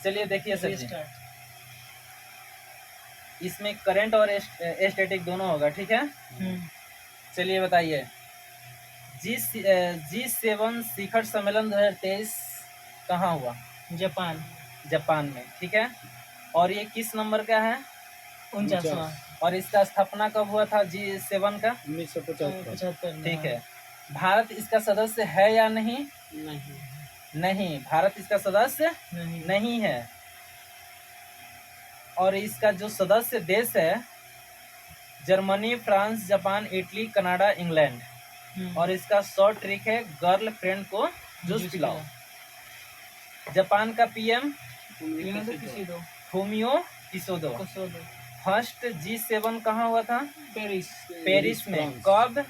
चलिए देखिए सर जी, इसमें करंट और स्टैटिक दोनों होगा, ठीक है। चलिए बताइए, G7 शिखर सम्मेलन 2023 कहाँ हुआ? जापान में, ठीक है। और ये किस नंबर का है? 49वां। और इसका स्थापना कब हुआ था G7 का? 1975। ठीक है। भारत इसका सदस्य है या नहीं? नहीं, भारत इसका सदस्य नहीं है। और इसका जो सदस्य देश है, Germany, France, Japan, Italy, Canada, England. और इसका शॉर्ट ट्रिक है, गर्ल फ्रेंड को जूस पिलाओ। जापान का पीएम फूमियो किसोदो। फर्स्ट G7 कहाँ हुआ था? पेरिस में। कब?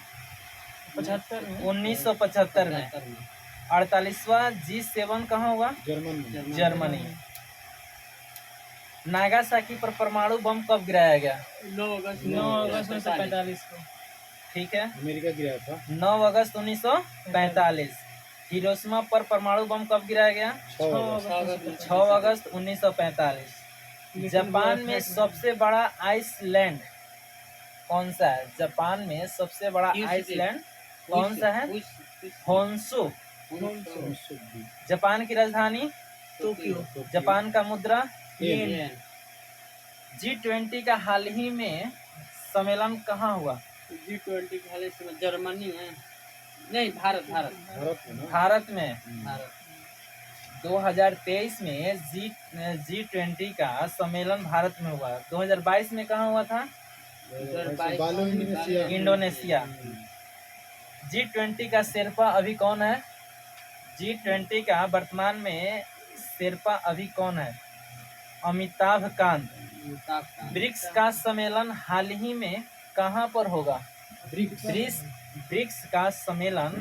1975 में। 48वां G7 कहाँ हुआ? जर्मनी। नागासाकी पर परमाणु बम कब गिराया गया? 9 अगस्त 1945 को। ठीक है, अमेरिका गिराया था 9 अगस्त 1945। हिरोशिमा पर परमाणु बम कब गिराया गया? 6 अगस्त 1945। जापान में सबसे बड़ा आइसलैंड कौन सा है? जापान में सबसे बड़ा आइसलैंड कौन सा है? होन्शु। जापान की राजधानी? टोक्यो। जापान का मुद्रा? येन। G20 का हाल ही में सम्मेलन कहाँ हुआ? G20 का हाल ही में जर्मनी है, नहीं भारत में। 2023 में G20 का सम्मेलन भारत में हुआ। 2022 में कहाँ हुआ था? इंडोनेशिया। G20 का शेरपा अभी कौन है? G20 का वर्तमान में शेरपा अभी कौन है? अमिताभ कांत। ब्रिक्स का सम्मेलन हाल ही में कहाँ पर होगा? ब्रिक्स का सम्मेलन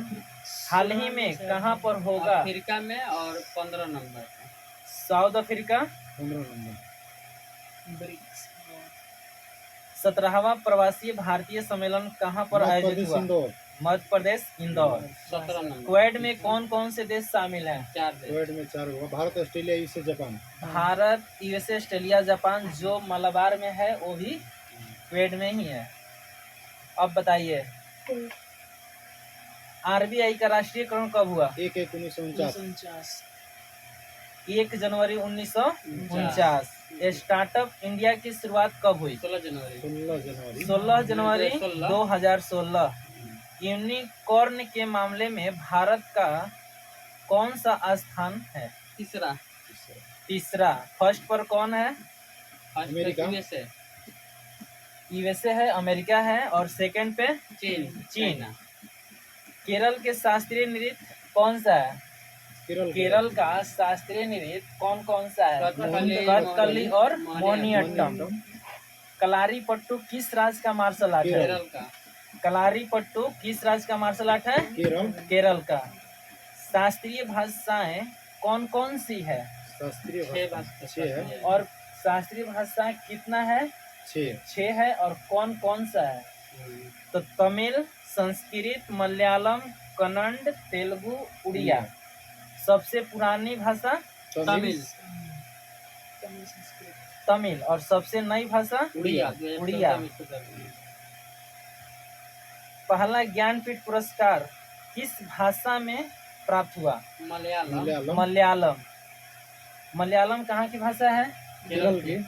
हाल ही में कहाँ पर होगा? अफ्रीका में। और 15 नंबर साउथ अफ्रीका। 15 नंबर। 17वां प्रवासी भारतीय सम्मेलन कहाँ पर आयोजित हुआ? मध्य प्रदेश, इंदौर। 17 नंबर। क्वेड में कौन कौन से देश शामिल हैं? 4 देश। क्वेड में 4 हुआ, Bharat, Australia, USA, Japan. Bharat, USA, Australia, Japan. जो मलाबार में है वो भी क्वेड में ही है। अब बताइए, आरबीआई का राष्ट्रीयकरण कब हुआ? 1 जनवरी 1949। स्टार्टअप इंडिया की शुरुआत कब हुई? 16 जनवरी 2016। यूनिकॉर्न के मामले में भारत का कौन सा स्थान है? तीसरा। फर्स्ट पर कौन है? अमेरिका। यूएसए है, अमेरिका है। और सेकंड पे चीन। केरल के शास्त्रीय नृत्य कौन सा है? केरल का शास्त्रीय नृत्य कौन कौन सा है? कथकली और मोहिनीअट्टम। कलारीपट्टू किस राज्य का मार्शल आर्ट है? कलारीपट्टू किस राज्य का मार्शल आर्ट है? केरल का। शास्त्रीय भाषाएं कौन कौन सी है? शास्त्रीय भाषा है। और शास्त्रीय भाषा कितना है? 6 है। और कौन कौन सा है? तो तमिल, संस्कृत, मलयालम, कन्नड़, तेलुगु, उड़िया। सबसे पुरानी भाषा तमिल। और सबसे नई भाषा उड़िया। पहला ज्ञानपीठ पुरस्कार किस भाषा में प्राप्त हुआ? मलयालम कहाँ की भाषा है?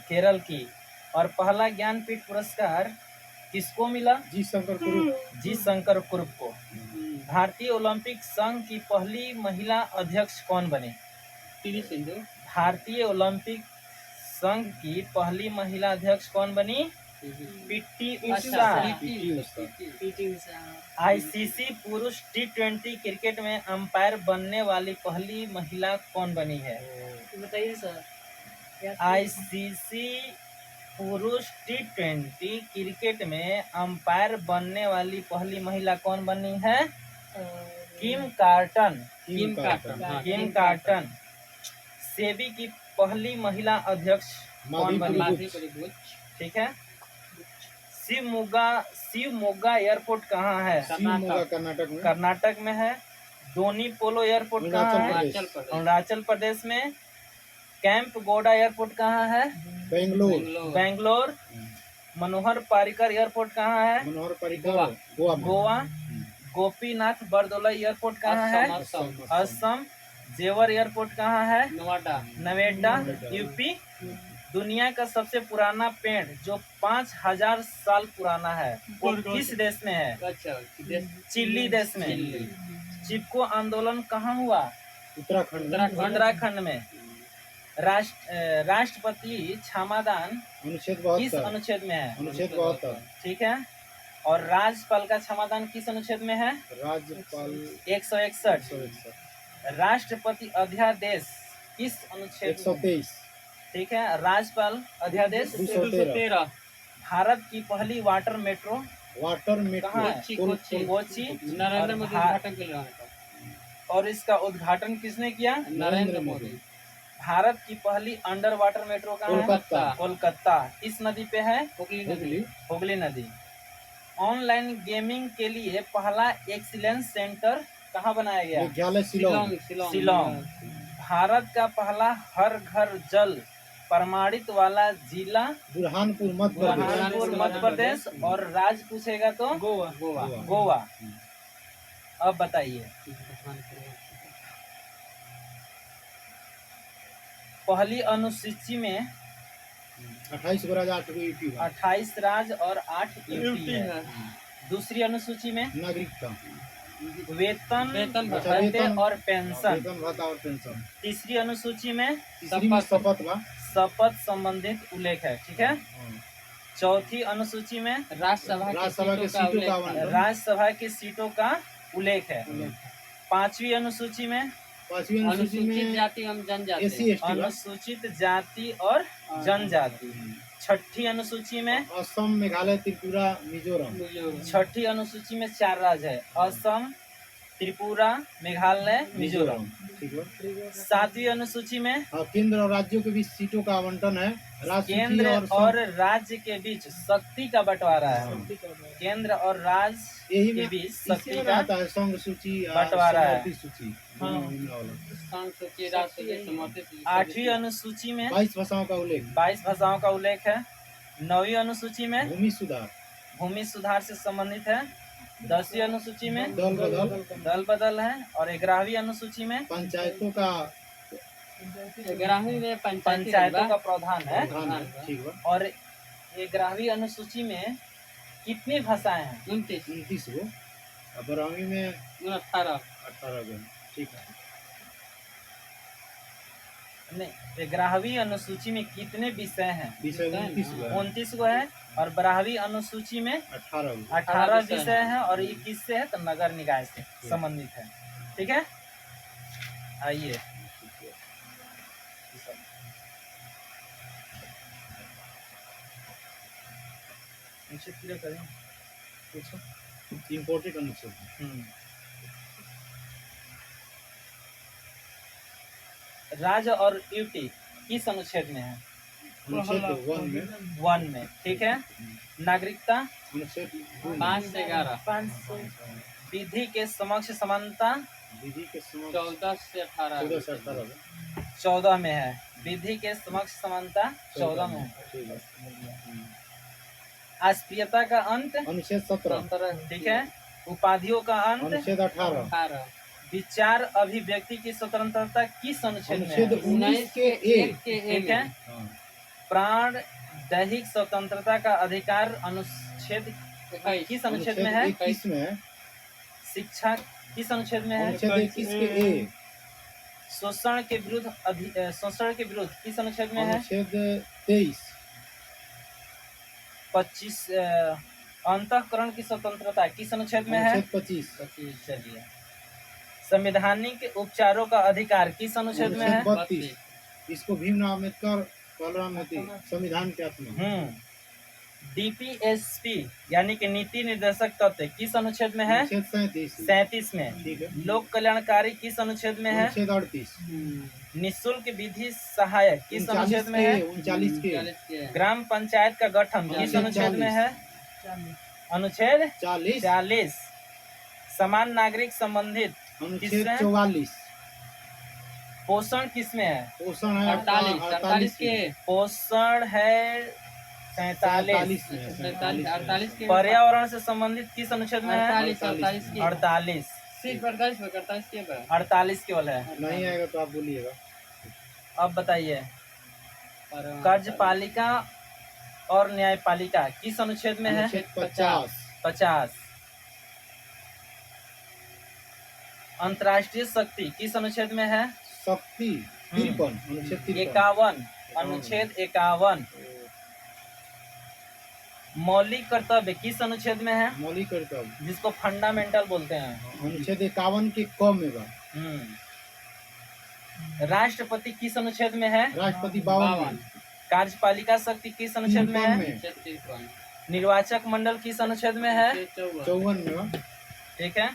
केरल की। और पहला ज्ञानपीठ पुरस्कार किसको मिला? जी शंकर कुरुप को। भारतीय ओलंपिक संघ की पहली महिला अध्यक्ष कौन बनी? पीवी सिंधु। भारतीय ओलंपिक संघ की पहली महिला अध्यक्ष कौन बनी? पीटी उषा। आईसीसी पुरुष T20 क्रिकेट में अंपायर बनने वाली पहली महिला कौन बनी है? बताइए सर। आईसीसी पुरुष T20 क्रिकेट में अंपायर बनने वाली पहली महिला कौन बनी है? किम कार्टन। सेबी की पहली महिला अध्यक्ष कौन बनी? ठीक है। शिवमोगा एयरपोर्ट कहाँ है? कर्नाटक में है। डोनी पोलो एयरपोर्ट कहाँ है? अरुणाचल प्रदेश में। कैंप गोडा एयरपोर्ट कहाँ है? बेंगलोर, बेंगलोर। मनोहर पारिकर एयरपोर्ट कहाँ है? मनोहर पर्रिकर, गोवा में। गोवा। गोपीनाथ बरदोलाई एयरपोर्ट कहाँ है? असम। जेवर एयरपोर्ट कहाँ है? नोएडा, यूपी। दुनिया का सबसे पुराना पेड़ जो 5000 साल पुराना है वो किस देश में है? अच्छा, चिली देश में। चिपको आंदोलन कहाँ हुआ? उत्तराखंड में। राष्ट्रपति क्षमादान अनुच्छेद किस 72, अनुच्छेद में है? अनुच्छेद 72। ठीक है। और राज्यपाल का क्षमादान किस अनुच्छेद में है? राज्यपाल 161। 161, राष्ट्रपति अध्यादेश किस अनुच्छेद में? 123, ठीक है। राज्यपाल अध्यादेश 213। भारत की पहली वाटर मेट्रो वाटर मेट्रो कहाँ है? कोची। नरेंद्र मोदी उद्घाटन के लिए और इसका उद्घाटन किसने किया? नरेंद्र मोदी। भारत की पहली अंडर वाटर मेट्रो कहाँ है? कोलकाता। कोलकाता। इस नदी पे है? हुगली, हुगली नदी। ऑनलाइन गेमिंग के लिए पहला एक्सीलेंस सेंटर कहाँ बनाया गया? विद्यालय शिलोंग, शिलोंग। भारत का पहला हर घर जल प्रमाणित वाला जिला बुरहानपुर मध्य प्रदेश, बुरहानपुर मध्य प्रदेश। और राज्य पूछेगा तो गोवा। गोवा। अब बताइए, पहली अनुसूची में 28 राज्य 8 यूपी, 28 राज्य और 8 यूपी है। दूसरी अनुसूची में नागरिकता, वेतन अच्छा, भत्ते वेतन और पेंशन। वेतन भत्ता और पेंशन। तीसरी अनुसूची में तीसरी में शपथ बा। शपथ संबंधित उल्लेख है। ठीक है। हाँ। चौथी अनुसूची में राज्यसभा के सीटों का आवंटन। राज्यसभा की सीटों का उल्लेख है। पांचवी अनुसूची में पांचवी अनुसूची में जाति एवं जनजाति, एससी एसटी, अनुसूचित जाति और जनजाति। छठी अनुसूची में असम, मेघालय, त्रिपुरा, मिजोरम। छठी अनुसूची में 4 राज्य है, असम, त्रिपुरा, मेघालय, मिजोरम। ठीक है। सातवीं अनुसूची में केंद्र और राज्यों के बीच सीटों का आवंटन है। केंद्र और राज्य के बीच शक्ति का बंटवारा है। केंद्र और राज्य यही के में बीच इसी शक्ति में का रहता है संघ सूची, बंटवारा है। समवर्ती सूची। हाँ। संघ सूची, राज्य सूची, समवर्ती सूची। आठवीं अनुसूची में 22 भाषाओं का उल्लेख। 22 भाषाओं का उल्लेख है। नौवीं अनुसूची में भूमि सुधार से संबंधित है। 10वीं अनुसूची में दल बदल है। और 11वीं अनुसूची में पंचायतों का 11वीं में पंचायतों का प्रावधान है। ठीक है। और 11वीं अनुसूची में कितनी भाषाएं हैं? 29 गो। 12वीं में 18 गो। ठीक है। नहीं, 11वीं अनुसूची में कितने विषय हैं? विषय 29 गो है। और 12वीं अनुसूची में 18 विषय है। और ये किससे है? तो नगर निकाय से संबंधित है। ठीक है। आइए, पूरा करें, पूछो। इम्पोर्टेंट अनुच्छेद। राज्य और यूटी किस अनुच्छेद में है? अनुच्छेद 1 में। ठीक है। नागरिकता अनुच्छेद 5 से 11। विधि के समक्ष समानता विधि के समक्ष 14 से 18। 14 में है। विधि के समक्ष समानता 14 में है। ठीक है। अस्पृश्यता का अंत अनुच्छेद 17। ठीक है। उपाधियों का अंत अनुच्छेद 18। विचार अभिव्यक्ति की स्वतंत्रता किस अनुच्छेद में है? अनुच्छेद 19 के ए। ठीक है। प्राण दैहिक स्वतंत्रता का अधिकार अनुच्छेद किस अनुच्छेद में है? 21 में है। शिक्षा किस अनुच्छेद में है? अनुच्छेद 21 के ए। शोषण के विरुद्ध किस अनुच्छेद में है? अनुच्छेद 23। 25 अंतःकरण की स्वतंत्रता किस अनुच्छेद में है? अनुच्छेद 25। चलिए, संवैधानिक उपचारों का अधिकार किस अनुच्छेद में है? 32। इसको भीमराव अम्बेडकर संविधान के आत्मा। डीपीएसपी यानी कि नीति निर्देशक तत्व किस अनुच्छेद में है? 37 में। ठीक है। लोक कल्याणकारी किस अनुच्छेद में है? अनुच्छेद 38। निःशुल्क विधि सहायक किस अनुच्छेद में है? 39 के। ग्राम पंचायत का गठन किस अनुच्छेद में है? अनुच्छेद 40। समान नागरिक संबंधित अनुच्छेद 44। पोषण किसमें है? पोषण है आपका 48 के पोषण है 47। 48 के पर्यावरण से संबंधित किस अनुच्छेद में है? 48 के 48। सिर्फ 48 के 48 केवल है। नहीं आएगा तो आप बोलिएगा। अब बताइए, कार्यपालिका और न्यायपालिका किस अनुच्छेद में है? अनुच्छेद 50। 50। अंतर्राष्ट्रीय शक्ति किस अनुच्छेद में है? शक्ति 53, अनुच्छेद 53। 51, अनुच्छेद 51। मौलिक कर्तव्य किस अनुच्छेद में है? मौलिक कर्तव्य जिसको फंडामेंटल बोलते हैं। अनुच्छेद 51 के क में बा। राष्ट्रपति किस अनुच्छेद में है? राष्ट्रपति 52। कार्यपालिका शक्ति किस अनुच्छेद में है? 53 निर्वाचक मंडल किस अनुच्छेद में है? 54 में बा। ठीक है।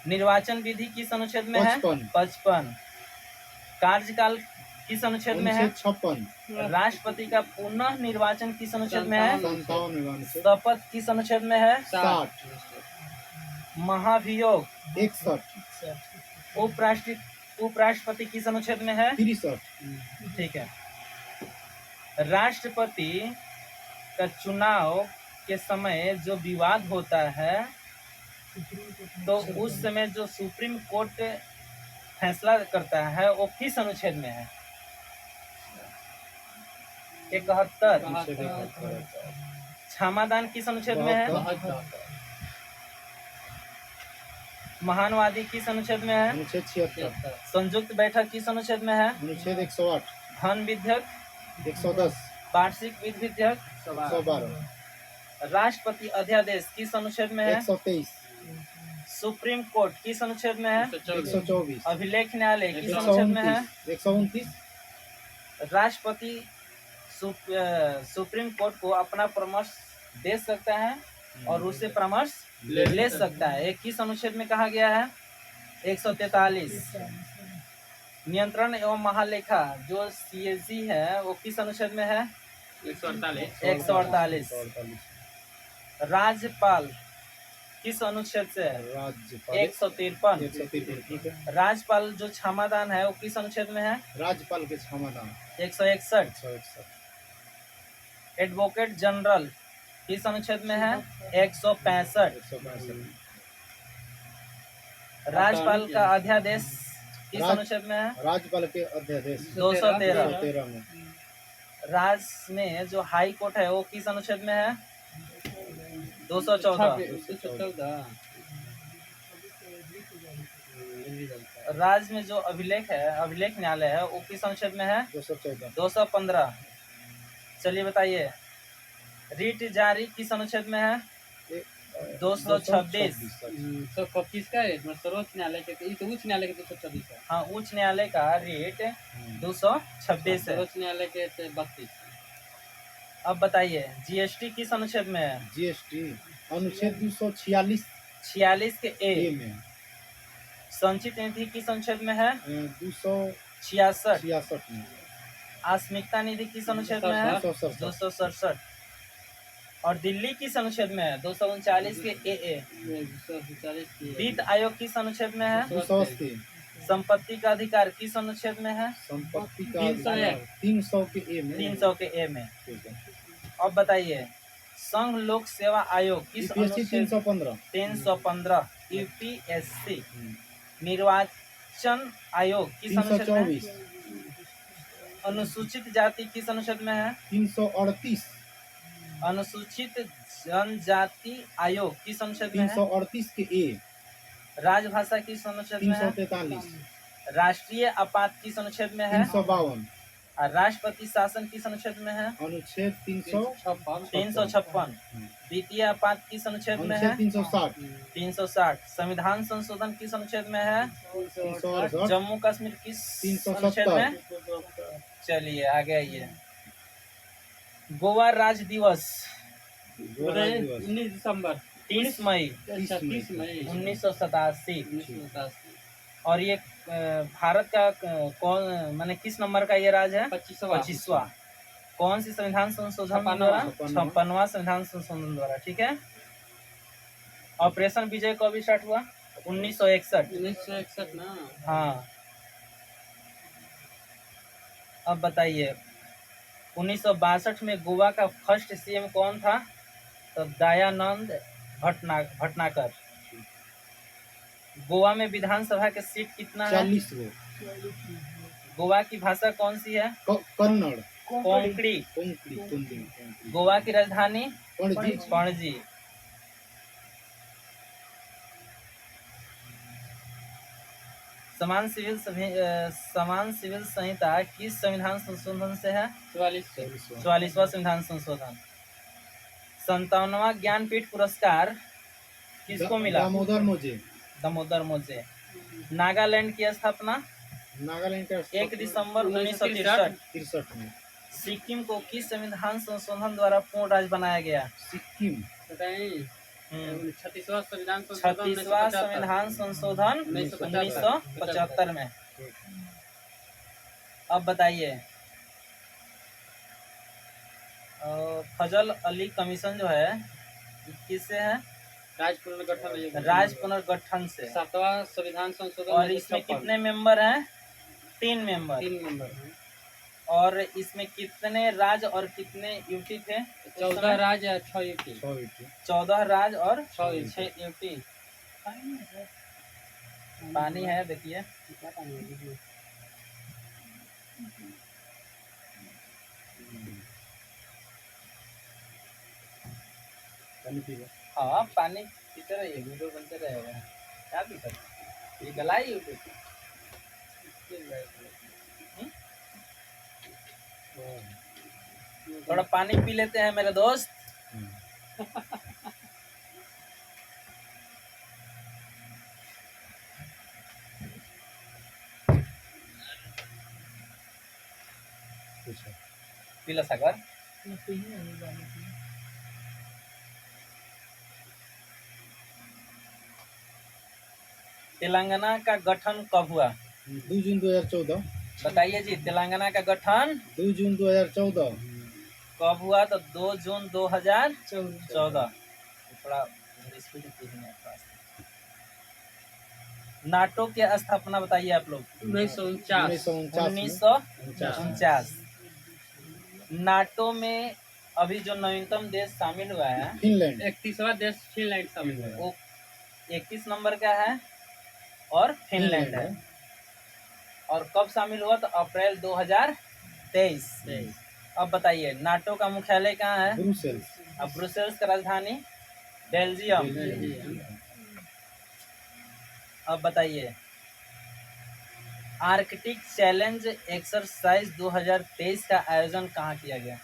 निर्वाचन विधि किस अनुच्छेद में है? 55। 55। कार्यकाल किस अनुच्छेद में है? अनुच्छेद 56। राष्ट्रपति का पुनः निर्वाचन किस अनुच्छेद में है? 57 में बा। अनुच्छेद शपथ किस अनुच्छेद में है? 60। महाभियोग 61। उपराष्ट्रपति किस अनुच्छेद में है? 63। ठीक है। राष्ट्रपति का चुनाव के समय जो विवाद होता है तो उस समय जो सुप्रीम कोर्ट फैसला करता है वो किस अनुच्छेद में है? 71। क्षमादान किस अनुच्छेद में है? महानवादी किस अनुच्छेद में है? अनुच्छेद 76। संयुक्त बैठक किस अनुच्छेद में है? अनुच्छेद 108। धन विधेयक 110। वार्षिक विधेयक 112। राष्ट्रपति अध्यादेश किस अनुच्छेद में है? 123। सुप्रीम कोर्ट किस अनुच्छेद में है? 124। अभिलेख न्यायालय किस अनुच्छेद में है? 129। राष्ट्रपति सुप्रीम कोर्ट को अपना परामर्श दे सकता है और उससे परामर्श ले सकता है। एक किस अनुच्छेद में कहा गया है? 143। नियंत्रण एवं महालेखा जो CAG है वो किस अनुच्छेद में है? 148। राज्यपाल किस अनुच्छेद से है? राज्यपाल 153। 153। ठीक है। राज्यपाल जो क्षमादान है वो किस अनुच्छेद में है? राज्यपाल के क्षमादान 161। 161। एडवोकेट जनरल किस अनुच्छेद में है? 165। 165। राज्यपाल का अध्यादेश किस अनुच्छेद में है? राज्यपाल के अध्यादेश 213 में। राज्य में जो हाई कोर्ट है वो किस अनुच्छेद में है? 214। राज्य में जो अभिलेख न्यायालय है वो किस अनुच्छेद में है? 214। 215। चलिए बताइए, रिट जारी किस अनुच्छेद में है? 226। 225 का है सर्वोच्च न्यायालय के, ये तो उच्च न्यायालय के 226 है। हाँ, उच्च न्यायालय का रेट 226 है। सर्वोच्च न्यायालय के 32। अब बताइए, GST किस अनुच्छेद में है? GST अनुच्छेद 246 46 के ए ए। में। संचित निधि किस अनुच्छेद में है? 266 में। आस्मिकता निधि किस अनुच्छेद में है? 267। 267। और दिल्ली किस अनुच्छेद में है? 239 के ए। वित्त आयोग किस अनुच्छेद में है? 280। संपत्ति का अधिकार किस अनुच्छेद में है? संपत्ति का 300 के ए में। 300 के ए में। ठीक है। अब बताइए, संघ लोक सेवा आयोग किस UPSC अनुच्छेद? 315। 315 UPSC। निर्वाचन आयोग किस अनुच्छेद में? 324। अनुसूचित जाति किस अनुच्छेद में है? 338। अनुसूचित जनजाति आयोग किस अनुच्छेद में है? 338 के ए। राजभाषा किस अनुच्छेद में है? 343। राष्ट्रीय आपात किस अनुच्छेद में है? 352। और राष्ट्रपति शासन किस अनुच्छेद में है? अनुच्छेद 356। द्वितीय आपात किस अनुच्छेद में है? 360। 360। संविधान संशोधन किस अनुच्छेद में है? 368। जम्मू कश्मीर किस 370। अनुच्छेद में? चलिए आगे आइए। गोवा राज्य दिवस 19 दिसंबर 30 मई 30 मई 1987। और ये भारत का कौन माने किस नंबर का ये राज्य है? 25वां। कौन सी संविधान संशोधन द्वारा? 56वां संविधान संशोधन द्वारा। ठीक है। ऑपरेशन विजय कब स्टार्ट हुआ? 1961। 1961 ना। हाँ। अब बताइए 1962 में गोवा का फर्स्ट सीएम कौन था? तो दयानंद भटनागर। गोवा में विधानसभा के सीट कितना है? 40 गो। गोवा की भाषा कौन सी है? कन्नड़। कोंकणी। कोंकणी। गोवा की राजधानी? पणजी। पणजी। समान सिविल संहिता किस संविधान संशोधन से है? 44वां संविधान संशोधन। 57वां ज्ञानपीठ पुरस्कार किसको मिला? दामोदर मोजे। नागालैंड की स्थापना? नागालैंड का 1 दिसंबर 1963 में। सिक्किम को किस संविधान संशोधन द्वारा पूर्ण राज्य बनाया गया? सिक्किम 36वां संविधान 36वां संविधान संशोधन 1975 में। अब बताइए फजल अली कमीशन जो है किससे है? राज पुनर्गठन से। 7वां संविधान संशोधन। और इसमें कितने मेंबर हैं? 3 मेंबर। 3 मेंबर हैं। और इसमें कितने राज्य और कितने यूटी थे? 14 राज्य और 6 यूटी। 14 राज्य और 6 यूटी। पानी है देखिए। हाँ पानी पीते रहिए, वीडियो बनते रहेगा। क्या दिक्कत? ये गलाई यूट्यूब। थोड़ा पानी पी लेते हैं मेरे दोस्त। पीला सागर। तेलंगाना का गठन कब हुआ? 2 जून 2014। बताइए जी, तेलंगाना का गठन 2 जून 2014 कब हुआ? तो 2 जून 2014। थोड़ा स्पीड नाटो की स्थापना बताइए आप लोग। 1949। नाटो में अभी जो नवीनतम देश शामिल हुआ है फिनलैंड। 31वां देश फिनलैंड शामिल हुआ है। वो 31 नंबर का है और फिनलैंड है। और कब शामिल हुआ? तो अप्रैल 2023। अब बताइए नाटो का मुख्यालय कहाँ है? ब्रुसेल्स। अब ब्रुसेल्स का राजधानी बेल्जियम। अब बताइए आर्कटिक चैलेंज एक्सरसाइज 2023 का आयोजन कहाँ किया गया?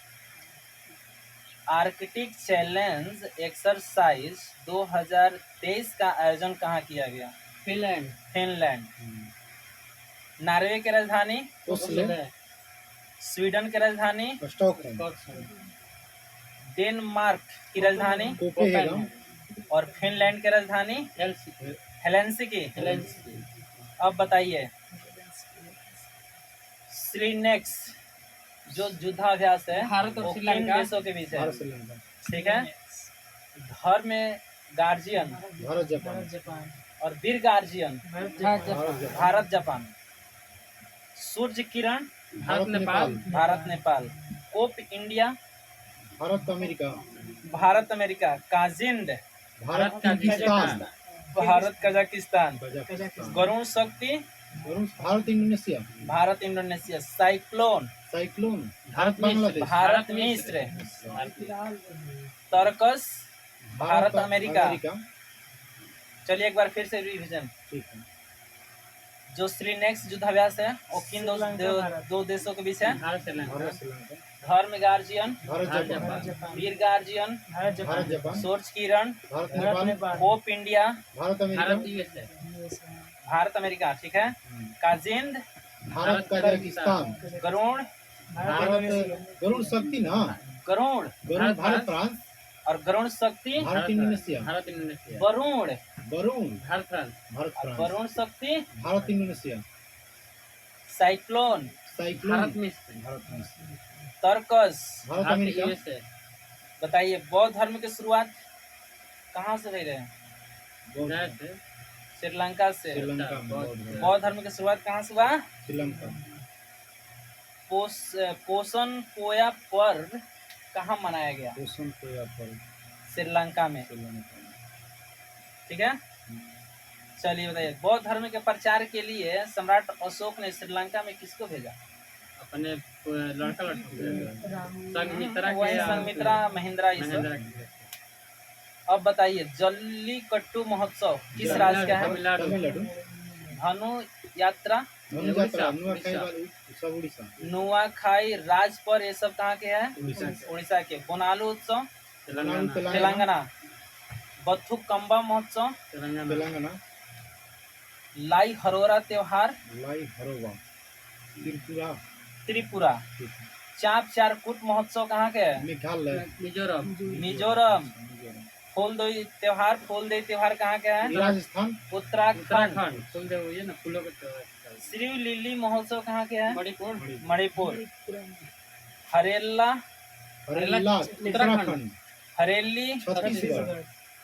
आर्कटिक चैलेंज एक्सरसाइज 2023 का आयोजन कहाँ किया गया? फिनलैंड। नॉर्वे की राजधानी? स्वीडन की राजधानी? डेनमार्क की राजधानी? और फिनलैंड की राजधानी? हेलेंसिकी। अब बताइए श्रीनेक्स जो युद्धाभ्यास है भारत और वो किन देशों के बीच है? ठीक है। धर्म में गार्जियन भारत जापान। और Veer Guardian Bharat Japan. Surya Kiran Bharat Nepal. Cope India Bharat America. Kazind Bharat Kazakhstan. Garuda Shakti Bharat Indonesia. Cyclone Bharat मिस्र। तर्कस भारत अमेरिका। चलिए एक बार फिर से रिवीजन। जो श्रीनेक्स युद्धाभ्यास है वो किन दो देशों के बीच है? धर्म गार्जियन वीर गार्जियन सूर्य किरण कोप इंडिया भारत अमेरिका। ठीक है। काजिंद भारत कजाकिस्तान। गरुण शक्ति ना गरुण भारत फ्रांस। और गरुण शक्ति भारत इंडोनेशिया। वरुण भारत फ्रांस। वरुण शक्ति भारत इंडोनेशिया। साइक्लोन भारत मिस्र। तर्कस भारत अमेरिका। बताइए बौद्ध धर्म की शुरुआत कहाँ से हुई रहे? श्रीलंका से। बौद्ध धर्म की शुरुआत कहाँ से हुआ? श्रीलंका। पोषण पोया पर्व कहाँ मनाया गया? पोषण को या पर श्रीलंका में। श्रीलंका में। ठीक है, चलिए बताइए, बौद्ध धर्म के प्रचार के लिए सम्राट अशोक ने श्रीलंका में किसको भेजा? अपने लड़का संघमित्रा के वही या संघमित्रा, महेंद्रा, ये सब। महेंद्र के। अब बताइए, जल्लीकट्टू महोत्सव किस राज्य का है? तमिलनाडु। तमिलनाडु। धनु यात्रा, धनुयात्रा, नुआखाई वाली सब उड़ीसा। नुआखाई, राजपर, ये सब कहाँ के है? उड़ीसा के। उड़ीसा के। बोनालू उत्सव तेलंगाना। तेलंगाना। बथुकम्बा महोत्सव तेलंगाना। तेलंगाना। लाई हरोरा त्योहार लाई हरोवा त्रिपुरा। त्रिपुरा। चाप चारकूट महोत्सव कहाँ के है? मेघालय। मिजोरम। मिजोरम। फूलदेई त्योहार कहाँ के है? राजस्थान। उत्तराखंड। उत्तराखंड। फूलदेव ये ना फूलों का त्योहार। श्री लिली महोत्सव कहाँ के है? मणिपुर। मणिपुर। हरेला, हरेला उत्तराखंड। हरेली छत्तीसगढ़।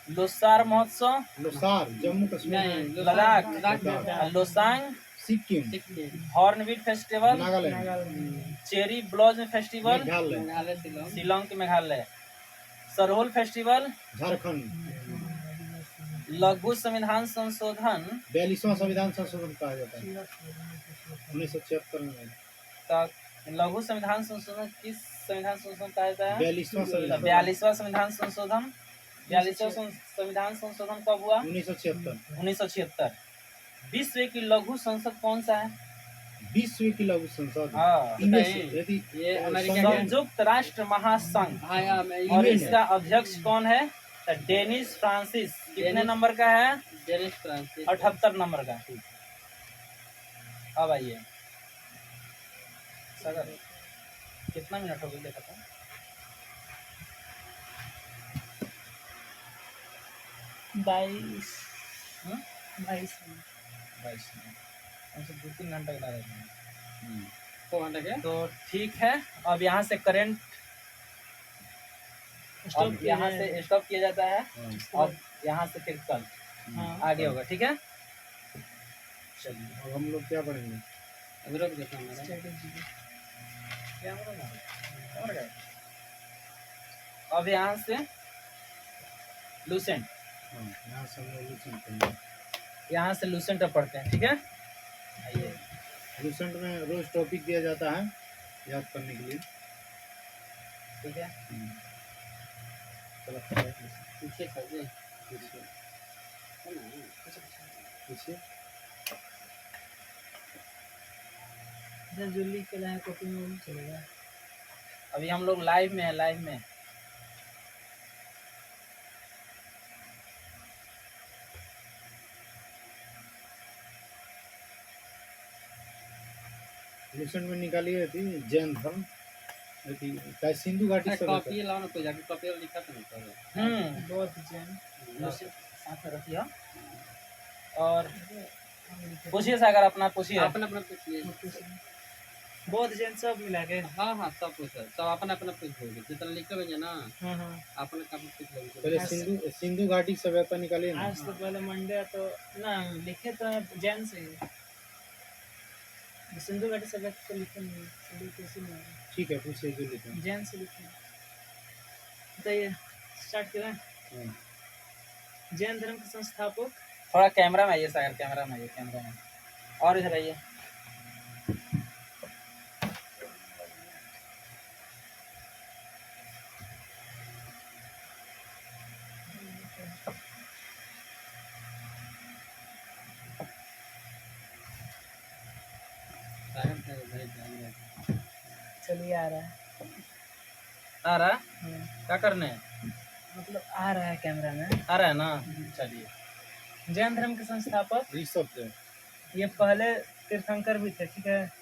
लोसार महोत्सव Losar Jammu Kashmir. Ladakh. Losoong Sikkim. Hornbill festival Nagaland. Cherry blossom festival Meghalaya. Shillong के मेघालय। सरहोल फेस्टिवल झारखंड। लघु संविधान संशोधन 42वां संविधान संशोधन कहा जाता है 1976 में। तक लघु संविधान संशोधन किस संविधान संशोधन कहा जाता है? 42वां संविधान 42वां संविधान संशोधन। 42वां संविधान संशोधन कब हुआ? 1976। 1976। विश्व की लघु संसद कौन सा है? विश्व की लघु संसद हाँ, इनमें बताइए। से यदि ये अमेरिका के। संयुक्त राष्ट्र महासंघ। हाँ यार मैं और ये इसका अध्यक्ष कौन है? तो डेनिस फ्रांसिस। कितने डेनिस- नंबर का है? Dennis Francis. 78 नंबर का। अब आइए सागर, कितना मिनट हो गया देखा था? बाईस हाँ? 22 22 मिनट। हमसे 2-3 घंटा लगा रहे हैं। को घंटा के? तो ठीक है, अब यहाँ से करंट स्टॉप अब यहाँ से स्टॉप किया जाता है हाँ, और यहाँ से फिर कल आगे होगा। ठीक है, चलिए। अब हम लोग क्या पढ़ेंगे? अभी रोक देता हूँ मेरा। क्या हो रहा है? और क्या? अब यहाँ से लूसेंट, हाँ, यहाँ से हम लोग लूसेंट पढ़ेंगे। यहाँ से लूसेंट पढ़ते हैं। ठीक है, आइए। लूसेंट में रोज टॉपिक दिया जाता है याद करने के लिए। ठीक है, चलो पीछे कर दे। पूछिए। जुल्ली के लाए कॉपी में भी चलेगा। अभी हम लोग लाइव में है, लाइव में। लूसेंट में निकाली गई थी जैन धर्म क्या सिंधु घाटी से कॉपी लाओ ना, कोई जाके कॉपी और लिखा तो नहीं कर। बहुत जैन लूसेंट साथ में रखिए। और पूछिए सागर, अपना पूछिए। अपना अपना पूछिए। बहुत जैन सब मिला के। हाँ हाँ सब कुछ है, सब अपना अपना पूछ लोगे जितना लिखे हुए ना हाँ अपना काम पूछ लोगे। पहले सिंधु घाटी सभ्यता निकाली ना। आज तो पहले मंडे तो ना लिखे तो जैन से ही। सिंधु घाटी सभ्यता तो लिखे नहीं, सिंधु कैसे नहीं ठीक है, पूछिए जो लिखे हैं। जैन से लिखे। बताइए, स्टार्ट करें। हाँ। जैन धर्म के संस्थापक। थोड़ा कैमरा में आइए सागर, कैमरा में आइए, कैमरा में। और इधर आइए। चलिए आ रहा है। आ रहा है? हाँ, क्या करने हैं? मतलब आ रहा है कैमरा में। आ रहा है ना? चलिए। जैन धर्म के संस्थापक ऋषभ थे। ये पहले तीर्थंकर भी थे। ठीक है,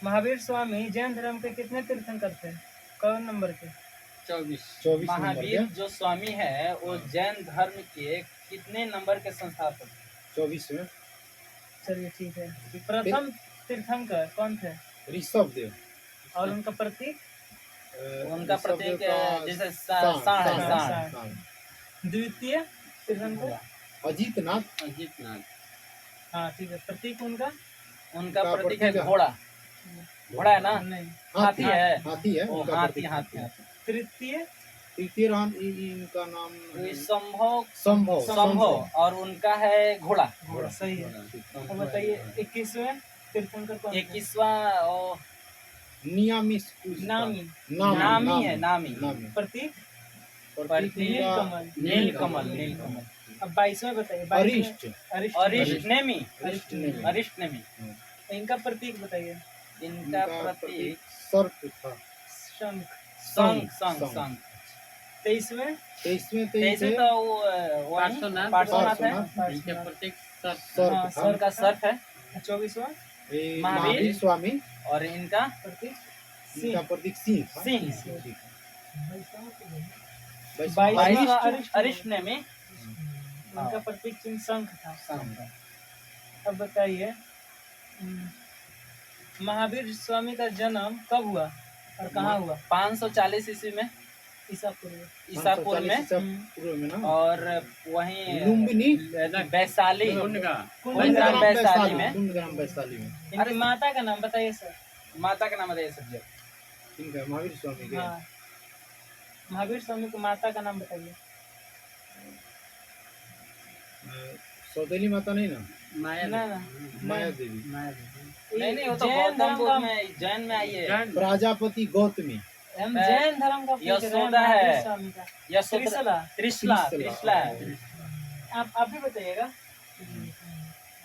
महावीर स्वामी जैन धर्म के कितने तीर्थंकर थे? कौन नंबर के? 24। 24 नंबर महावीर के। जो स्वामी है वो जैन धर्म के कितने नंबर के संस्थापक? 24 में चलिए ठीक है। प्रथम तीर्थंकर कौन थे ऋषभ देव। और उनका प्रतीक? उनका ऋषभ देव प्रतीक का जैसे सांड, सांड है, सांड। सांड। सांड। द्वितीय तीर्थंकर? अजीतनाथ। अजीत नाथ। हाँ ठीक है। प्रतीक उनका? उनका उनका प्रतीक है प्रतीक है घोड़ा। घोड़ा है ना? नहीं। हाथी है? हाथी है ओ, उनका हाथी प्रतीक। हाथी हाथी। तृतीय तृतीय राम इनका नाम ये संभव संभव संभव और उनका है घोड़ा। घोड़ा सही है। अब बताइए 21वें तीर्थंकर कौन थे? 21वां नियामी नामी। नामी है, नामी। प्रतीक प्रतीक नीलकमल। नीलकमल नीलकमल। अब 22वें बताइए। 22वें अरिष्ट अरिष्ट। अरिष्ट नेमी। अरिष्ट नेमी। अरिष्ट नेमी। इनका प्रतीक बताइए। इनका प्रतीक सर्प था। शंख। संग संग संग। 23वें 23वें तो वो पार्श्वनाथ। पार्श्वनाथ है। इनके प्रत्येक सर्प हाँ, था। सर का सर्प है। 24वां ये महावीर महावीर स्वामी और इनका प्रतीक इनका प्रतीक सिंह था। सिंह। ठीक है। 22वां अरिष्ट नेमी। इनका प्रतीक चिन्ह शंख था। संग। अब बताइए महावीर स्वामी का जन्म कब हुआ और कहाँ हुआ? 540 ईस्वी में, ईसा पूर्व। ईसा पूर्व में। पूर्व में ना। और वहीं लुम्बिनी वैशाली, कुंदग्राम वैशाली में। कुंदग्राम वैशाली में। इनकी माता का नाम बताइए सर। माता का नाम बताइए सब्जेक्ट। इनका महावीर स्वामी के हाँ, महावीर स्वामी की माता का नाम बताइए। सौतेली माता नहीं ना, माया ना ना माया देवी। नहीं वो तो जैन गौतम धर्म बुद्ध का में, जैन में आई है। प्रजापति गौतमी। हम जैन धर्म का पूछ रहे हैं यशोदा है। महावीर स्वामी का। यशोदा, त्रिशला त्रिशला है। आप भी बताइएगा।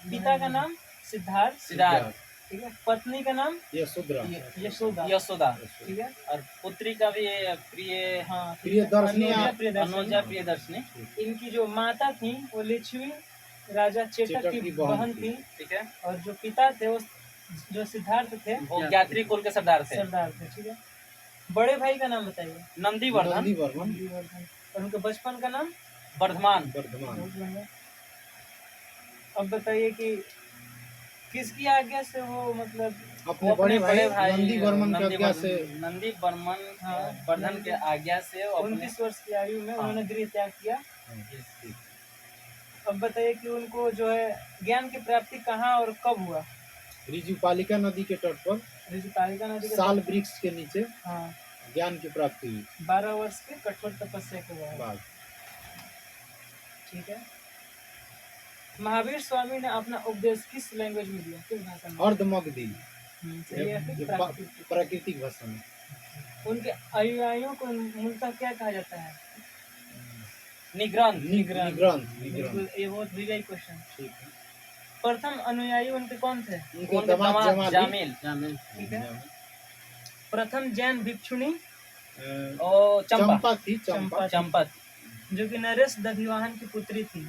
पिता का नाम सिद्धार्थ। सिद्धार्थ। ठीक है। पत्नी का नाम यशोधरा। यशोदा। यशोदा। ठीक है। और पुत्री का भी प्रिय, हाँ, प्रियदर्शनी। अनुजा प्रियदर्शनी। इनकी जो माता थी वो लिच्छवी राजा चेटक की बहन थी। ठीक है। और जो पिता थे वो जो सिद्धार्थ थे वो ज्ञात्री कुल के सरदार थे। सरदार थे। ठीक है। बड़े भाई का नाम बताइए। नंदीवर्धन। नंदीवर्धन। और उनके बचपन का नाम? वर्धमान। वर्धमान। बहुत बढ़िया। अब बताइए कि किसकी आज्ञा से वो मतलब अपने बड़े भाई नंदी वर्मन की आज्ञा से, नंदी वर्मन वर्धन के आज्ञा से 29 वर्ष की आयु में उन्होंने गृह त्याग किया। अब बताइए कि उनको जो है ज्ञान की प्राप्ति कहाँ और कब हुआ? ऋजुपालिका नदी के तट पर ऋजुपालिका नदी के साल तट पर। वृक्ष के नीचे हाँ, ज्ञान की प्राप्ति हुई। 12 वर्ष के कठोर तपस्या के बाद। ठीक है। महावीर स्वामी ने अपना उपदेश किस लैंग्वेज में दिया, किस भाषा में? अर्धमगधी, सही है, फिर प्राकृतिक। प्राकृतिक भाषा में। उनके अनुयायियों को मूलतः क्या कहा जाता है? निग्रंथ। निग्रंथ। बिल्कुल, ये बहुत विजयी क्वेश्चन। ठीक है। प्रथम अनुयायी उनके कौन थे? उनके दामाद जामिल। ठीक है। प्रथम जैन भिक्षुणी ओ चंपा थी। चंपा। जो कि नरेश दधिवाहन की पुत्री थी।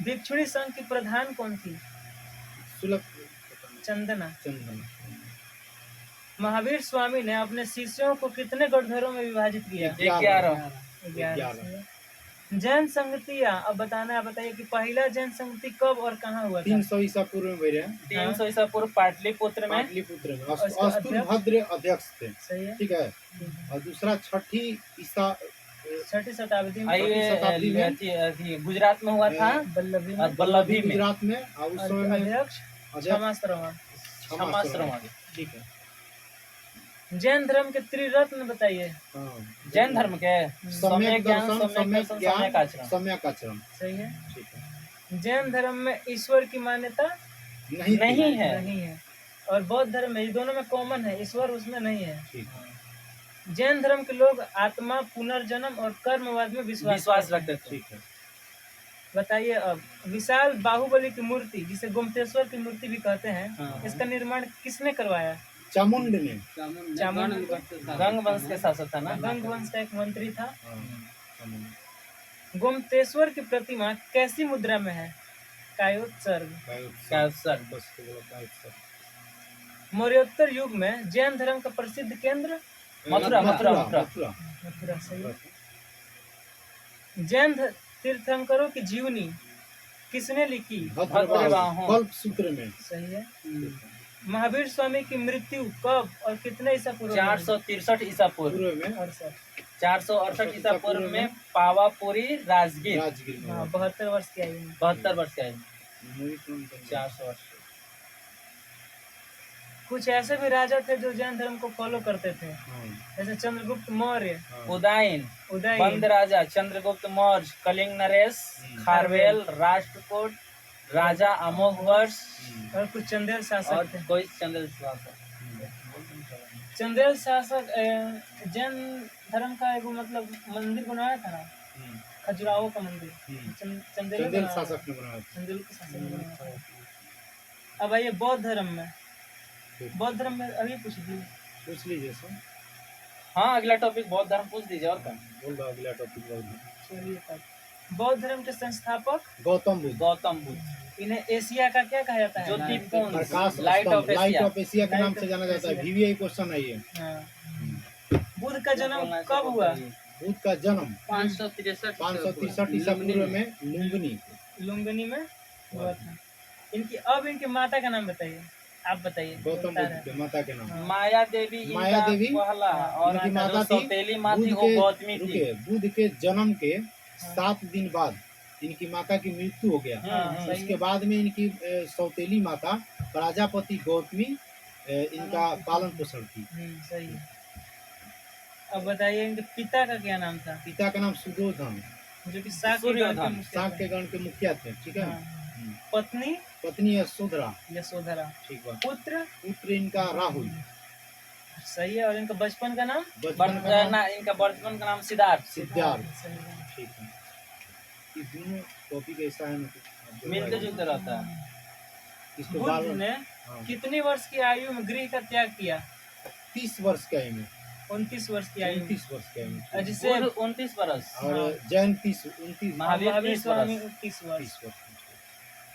भिक्षुणी संघ की प्रधान कौन थी? चंदना। महावीर स्वामी ने अपने शिष्यों को कितने गणधरों में विभाजित किया? 11। जैन संगतियाँ अब बताना है। बताइए कि पहला जैन संगति कब और कहाँ हुआ था? 300 ईसा पूर्व में भरे 300 ईसा पूर्व पाटलिपुत्र में। अस्तुभद्र अध्यक्ष थे। सही है। ठीक है। और दूसरा छठी शताब्दी में गुजरात में हुआ था, बल्लभी में। गुजरात में। और उस समय में अध्यक्ष क्षमा श्रवण। ठीक है। जैन धर्म के त्रिरत्न बताइए। जैन धर्म के सम्यक ज्ञान, दर्शन, सम्यक ज्ञान, आचरण। सम्यक आचरण। सही है। ठीक है। जैन धर्म में ईश्वर की मान्यता नहीं है। और बौद्ध धर्म में, ये दोनों में कॉमन है, ईश्वर उसमें नहीं है। ठीक है। जैन धर्म के लोग आत्मा, पुनर्जन्म और कर्मवाद में विश्वास रखते थे। ठीक है। बताइए अब विशाल बाहुबली की मूर्ति, जिसे गुम्तेश्वर की मूर्ति भी कहते हैं, इसका निर्माण किसने करवाया? चामुंड ने। गंग वंश के शासक था ना। गंग वंश का एक मंत्री था। गुम्तेश्वर की प्रतिमा कैसी मुद्रा में है? कायोत्सर्ग। मौर्योत्तर युग में जैन धर्म का प्रसिद्ध केंद्र मथुरा। सही है। जैन तीर्थंकरों की जीवनी किसने लिखी? कल्प सूत्र में। सही है। महावीर स्वामी की मृत्यु कब और कितने ईसा पूर्व? 463 ईसा पूर्व में। 468 ईसा पूर्व में पावापुरी राजगीर। 72 वर्ष की आयु में। 72 वर्ष की आयु। 400 वर्ष। कुछ ऐसे भी राजा थे जो जैन धर्म को फॉलो करते थे, हाँ, जैसे चंद्रगुप्त मौर्य, हाँ, उदयन, उदय, बंद राजा, चंद्रगुप्त मौर्य, कलिंग नरेश, खारवेल, राष्ट्रकूट, राजा अमोघवर्ष और कुछ चंदेल और शासक थे। कोई चंद्र शासक। चंदेल शासक जैन धर्म का एगो मतलब मंदिर बनाया था ना, खजुराहो का मंदिर, चंदेल चंदेल शासक ने बनाया था। चंदेल के शासक ने बनाया था। अब आइए बौद्ध धर्म में, बौद्ध धर्म में अभी पूछ लीजिए। पूछ लीजिए सर, हाँ, अगला टॉपिक बौद्ध धर्म पूछ दीजिए और क्या। बोल रहा अगला टॉपिक बोल। चलिए तब, बौद्ध धर्म के संस्थापक गौतम बुद्ध, गौतम बुद्ध, इन्हें एशिया का क्या कहा जाता है? ज्योतिपुंज, प्रकाश लाइट ऑफ स्तंभ, लाइट एशिया। ऑफ एशिया के नाम से जाना जाता है। VVI क्वेश्चन है ये। हाँ। बुद्ध का जन्म कब हुआ? बुद्ध का जन्म 563 563 ईसा पूर्व में लुम्बिनी, लुम्बिनी में हुआ था। इनकी माता का नाम बताइए, आप बताइए। गौतम बता बुद्ध रहे के माता के नाम। माया देवी, इनका माया देवी, पहला, और इनकी माता जो थी सौतेली माँ थी बुद्ध वो के, गौतमी थी। रुके, बुद्ध के जन्म के 7 दिन बाद इनकी माता की मृत्यु हो गया। सही उसके है। बाद में इनकी सौतेली माता प्रजापति गौतमी इनका पालन पोषण की। सही है। अब बताइए इनके पिता का क्या नाम था? पिता का नाम सुदोधन, जो कि शाक के सूर्योधन। गण के मुखिया शाक थे। के गण के मुखिया थे। ठीक है। हाँ। पत्नी पत्नी यशोधरा। यशोधरा। ठीक है। पुत्र पुत्र इनका राहुल। सही है। और इनका बचपन का नाम? बचपन का नाम इनका बचपन का नाम सिद्धार्थ। सिद्धार्थ। सही है। ठीक है। ये दोनों टॉपिक ऐसा है ना, मिलते जुलते रहता है। इसको बुद्ध बार ने कितनी वर्ष की आयु में गृह का त्याग किया? 30 वर्ष का है में, 29 वर्ष की आयु में। 29 वर्ष का है में। जिससे 29 बरस, और जैन 29 महावीर महावीर 30 स्वामी वर्ष। 30 वर्ष। 30 वर्ष।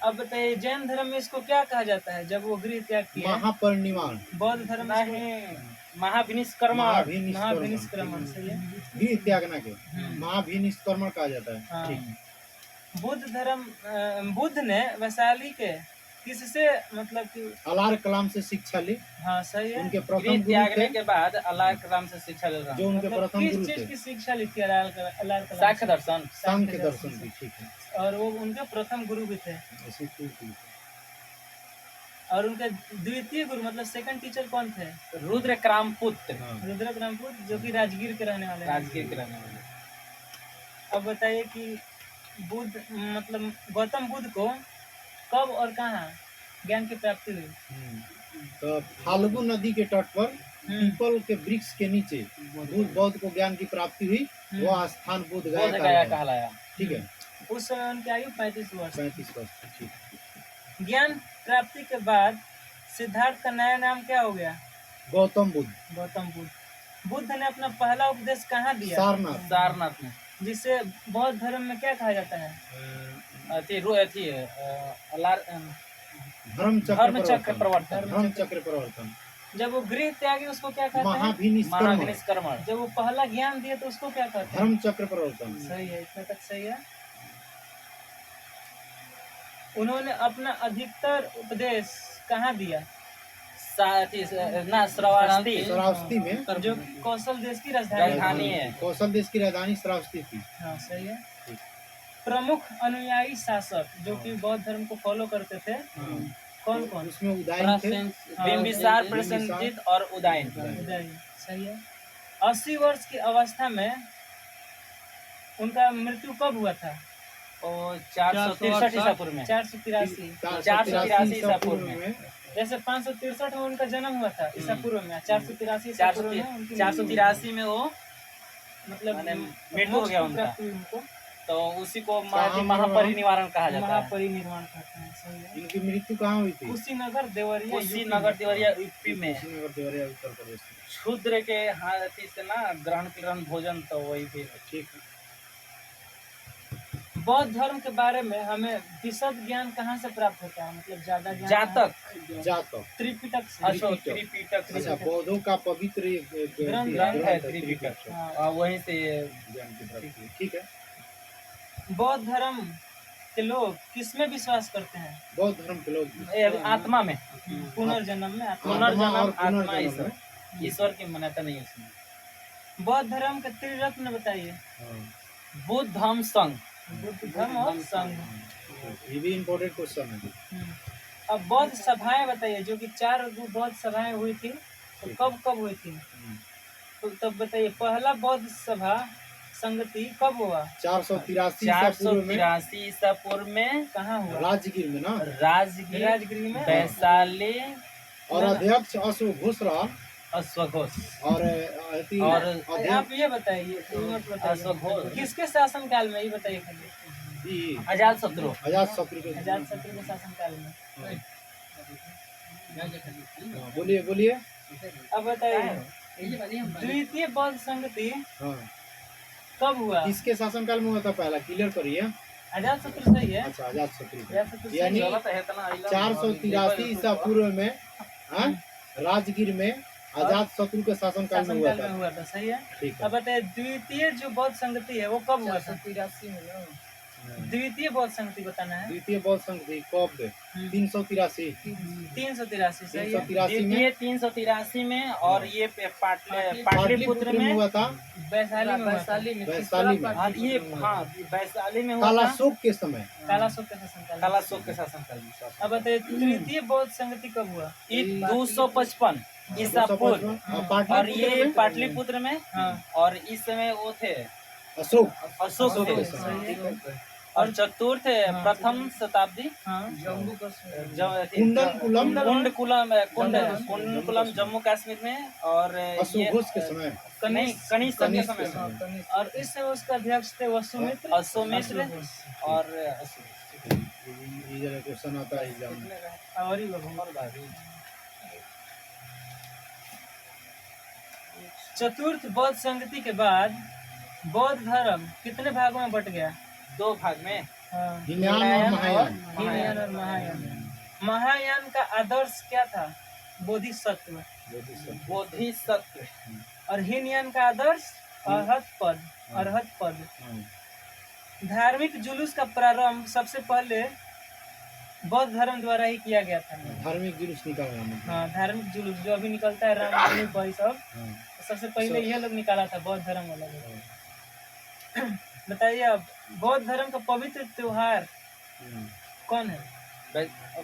अब बताइए जैन धर्म में इसको क्या कहा जाता है जब वो गृह त्याग किया? महापरिनिर्वाण, बौद्ध धर्म में इसको नहीं, महाविनिष्क्रमण। महाविनिष्क्रमण। सही है। गृह त्यागना के महाविनिष्क्रमण कहा जाता है। हाँ। ठीक। बुद्ध धर्म बुद्ध ने वैशाली के किससे मतलब कि अलार कलाम से शिक्षा ली। हाँ सही है। उनके गृह प्रथम गुरु त्यागने थे, के बाद अल्लाह के नाम से शिक्षा ले रहा जो उनके मतलब प्रथम किस गुरु चीज थे, की शिक्षा ली थी अलाल कलाम सांख्य से? दर्शन। सांख्य दर्शन की। ठीक है। और वो उनके प्रथम गुरु भी थे। ऐसी कोई चीज़ है। और उनके द्वितीय गुरु मतलब सेकंड टीचर कौन थे? रुद्र क्रामपुत्र, हाँ। रुद्रक रामपुर, जो कि राजगीर के रहने वाले हैं। राजगीर के रहने वाले। अब बताइए कि बुद्ध मतलब गौतम बुद्ध को कब और कहाँ ज्ञान की प्राप्ति हुई? तो फाल्गु नदी के तट पर पीपल के वृक्ष के नीचे बुद्ध बौद्ध को ज्ञान की प्राप्ति हुई। वह स्थान बोध बोध गया गया कहलाया। कहलाया। ठीक है। उस समय उनकी आयु 35 वर्ष। 35 वर्ष। ठीक। ज्ञान प्राप्ति के बाद सिद्धार्थ का नया नाम क्या हो गया? गौतम बुद्ध, गौतम बुद्ध। बुद्ध ने अपना पहला उपदेश कहाँ दिया? सारनाथ, सारनाथ में। जिसे बौद्ध धर्म में क्या कहा जाता है? धर्म चक्र प्रवर्तन। धर्म चक्र प्रवर्तन। जब वो गृह त्यागी उसको क्या कहते हैं? महाविनिष्क्रमण। महाविनिष्क्रमण। जब वो पहला ज्ञान दिया तो उसको क्या कहते हैं? धर्म चक्र प्रवर्तन। सही है, इतना तक सही है। उन्होंने अपना अधिकतर उपदेश कहाँ दिया? श्रावस्ती, श्रावस्ती में, जो कौशल देश की राजधानी है। कौशल देश की राजधानी श्रावस्ती थी। हाँ सही है। प्रमुख अनुयायी शासक जो कि बौद्ध धर्म को फॉलो करते थे कौन कौन? उसमें उदयन थे, बिंबिसार, प्रसेनजीत और उदयन। उदय। सही है। 80 वर्ष की अवस्था में उनका मृत्यु कब हुआ था? 463 ईसा पूर्व में। 483। 483 ईसा पूर्व में। जैसे 563 में उनका जन्म हुआ था ईसा पूर्व में, 483 ईसा पूर्व में उनकी 483 में वो मतलब मृत्यु हो गया उनका। प्राप्ति हुई उनको। तो उसी को महापरिनिर्वाण कहा जाता है। महापरिनिर्वाण कहते हैं। सही है। इनकी मृत्यु कहाँ हुई थी? कुशीनगर देवरिया कुशीनगर देवरिया यूपी में। कुशीनगर देवरिया उत्तर प्रदेश। शूद्र के हाथ से ना ग्रहण किरण भोजन, तो वही भी। ठीक है। बौद्ध धर्म के बारे में हमें विशद ज्ञान कहाँ से प्राप्त होता है? मतलब ज्यादा ज्ञान जातक त्रिपिटक से। त्रिपिटक। अच्छा, बौद्धों का पवित्र एक ग्रंथ है त्रिपिटक। हाँ। वहीं से ज्ञान की प्राप्ति। ठीक है। बौद्ध धर्म के लोग किसमें विश्वास करते हैं? बौद्ध धर्म के लोग आत्मा में, पुनर्जन्म में। पुनर्जन्म, और आत्मा, पुनर्जन्म ईश्वर। ईश्वर की मान्यता नहीं है उसमें। बौद्ध धर्म के त्रिरत्न बताइए। हाँ। बुद्ध, धम्म, संघ। बुद्ध धर्म और संघ। ये भी इम्पोर्टेंट क्वेश्चन है। अब बौद्ध सभाएं बताइए, जो कि 4 बौद्ध सभाएं हुई थी, तो कब कब हुई थी? तो तब बताइए, पहला बौद्ध सभा संगति कब हुआ? 483 चार ईसा सौ पूर्व में तिरासी ईसा पूर्व में कहाँ हुआ? राजगीर में ना। राजगीर में वैशाली और अध्यक्ष अश्वघोष रहा। अश्वघोष और और आप ये बताइए, ये मत बताइए अश्वघोष किसके शासन काल में, ये बताइए खाली। अजात शत्रु अजातशत्रु के। अजातशत्रु के शासन काल में। बोलिए बोलिए। अब बताइए, द्वितीय बौद्ध संगति हाँ, कब हुआ? किसके शासनकाल में हुआ था? पहला क्लियर करिए। अजातशत्रु सही है। अच्छा, अजातशत्रु। अजातशत्रु सही यानी है। 483 ईसा पूर्व में हाँ, राजगीर में अजातशत्रु के शासनकाल में हुआ था। हुआ था, सही है। ठीक है। अब बताइए, द्वितीय जो बौद्ध संगति है वो कब हुआ था? 83 में ना। द्वितीय बौद्ध संगति बताना है। द्वितीय बौद्ध संगति कब? 383 383 सही है। 383 में। द्वितीय 383 में और ये पाटलिपुत्र में हुआ था। वैशाली में। वैशाली में। और ये हाँ वैशाली में हुआ था। कालाशोक के समय। कालाशोक के शासनकाल में। कालाशोक के शासनकाल में। अब बताइए, तृतीय बौद्ध संगति कब हुआ? ये 255 ईसा पूर्व और ये पाटलिपुत्र में। और इस समय वो थे अशोक अशोक थे। सही है। और चतुर्थ प्रथम शताब्दी कुंडकुलम जम्मू कश्मीर में। और ये अशोघोष के समय। कनिष्क के समय में। और इस समय उसका अध्यक्ष थे वसुमित्र और ये जरा क्वेश्चन आता है एग्जाम में। और ही लोग। चतुर्थ बौद्ध संगति के बाद बौद्ध धर्म कितने भागों में बट गया? 2 भाग में। हाँ, हीनयान और महायान। हीनयान और महायान। महायान का आदर्श क्या था? बोधिसत्व। बोधिसत्व। और हीनयान का आदर्श अरहत पद। धार्मिक जुलूस का प्रारंभ सबसे पहले बौद्ध धर्म द्वारा ही किया गया था। धार्मिक जुलूस निकालना। हाँ, धार्मिक जुलूस जो अभी निकलता है रामनवमी पर सब, सबसे पहले यह लोग निकाला था, बौद्ध धर्म वाला लोग। बताइए, अब बौद्ध धर्म का पवित्र त्योहार कौन है?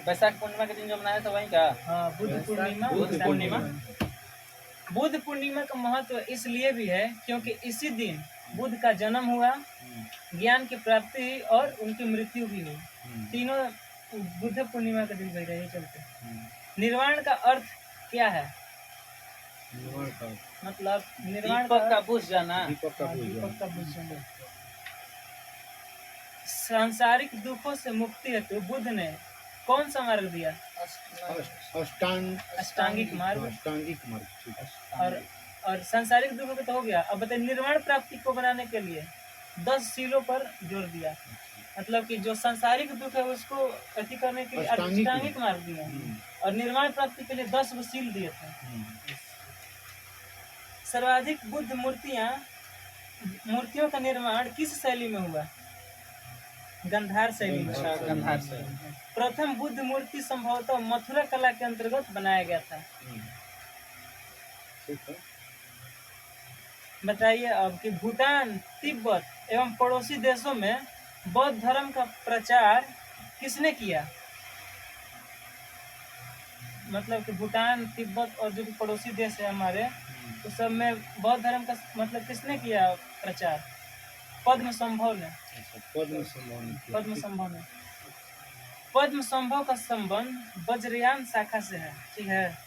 वैशाख पूर्णिमा के दिन जो मनाया था वही का। हाँ, बुद्ध पूर्णिमा। बुद्ध पूर्णिमा का महत्व इसलिए भी है क्योंकि इसी दिन बुद्ध का जन्म हुआ, ज्ञान की प्राप्ति हुई और उनकी मृत्यु भी हुई। तीनों बुद्ध पूर्णिमा के दिन रहे चलते। निर्वाण का अर्थ क्या है? मतलब निर्वाण का बुझ जाना। दीपक का बुझ जाना। सांसारिक दुखों से मुक्ति हेतु बुद्ध ने कौन सा मार्ग दिया? अष्टांगिक मार्ग। और सांसारिक दुखों का तो हो गया। अब बताइए, निर्वाण प्राप्ति को बनाने के लिए 10 सीलों पर जोर दिया। मतलब कि जो सांसारिक दुख है उसको अति करने के लिए अष्टांगिक मार्ग दिया, और निर्वाण प्राप्ति के लिए 10 सील दिए थे। सर्वाधिक बुद्ध मूर्तियों का निर्माण किस शैली में हुआ? गंधार शैली में। गंधार शैली। प्रथम बुद्ध मूर्ति संभवतः मथुरा कला के अंतर्गत बनाया गया था। बताइए अब कि भूटान, तिब्बत एवं पड़ोसी देशों में बौद्ध धर्म का प्रचार किसने किया? मतलब कि भूटान, तिब्बत और जो भी पड़ोसी देश है हमारे, उस सब में बौद्ध धर्म का मतलब किसने किया प्रचार? पद्मसंभव ने। पद्मसंभव का संबंध वज्रयान शाखा से है। ठीक है।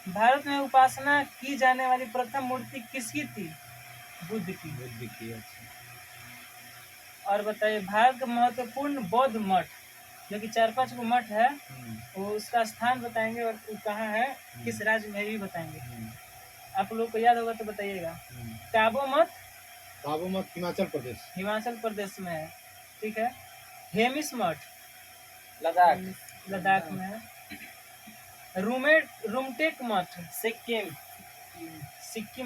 भारत में उपासना की जाने वाली प्रथम मूर्ति किसकी थी? बुद्ध की। और बताइए, भारत का महत्वपूर्ण बौद्ध मठ, जो कि 4-5 को मठ है, वो उसका स्थान बताएंगे और कहाँ है, किस राज्य में भी बताएंगे। आप लोग को याद होगा तो बताइएगा। काबो मठ हिमाचल प्रदेश में है। ठीक है। हेमिस मठ लद्दाख में है। रूमटेक मठ सिक्किम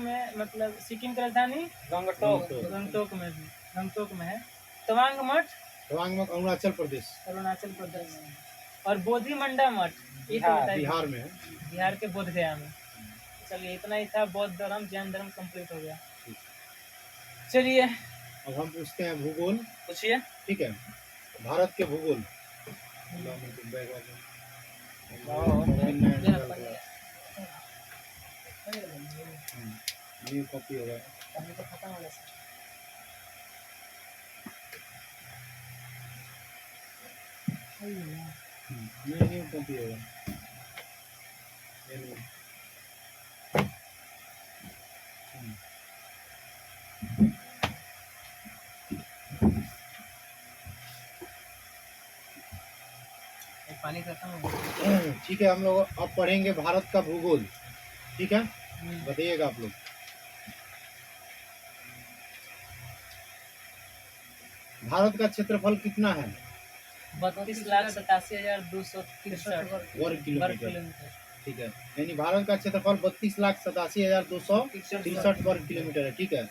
में, मतलब सिक्किम की राजधानी गंगटोक में है। तवांग मठ अरुणाचल प्रदेश। और बोधिमंडा मठ बिहार में है। बिहार के बोधगया में। चलिए, इतना ही था। बौद्ध धर्म, जैन धर्म कंप्लीट हो गया। चलिए, अब हम पूछते हैं भूगोल। पूछिए। ठीक है, भारत के भूगोल। ये कॉपी होगा। ये कॉपी होगा। पानी खत्म हो गया। ठीक है, हम लोग अब पढ़ेंगे भारत का भूगोल। ठीक है, बताइएगा आप लोग। भारत का क्षेत्रफल कितना है? 32,87,263 वर्ग वर्ग किलोमीटर। किलोमीटर। ठीक है, यानी भारत का क्षेत्रफल 32,87,263 वर्ग किलोमीटर है। ठीक है,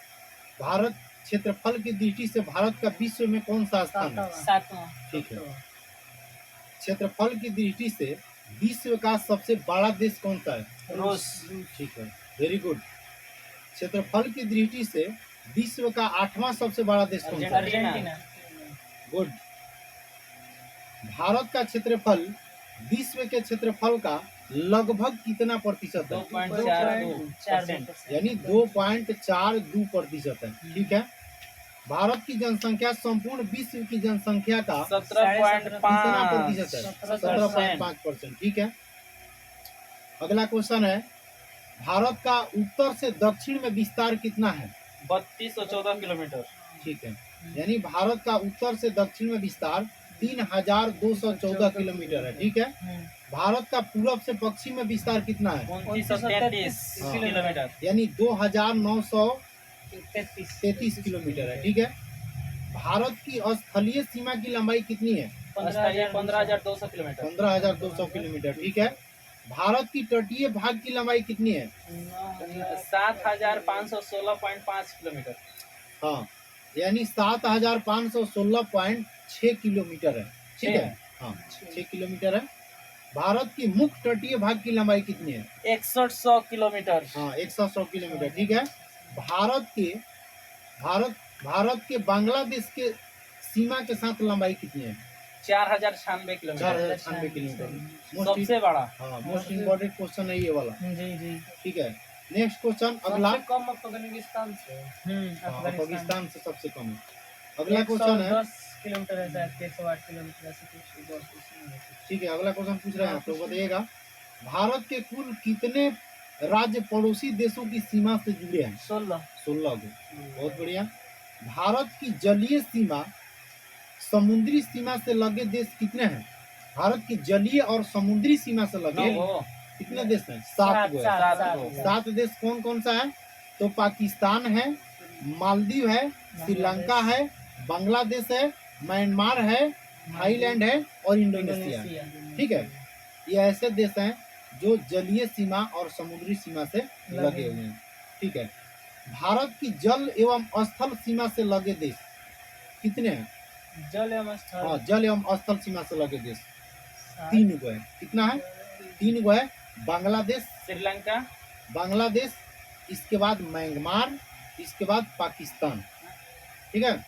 भारत क्षेत्रफल की दृष्टि से भारत का विश्व में कौन सा स्थान है? 7वां। ठीक है, क्षेत्रफल की दृष्टि से विश्व का सबसे बड़ा देश कौन सा है? रूस। ठीक है, वेरी गुड। क्षेत्रफल की दृष्टि से विश्व का 8वां सबसे बड़ा देश कौन सा है? अर्जेंटीना। गुड। भारत का क्षेत्रफल विश्व के क्षेत्रफल का लगभग कितना प्रतिशत है? 2.42%। यानी 2.42% है। ठीक है, भारत की जनसंख्या संपूर्ण विश्व की जनसंख्या का कितना 17.5 प्रतिशत है? 17.5%। ठीक है, अगला क्वेश्चन है, भारत का उत्तर से दक्षिण में विस्तार कितना है? 3214 किलोमीटर। ठीक है, यानी भारत का उत्तर से दक्षिण में विस्तार 3214 किलोमीटर है। ठीक है, भारत का पूरब से पश्चिम में विस्तार कितना है? 2933 किलोमीटर। यानी 2933 किलोमीटर है। ठीक है, भारत की स्थलीय सीमा की लंबाई कितनी है? 15,200 किलोमीटर। 15,200 किलोमीटर। ठीक है, भारत की तटीय भाग की लंबाई कितनी है? 7,516.5 किलोमीटर। हाँ, यानी 7,516.6 किलोमीटर है। ठीक है, हाँ 6 किलोमीटर है। भारत की मुख्य तटीय भाग की लंबाई कितनी है? 6100 किलोमीटर। हाँ 100 किलोमीटर। ठीक है, भारत के बांग्लादेश के सीमा के साथ लंबाई कितनी है? 4096 किलोमीटर। 4,096 किलोमीटर। सबसे बड़ा। हाँ, मोस्ट इम्पोर्टेंट क्वेश्चन है ये वाला। जी। ठीक है, नेक्स्ट क्वेश्चन अगला। कम अफगानिस्तान से। हाँ, पाकिस्तान से सबसे कम है। अगला क्वेश्चन है, 10 किलोमीटर है शायद, 108 किलोमीटर ऐसे कुछ। ठीक है, अगला क्वेश्चन पूछ रहे हैं आप लोग, बताइएगा भारत के कुल कितने राज्य पड़ोसी देशों की सीमा से जुड़े हैं? 16 16 को। बहुत बढ़िया। भारत की जलीय सीमा समुद्री सीमा से लगे देश कितने हैं? भारत की जलीय और समुद्री सीमा से लगे कितने देश हैं? 7 गो है। 7 देश कौन कौन सा है? तो पाकिस्तान है, मालदीव है, श्रीलंका है, बांग्लादेश है, म्यांमार है, थाईलैंड है और इंडोनेशिया है। ठीक है, ये ऐसे देश हैं जो जलीय सीमा और समुद्री सीमा से लगे हुए हैं। ठीक है, भारत की जल एवं स्थल सीमा से लगे देश कितने हैं? जल एवं स्थल। हाँ, जल एवं स्थल सीमा से लगे देश 3 गो है। कितना है? 3 गो है। बांग्लादेश, श्रीलंका, इसके बाद म्यांमार, इसके बाद पाकिस्तान। ठीक है, हाँ,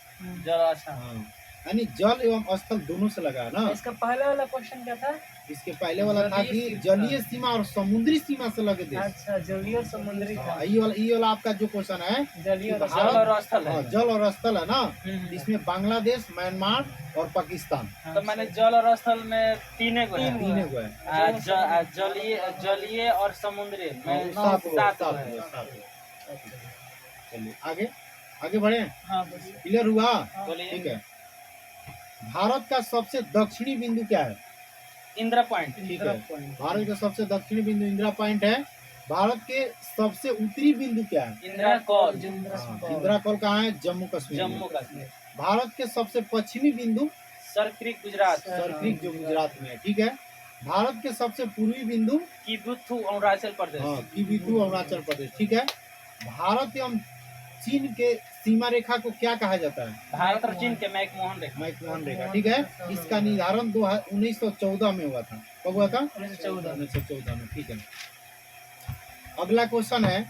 यानी जल एवं स्थल दोनों से लगा है ना। इसका पहले वाला क्वेश्चन क्या था? इसके पहले वाला था कि जलीय सीमा और समुद्री सीमा से लगे देश। अच्छा, जलीय और समुद्री था। ये वाला आपका जो क्वेश्चन है, जलीय और जल और स्थल है। जल और स्थल है ना। इसमें बांग्लादेश, म्यांमार और पाकिस्तान। तो मैंने जल और स्थल में 3 गो है। 3 गो है। जलीय और समुद्री में 7 गो। 7 गो है। चलिए आगे बढ़े। हाँ, बोलिए। क्लियर हुआ? बोलिए। ठीक है, भारत का सबसे दक्षिणी बिंदु क्या है? इंदिरा पॉइंट। ठीक है, भारत का सबसे दक्षिणी बिंदु इंदिरा पॉइंट है। भारत के सबसे उत्तरी बिंदु क्या है? इंदिरा कॉल। इंदिरा कॉल कहाँ है? जम्मू कश्मीर। जम्मू कश्मीर। भारत के सबसे पश्चिमी बिंदु sir creek Gujarat. Sir creek जो गुजरात में है। ठीक है, भारत के सबसे पूर्वी बिंदु किबुथु अरुणाचल प्रदेश। हाँ, किबुथु अरुणाचल प्रदेश। ठीक है, भारत एवं चीन के सीमा रेखा को क्या कहा जाता है? भारत और चीन के मैकमोहन रेखा। मैकमोहन रेखा। ठीक है, इसका निर्धारण 1914 में हुआ था। कब हुआ था? 1914 में। ठीक है, अगला क्वेश्चन है,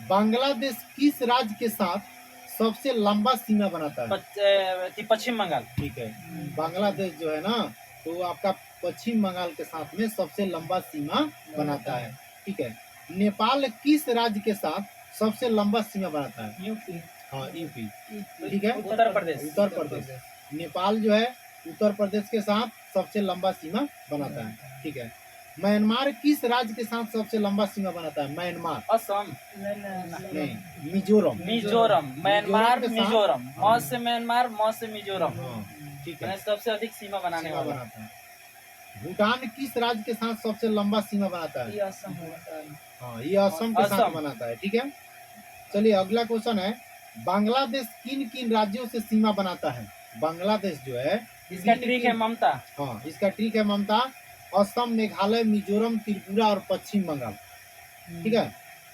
बांग्लादेश किस राज्य के साथ सबसे लंबा सीमा बनाता है? पश्चिम बंगाल। ठीक है, बांग्लादेश जो है ना, तो आपका पश्चिम बंगाल के साथ में सबसे लंबा सीमा बनाता है। ठीक है, नेपाल किस राज्य के साथ सबसे लंबा सीमा बनाता है? यूपी। हाँ, यूपी। ठीक है, उत्तर प्रदेश। उत्तर प्रदेश। नेपाल जो है उत्तर प्रदेश के साथ सबसे लंबा सीमा बनाता है। ठीक है, म्यांमार किस राज्य के साथ सबसे लंबा सीमा बनाता है? म्यांमार असम। नहीं, मिजोरम। मिजोरम। म्यांमार के साथ- मिजोरम। म से म्यांमार, म से मिजोरम। हाँ, ठीक है, यानी सबसे अधिक सीमा बनाने सीमा वाला। बनाता है। भूटान किस राज्य के साथ सबसे लंबा सीमा बनाता है? ये असम होता है। हाँ, ये असम के साथ असम। बनाता है। ठीक है, चलिए अगला क्वेश्चन है, बांग्लादेश किन किन राज्यों से सीमा बनाता है? बांग्लादेश जो है इसका ट्रिक है ममता। हाँ, इसका ट्रिक है ममता। असम, मेघालय, मिजोरम, त्रिपुरा और पश्चिम बंगाल। ठीक है,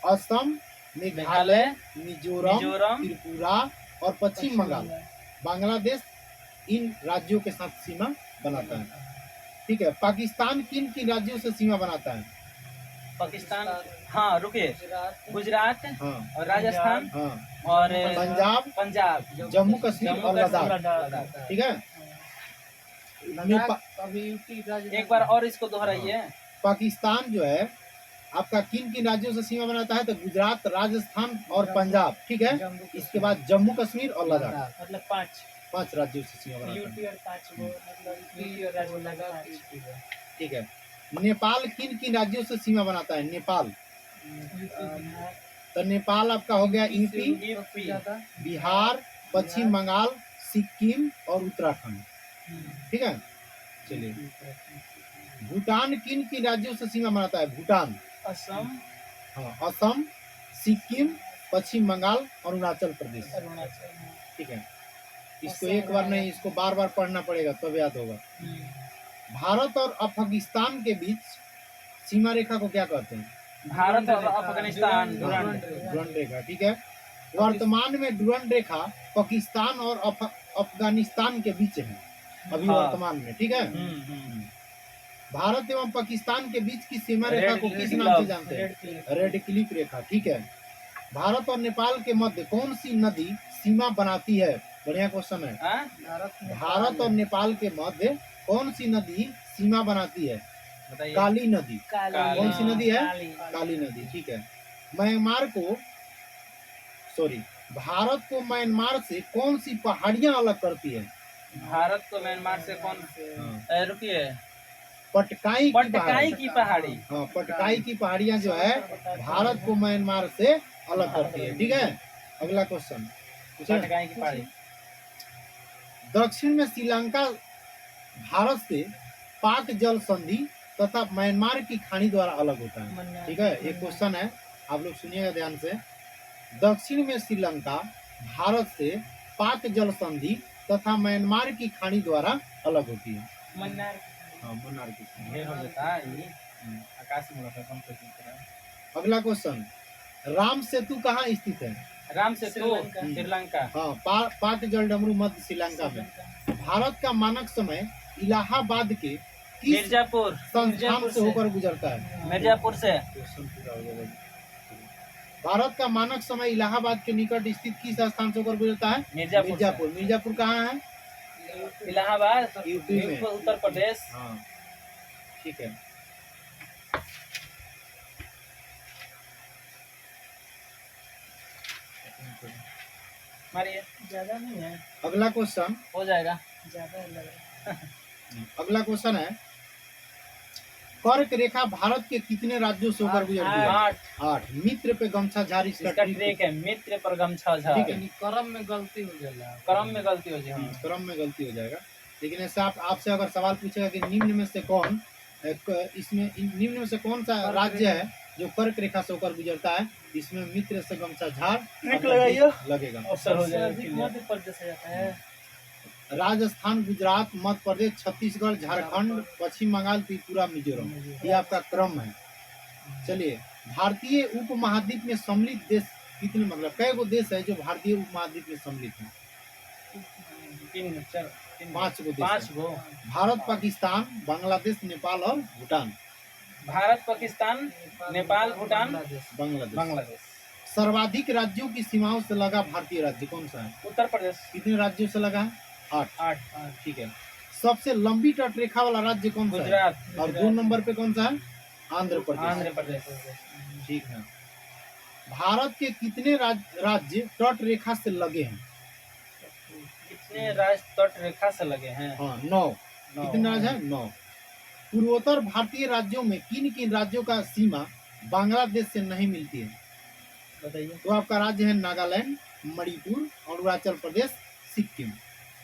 असम, मेघालय, मिजोरम, मिजोरम, त्रिपुरा और पश्चिम बंगाल। बांग्लादेश इन राज्यों के साथ सीमा बनाता है। ठीक है, पाकिस्तान किन किन राज्यों से सीमा बनाता है? पाकिस्तान। हाँ रुकिए, गुजरात हाँ, और राजस्थान हाँ, और पंजाब, जम्मू जम्मू कश्मीर और लद्दाख। लद्दाख। ठीक है, अभी यूपी राज्य एक बार और इसको दोहराइए। पाकिस्तान जो है आपका किन किन राज्यों से सीमा बनाता है? तो गुजरात, राजस्थान और पंजाब। ठीक है, इसके बाद जम्मू कश्मीर और लद्दाख। मतलब 5 5 राज्यों से सीमा बनाता है। यूटी और 5 वो मतलब यूटी और राजस्थान 5। ठीक है, नेपाल किन किन राज्यों से सीमा बनाता है? नेपाल, तो नेपाल आपका हो गया यूपी, यूपी, बिहार, पश्चिम बंगाल, सिक्किम और उत्तराखंड। ठीक है, चलिए भूटान किन किन राज्यों से सीमा बनाता है? भूटान, असम, हाँ, असम, सिक्किम, पश्चिम बंगाल और अरुणाचल प्रदेश। अरुणाचल। ठीक है, इसको एक बार नहीं, इसको बार बार पढ़ना पड़ेगा तब याद होगा। भारत और अफगानिस्तान के बीच सीमा रेखा को क्या कहते हैं? भारत और अफगानिस्तान। डुरंड रेखा। ठीक है, वर्तमान में डुरंड रेखा पाकिस्तान और अफगानिस्तान के बीच है अभी हाँ। वर्तमान में। ठीक है, भारत एवं पाकिस्तान के बीच की सीमा रेखा को किस नाम से जानते हैं? रेड क्लिफ रेखा। ठीक है, भारत और नेपाल के मध्य कौन सी नदी सीमा बनाती है? बढ़िया क्वेश्चन है। हाँ? भारत और नेपाल के मध्य कौन सी नदी सीमा बनाती है? बताइए। काली नदी। कौन सी नदी है? काली। काली नदी। ठीक है, म्यांमार को भारत को म्यांमार से कौन सी पहाड़ियां अलग करती है? भारत को म्यांमार से कौन? रुकिए, पटकाई की पटकाई पहाड़ी। की पहाड़ी। हाँ, पटकाई की पहाड़ियां जो है भारत को म्यांमार से अलग करती है। ठीक है, अगला क्वेश्चन, पटकाई की पहाड़ी। दक्षिण में श्रीलंका भारत से पाक जल संधि तथा म्यांमार की खाड़ी द्वारा अलग होता है। ठीक है, एक क्वेश्चन है, आप लोग सुनिएगा ध्यान से। दक्षिण में श्रीलंका भारत से पाक जल संधि तथा म्यांमार की खाड़ी द्वारा अलग होती है। मन्नार। हाँ, मन्नार की खाड़ी। ढेर हो जाता है ये। आकाश में लगा कौन क्वेश्चन कर रहा है? अगला क्वेश्चन, राम सेतु कहाँ स्थित है? राम सेतु श्रीलंका। श्रीलंका। हाँ, पाक जल डमरू मध्य श्रीलंका में। भारत का मानक समय इलाहाबाद के किस मिर्जापुर। संस्थान से होकर गुजरता है? मिर्जापुर से। भारत का मानक समय इलाहाबाद के निकट स्थित किस स्थान से होकर गुजरता है? मिर्जापुर। मिर्जापुर। मिर्जापुर कहाँ है? इलाहाबाद, यूपी में। उत्तर प्रदेश। हाँ, ठीक है। मारिए, ज्यादा नहीं है, अगला क्वेश्चन, हो जाएगा। ज्यादा लग रहा है। अगला क्वेश्चन है, कर्क रेखा भारत के कितने राज्यों से होकर गुजरती है? 8। 8। मित्र पे गमछा झारी इसका इसका ट्रिक ट्रिक है मित्र पर गमछा झाड़। ठीक है। क्रम में गलती हो जाला। क्रम में गलती हो जाए। क्रम में गलती हो जाएगा, लेकिन ऐसा आपसे अगर सवाल पूछेगा कि निम्न में से कौन निम्न में से कौन सा राज्य है जो कर्क रेखा से होकर गुजरता है? इसमें मित्र से गमछा झाड़ ट्रिक लगाइए। लगेगा। अवसर हो सबसे जाएगा। अधिक मध्य प्रदेश से जाता है। राजस्थान, गुजरात, मध्य प्रदेश, छत्तीसगढ़, झारखंड, पश्चिम बंगाल, त्रिपुरा, मिजोरम, ये आपका क्रम है। चलिए, भारतीय उपमहाद्वीप में सम्मिलित देश कितने, मतलब कई गो देश है जो भारतीय उपमहाद्वीप में सम्मिलित है? 5 गो देश 5 है। गो। भारत, पाकिस्तान, बांग्लादेश, नेपाल और भूटान। भारत, पाकिस्तान, नेपाल, भूटान, बांग्लादेश। सर्वाधिक राज्यों की सीमाओं से लगा भारतीय राज्य कौन सा है? उत्तर प्रदेश। कितने राज्यों से लगा है? 8। 8। ठीक है। सबसे लंबी तटरेखा वाला राज्य कौन सा है? गुजरात। और 2 नंबर पे कौन सा है? आंध्र प्रदेश। आंध्र प्रदेश। ठीक है। भारत के कितने राज्य तट रेखा से लगे हैं? कितने राज्य तट रेखा से लगे हैं? हाँ 9। कितने राज्य है? 9। पूर्वोत्तर भारतीय राज्यों में किन किन राज्यों का सीमा बांग्लादेश से नहीं मिलती है? बताइए। तो आपका राज्य है नागालैंड, मणिपुर, अरुणाचल प्रदेश, सिक्किम।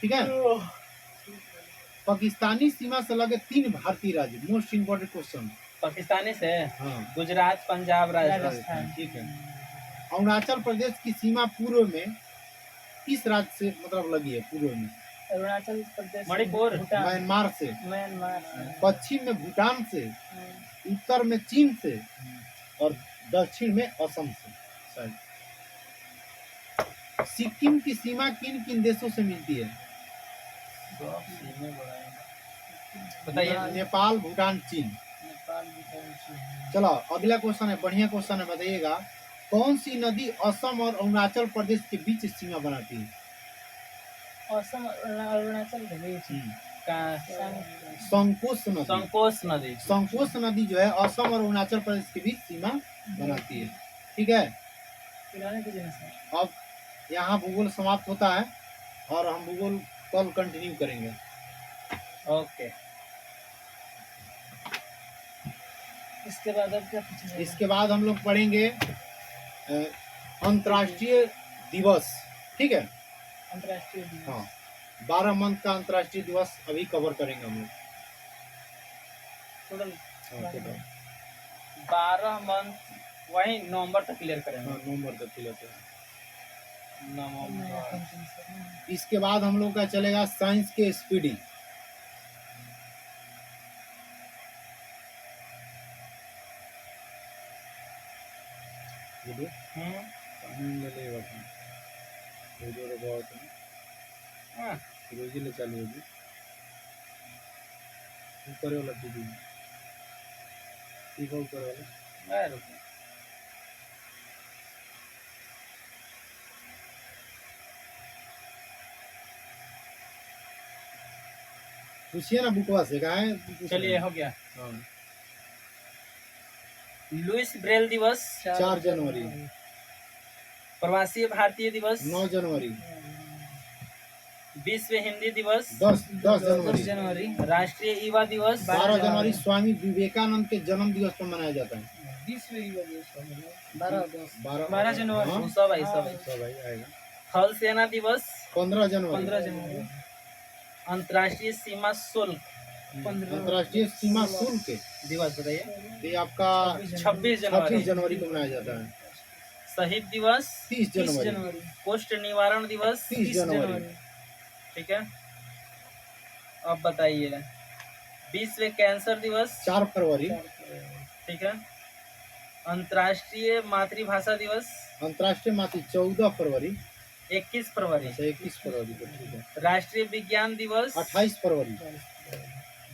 ठीक है। पाकिस्तानी सीमा से लगे 3 भारतीय राज्य, मोस्ट इम्पोर्टेंट क्वेश्चन। पाकिस्तानी से हाँ गुजरात, पंजाब, राजस्थान। ठीक है। अरुणाचल प्रदेश की सीमा पूर्व में किस राज्य से मतलब लगी है? पूर्व में अरुणाचल प्रदेश, मणिपुर, भूटान, म्यांमार से, म्यांमार, पश्चिम में भूटान से, उत्तर में चीन से और दक्षिण में असम से। शायद सिक्किम की सीमा किन किन देशों से मिलती है? बताइए। नेपाल, भूटान, चीन। नेपाल, भूटान, चीन। चलो अगला क्वेश्चन है, बढ़िया क्वेश्चन है, बताइएगा कौन सी नदी असम और अरुणाचल प्रदेश के बीच सीमा बनाती है? असम और अरुणाचल के बीच संकोच नदी। संकोच नदी। संकोच नदी जो है असम और अरुणाचल प्रदेश के बीच सीमा बनाती है। ठीक है। पिलाने की जगह से। अब यहाँ भूगोल समाप्त होता है और हम भूगोल कल कंटिन्यू करेंगे। ओके। इसके बाद अब क्या पूछेंगे? इसके बाद हम लोग पढ़ेंगे अंतर्राष्ट्रीय दिवस। ठीक है। अंतर्राष्ट्रीय दिवस। हाँ 12 मंथ का अंतर्राष्ट्रीय दिवस अभी कवर करेंगे हम लोग। टोटल हाँ, total। 12 मंथ वही नवंबर तक क्लियर करेंगे। हाँ, नवंबर तक क्लियर करेंगे। नवंबर। इसके बाद हम लोग का चलेगा साइंस के स्पीडिंग। हाँ, चालू होगी ऊपर वाला दीदी ऊपर वाला मैं रुको। पूछिए ना बुकवा से कहा है। चलिए हो गया। हाँ। लुइस ब्रेल दिवस, 4 जनवरी, प्रवासी भारतीय दिवस, 9 जनवरी, विश्व हिंदी दिवस, 10 10 जनवरी, जनवरी, राष्ट्रीय युवा दिवस, 12 जनवरी स्वामी विवेकानंद के जन्म दिवस पर मनाया जाता है। विश्व युवा दिवस 12 12 जनवरी। हाँ, सब आई सब आई। सब भाई आएगा। थल सेना दिवस, 15 जनवरी, 15 जनवरी, अंतर्राष्ट्रीय सीमा शुल्क 15 अंतर्राष्ट्रीय सीमा शुल्क दिवस बताइए। ये आपका 26 जनवरी। 26 जनवरी को मनाया जाता है। शहीद दिवस, 30 30 जनवरी, जनवरी, कुष्ठ निवारण दिवस, 30 जनवरी, ठीक है। अब बताइए विश्व कैंसर दिवस, 4 फरवरी, ठीक है। अंतर्राष्ट्रीय मातृभाषा दिवस, अंतर्राष्ट्रीय मातृ 14 फरवरी, 21 फरवरी। 21 फरवरी को। ठीक है। राष्ट्रीय विज्ञान दिवस, 28 फरवरी,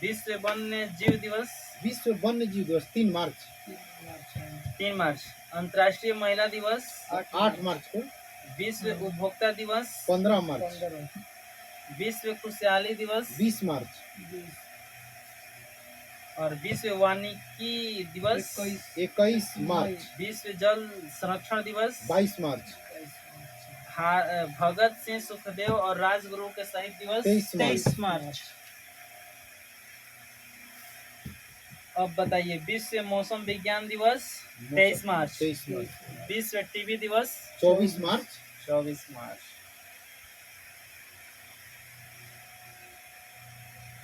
विश्व वन्य जीव दिवस, विश्व वन्य जीव दिवस 3 मार्च, 3 मार्च। अंतर्राष्ट्रीय महिला दिवस, 8 मार्च को, विश्व उपभोक्ता दिवस, 15 मार्च, विश्व खुशहाली दिवस 20 मार्च, और विश्व वानिकी दिवस, 21 मार्च, विश्व जल संरक्षण दिवस, 22 मार्च, भगत सिंह सुखदेव और राजगुरु के शहीद दिवस 23 मार्च। अब बताइए विश्व मौसम विज्ञान दिवस 23 मार्च, 23 मार्च, विश्व टीबी दिवस 24 मार्च, 24 मार्च।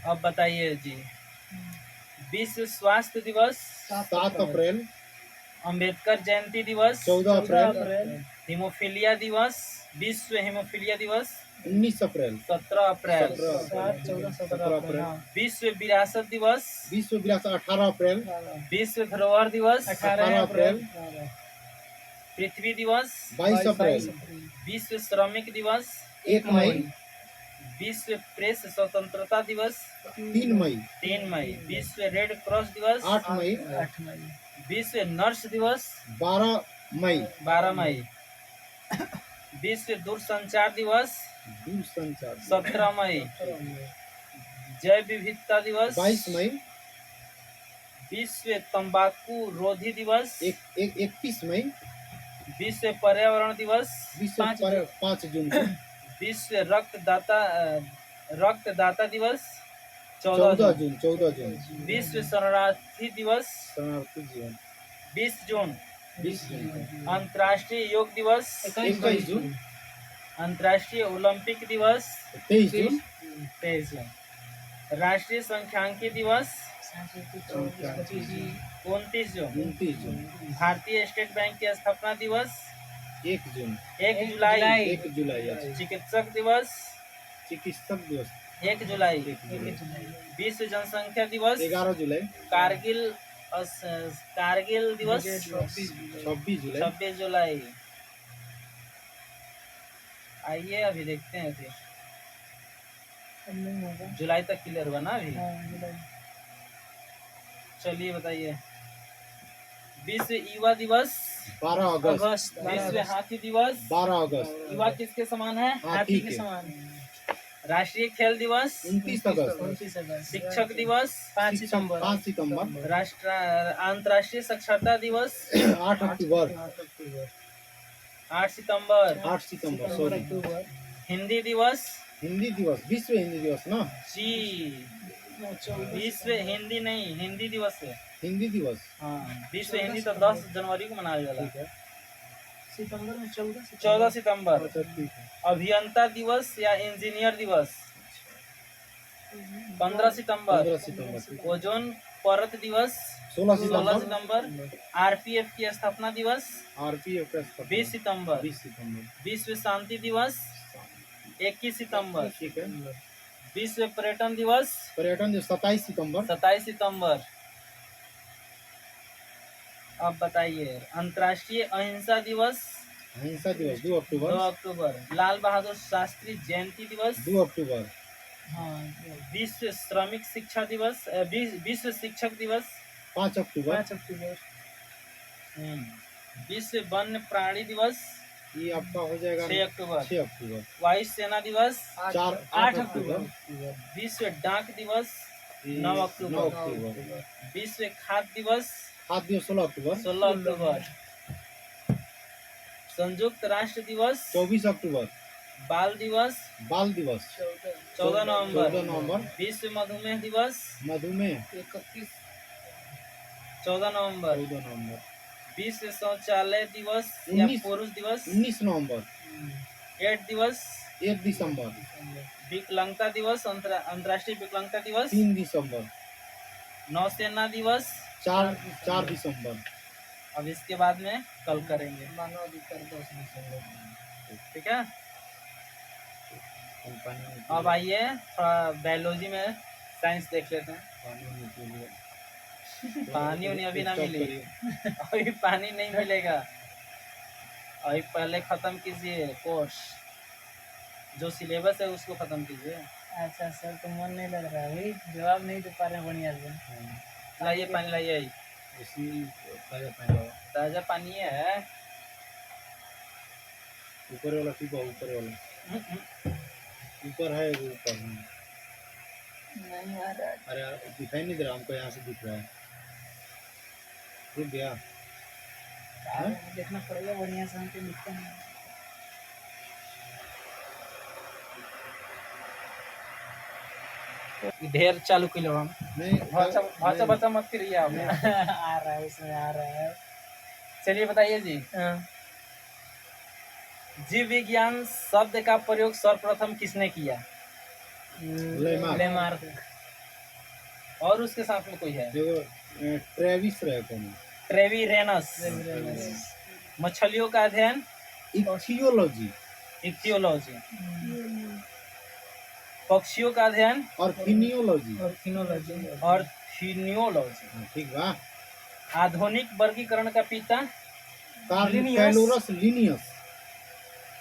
अब बताइए जी विश्व स्वास्थ्य दिवस, 7 अप्रैल, अंबेडकर जयंती दिवस, 14 अप्रैल, हीमोफीलिया दिवस, विश्व हीमोफीलिया दिवस 19 अप्रैल, 17 अप्रैल, 17 अप्रैल, विश्व विरासत दिवस, विश्व विरासत 18 अप्रैल, विश्व धरोहर दिवस 18 अप्रैल, पृथ्वी दिवस, 22 अप्रैल, विश्व श्रमिक दिवस, 1 मई, विश्व प्रेस स्वतंत्रता दिवस 3 मई, 3 मई, विश्व रेड क्रॉस दिवस 8 मई, 8 मई, विश्व नर्स दिवस 12 मई, 12 मई, विश्व दूरसंचार दिवस दूरसंचार 17 मई, जैव विविधता दिवस। 22 मई। विश्व तंबाकू रोधी दिवस। 31 मई। विश्व पर्यावरण दिवस। 5 जून को। विश्व रक्तदाता दिवस। 14 जून। विश्व शरणार्थी दिवस। शरणार्थी जीवन 20 जून। 20 जून को। अंतर्राष्ट्रीय योग दिवस। 21 जून। अंतर्राष्ट्रीय ओलंपिक दिवस। 23 जून। 23 जून। राष्ट्रीय सांख्यिकी दिवस। 29 जून। 29 जून। भारतीय स्टेट बैंक की स्थापना दिवस। 1 जून। 1 जुलाई। 1 जुलाई। अच्छा। चिकित्सक दिवस। चिकित्सक दिवस 1 जुलाई। 1 जुलाई। विश्व जनसंख्या दिवस। 11 जुलाई। कारगिल दिवस। 26 जुलाई। 26 जुलाई। आइए अभी देखते हैं फिर जुलाई तक क्लियर हुआ ना अभी। चलिए बताइए। विश्व युवा दिवस। 12 अगस्त। विश्व हाथी दिवस। 12 अगस्त। युवा किसके समान है? हाथी के। समान। राष्ट्रीय खेल दिवस। 29 अगस्त। 29 अगस्त। शिक्षक दिवस। 5 सितंबर। 5 सितंबर। अंतर्राष्ट्रीय साक्षरता दिवस। 8 अक्टूबर। 8 सितंबर। 8 सितंबर सॉरी। हिंदी दिवस। हिंदी दिवस। विश्व हिंदी दिवस ना। जी विश्व हिंदी नहीं, हिंदी दिवस है। हिंदी दिवस। हाँ, विश्व हिंदी तो 10 जनवरी को मनाया जाता है। सितंबर में 14 सितंबर। अच्छा ठीक है। अभियंता दिवस या इंजीनियर दिवस। 15 सितंबर। 15 सितंबर। ओजोन परत दिवस। 16 16 सितंबर। सितंबर। आरपीएफ की स्थापना दिवस। आरपीएफ का स्थापना 20 सितंबर। 20 सितंबर। विश्व शांति दिवस 21 सितंबर। ठीक है। विश्व पर्यटन दिवस पर्यटन दिवस 27 सितंबर। 27 सितंबर। अब बताइए। अंतर्राष्ट्रीय अहिंसा दिवस अहिंसा दिवस 2 2 अक्टूबर। अक्टूबर। लाल बहादुर शास्त्री जयंती दिवस 2 अक्टूबर। विश्व श्रमिक शिक्षा दिवस विश्व शिक्षक दिवस 5 अक्टूबर। 5 अक्टूबर। विश्व वन्य प्राणी दिवस ये आपका हो जाएगा 6 अक्टूबर। 6 अक्टूबर। वायु सेना दिवस 8 अक्टूबर। विश्व डाक दिवस 9 9 अक्टूबर। अक्टूबर। विश्व खाद्य दिवस खाद्य दिवस 16 अक्टूबर। 16 अक्टूबर। संयुक्त राष्ट्र दिवस 24 अक्टूबर। बाल दिवस बाल दिवस 14 नवंबर। 14 नवंबर। विश्व मधुमेह दिवस मधुमेह 14 नवंबर। 14 नवंबर। विश्व शौचालय दिवस या 19 पुरुष दिवस 19 नवंबर। एड्स दिवस 1 दिसंबर। विकलांगता दिवस अंतर्राष्ट्रीय विकलांगता दिवस 3 दिसंबर। नौसेना दिवस 4 दिसंबर। अब इसके बाद में कल करेंगे। ठीक है। अब आइए थोड़ा बायोलॉजी में साइंस देख लेते हैं। पानी उन्हें अभी ना मिली। अभी पानी नहीं मिलेगा। अभी पहले खत्म कीजिए कोर्स। जो सिलेबस है उसको खत्म कीजिए। अच्छा सर, तो मन नहीं लग रहा है अभी, जवाब नहीं दे पा रहे बढ़िया से। लाइए पानी लाइए। ताजा पानी है। ऊपर वाला पीपा ऊपर वाला ऊपर है वो ऊपर है। नहीं आ रहा। अरे दिखाई नहीं दे रहा हमको, यहाँ से दिख रहा है। रुक गया। देखना पड़ेगा बढ़िया से, हमको दिखता नहीं। ढेर चालू किलो हम नहीं भाषा बता मत करिए आप। आ रहा है, उसमें आ रहा है। चलिए बताइए जी। जीव विज्ञान शब्द का प्रयोग सर्वप्रथम किसने किया? लेमार्क। और उसके साथ में कोई है? देखो ट्रेविस ट्रेविरेनस। मछलियों का अध्ययन इक्थियोलॉजी इक्थियोलॉजी। पक्षियों का अध्ययन और फिनियोलॉजी और फिनोलॉजी। और फिनियोलॉजी। ठीक बा। आधुनिक वर्गीकरण का पिता कैलोरस लिनियस।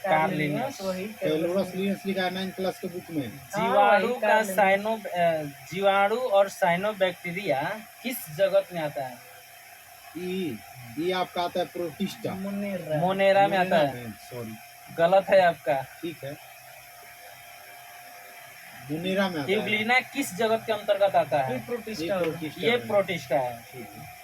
कार्लिनियस। वही कैलोरस लिनियस लिखा है 9th क्लास के बुक में। जीवाणु का जीवाणु और साइनोबैक्टीरिया किस जगत में आता है? ये आपका आता है प्रोटिस्टा। मोनेरा में आता है। सॉरी गलत है आपका। ठीक है। मुनेरा में आता है। यूग्लिना किस जगत के अंतर्गत आता ये है? प्रोटिस्टा ये होगा। प्रोटिस्टा ये में। प्रोटिस्टा है। ठीक है।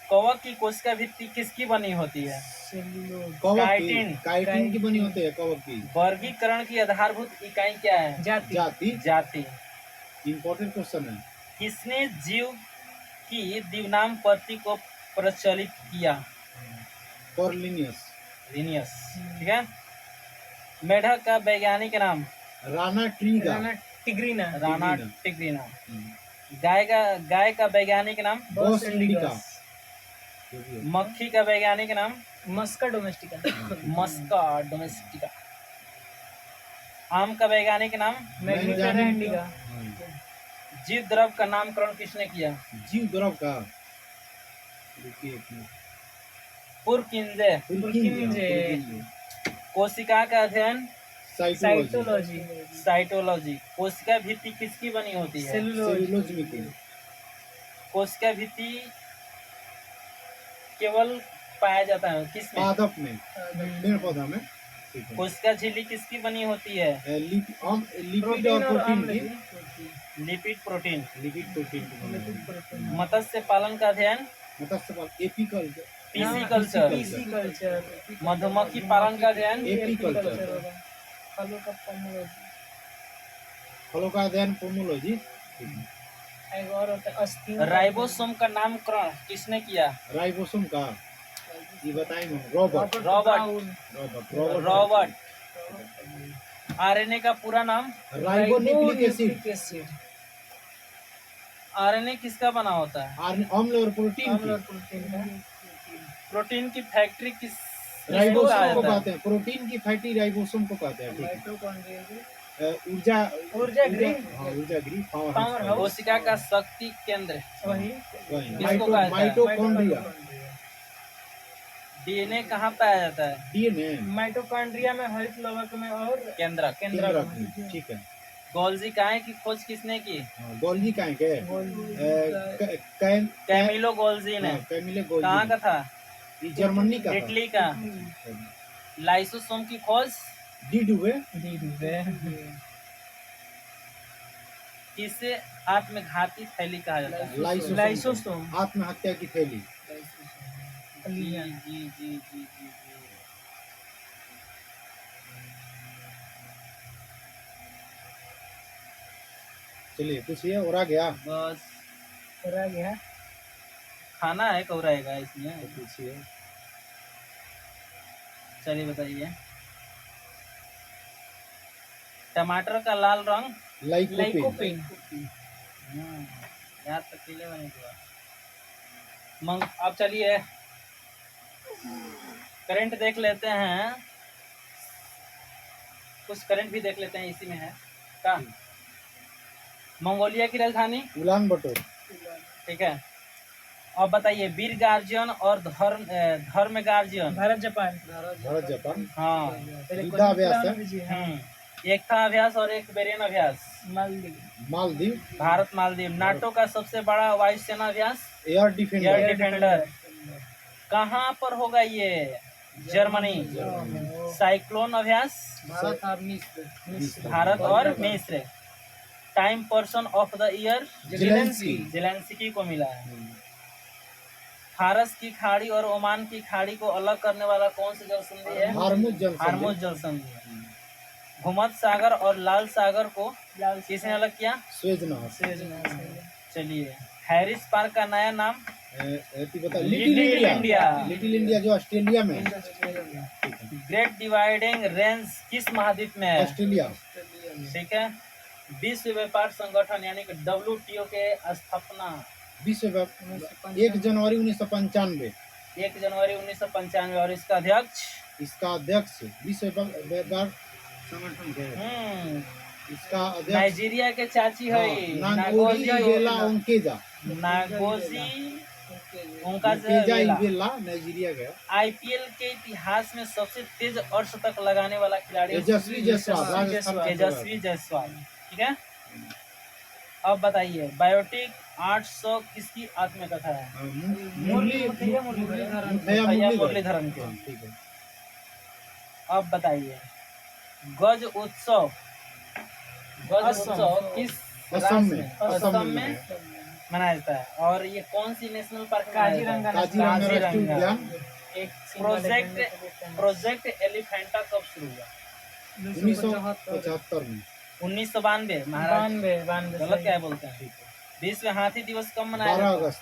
कवक की कोशिका भित्ति किसकी बनी होती है? सेलुलोज। कवक की काइटिन। काइटिन की बनी होती है कवक की। वर्गीकरण की आधारभूत इकाई क्या है? जाति। जाति जाति। इम्पोर्टेंट क्वेश्चन है। किसने जीव की दिवनाम पद्धति को प्रचलित किया? कॉर्लिनियस। लिनियस। ठीक है। मेढक का वैज्ञानिक नाम? राणा ट्रीगा। राना टिग्रीना। राणा टिग्रीना। गाय का वैज्ञानिक नाम? Boss indica. मक्खी का वैज्ञानिक नाम? मस्का डोमेस्टिका। मस्का डोमेस्टिका। आम का वैज्ञानिक नाम? Mangifera indica. जीव द्रव का नामकरण किसने किया? जीव द्रव का रुकिए एक मिनट। पुरकिंजे। पुरकिंजे। कोशिका का अध्ययन? साइटोलॉजी। साइटोलॉजी। साइटोलॉजी। कोशिका भित्ति किसकी बनी होती है? सेलुलोज। सेलुलोज में की। कोशिका भित्ति केवल पाया जाता है किसमें? पादप में, पेड़ पौधा में। ठीक है। कोशिका झिल्ली किसकी बनी होती है? लिपिड और प्रोटीन की। Lipid protein. लिपिड प्रोटीन की। मत्स्य पालन का अध्ययन? मत्स्य पालन एपीकल्चर। पीसीकल्चर। पिसीकल्चर। मधुमक्खी पालन का अध्ययन? एपीकल्चर। होगा। फलों का पोमोलॉजी। फलों का अध्ययन पोमोलॉजी। एक और होता है अस्थियों का राइबोसोम का नामकरण किसने किया? राइबोसोम का ये बताएंगे रॉबर्ट। रॉबर्ट। आरएनए का पूरा नाम? Ribonucleic acid. एसिड। आरएनए किसका बना होता है? अम्ल और प्रोटीन अम्ल और की। प्रोटीन का। प्रोटीन की फैक्ट्री किस किसको कहा राइबोसोम को जाता है? कहते हैं। प्रोटीन की फैटी राइबोसोम को कहते हैं। ठीक है। माइटोकॉन्ड्रिया की ऊर्जा ऊर्जा गृह। हाँ ऊर्जा गृह पावर पावर हाउस। कोशिका का शक्ति केंद्र? वही किसको कहा जाता है? माइटोकॉन्ड्रिया। डीएनए कहाँ पाया जाता है? डीएनए माइटोकॉन्ड्रिया में, हरित लवक में और केंद्रक। केंद्रक केंद्रक में। ठीक है। गोल्जी काय की खोज किसने की? हाँ, गोल्जी का है क्या? कैमिलो गोल्जी ने। कैमिले कहाँ गोल्जी। का था? ये जर्मनी का था। इटली का। लाइसोसोम की खोज डी डुवे। किसे आत्मघाती थैली कहा जाता है? लाइसोसोम। आत्महत्या की थैली। जी जी जी जी जी। चलिए पूछिए और आ गया। बस रह गया। खाना है कब रहेगा इसमें? तो पूछिए। चलिए बताइए। टमाटर का लाल रंग? लाइकोपिन। याद तक के लिए बने अब चलिए करंट देख लेते हैं। कुछ करंट भी देख लेते हैं, इसी में है का। मंगोलिया की राजधानी? उलान बटोर। ठीक है। अब बताइए वीर गार्जियन और धर्म guardian? Bharat Japan. Bharat Japan. हाँ। युद्धाभ्यास है। एकता अभ्यास और एक बेरियन अभ्यास? मालदीव। मालदीव। भारत मालदीव। नाटो का सबसे बड़ा वायुसेना अभ्यास? Air defender. Air defender. कहाँ पर होगा ये? जर्मनी। साइक्लोन अभ्यास? भारत और मिस्र। भारत और मिस्र। Time person of the year? Zelensky. Zelensky को मिला है। फारस की खाड़ी और ओमान की खाड़ी को अलग करने वाला कौन सा जल संधि है? हार्मुज जल संधि। भूमध्य सागर और लाल सागर को किसने अलग किया? स्वेज नहर। चलिए हैरिस पार्क का नया नाम? Little India. लिटिल इंडिया जो ऑस्ट्रेलिया में है। ग्रेट डिवाइडिंग रेंज किस महाद्वीप में है? ऑस्ट्रेलिया। ठीक है। विश्व व्यापार संगठन यानी कि WTO के स्थापना? विश्व 1 जनवरी 1995। 1 जनवरी 1995। और इसका अध्यक्ष? इसका अध्यक्ष विश्व व्यापार संगठन है। इसका अध्यक्ष नाइजीरिया के चाची है नागोजी इबेला ओंकेजा। नागोजी ओंकेजा इबेला नाइजीरिया का। IPL के इतिहास में सबसे तेज अर्धशतक लगाने वाला खिलाड़ी? तेजस्वी जायसवाल। तेजस्वी जायसवाल। ठीक है। अब बताइए बायोटिक 800 किसकी आत्मकथा है? मुरलीधरन के। ठीक है। अब बताइए गज उत्सव गज उत्सव किस असम में असम में मनाया जाता है? और ये कौन सी नेशनल पार्क काजीरंगा काजीरंगा राष्ट्रीय काजीरंगा। उद्यान एक प्रोजेक्ट एलिफेंटा कब शुरू हुआ? 1975 में 1992 महाराज 92 गलत क्या बोलते हैं? विश्व हाथी दिवस कब मनाया 12 जाता है? अगस्त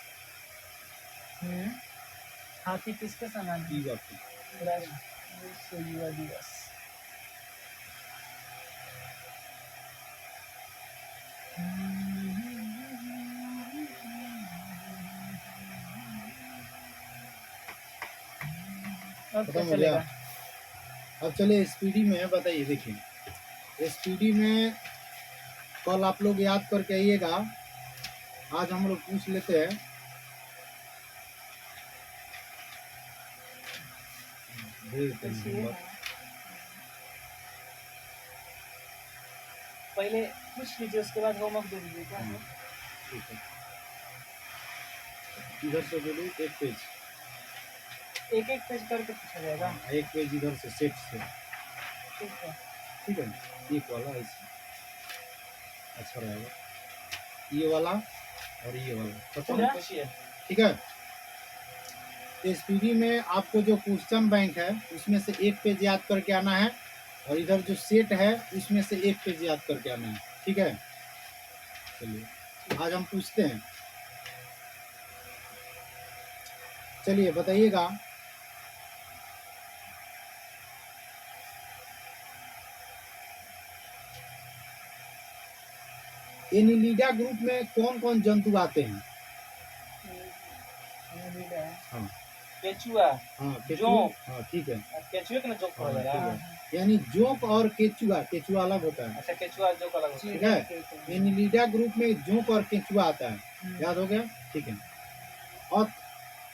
हाथी किसके समान है? की बात है। विश्व युवा दिवस। और क्या खत्म हो चलेगा? गया। अब चलिए स्पीडी में बताइए। देखिए स्पीडी में कल आप लोग याद करके आइएगा, आज हम लोग पूछ लेते हैं। भेज देते हैं नंबर। पहले पूछ लीजिए, उसके बाद होमवर्क दे दीजिए। क्या है? ठीक है, इधर से बोलूँ एक पेज, एक एक पेज करके पूछा जाएगा। एक पेज इधर से सेट से, ठीक है। ठीक है। एक वाला ऐसे अच्छा रहेगा, ये वाला और ये वाला खत्म। पूछिए। ठीक है। एसपीडी में आपको जो क्वेश्चन बैंक है उसमें से एक पेज याद करके आना है, और इधर जो सेट है उसमें से एक पेज याद करके आना है। ठीक है, चलिए आज हम पूछते हैं। चलिए बताइएगा, एनिलिडा ग्रुप में कौन कौन जंतु आते हैं? हाँ केचुआ। हाँ केचुआ, जोंक। हाँ ठीक है। केचुए के ना जोक हाँ, पड़ ठीक रहा है। है। यानी जोंक और केचुआ, केचुआ अलग होता है। अच्छा केचुआ जोक अलग होता है। ठीक है, एनिलिडा ग्रुप में जोंक और केचुआ आता है, याद हो गया। ठीक है। और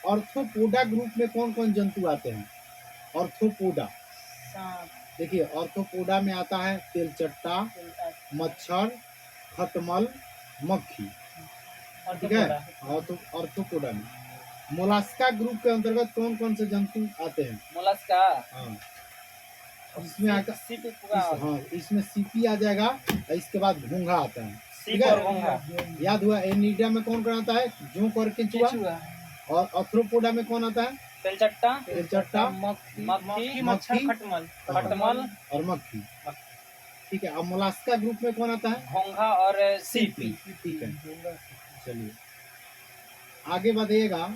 ऑर्थोपोडा ग्रुप में कौन कौन जंतु आते हैं? ऑर्थोपोडा, देखिए ऑर्थोपोडा में आता है तेलचट्टा, मच्छर, खटमल, मक्खी। ठीक है, ऑर्थोपोडा में। मोलास्का ग्रुप के अंतर्गत कौन कौन से जंतु आते हैं? मोलस्का। हाँ, इसमें आता, सीप हाँ इसमें सीपी आ जाएगा, और इसके बाद घोंघा आता है। सीप और घोंघा। याद हुआ। एनिलिडा में कौन कौन आता है? जोंक और केचुआ। और ऑर्थोपोडा में कौन आता है? तेलचट्टा, तेलचट्टा, मक्खी, मच्छर, खटमल। खटमल और मक्खी। ठीक है। अब मोलास्का ग्रुप में कौन आता है? घोंघा और सीपी। ठीक है, चलिए आगे बढ़िएगा।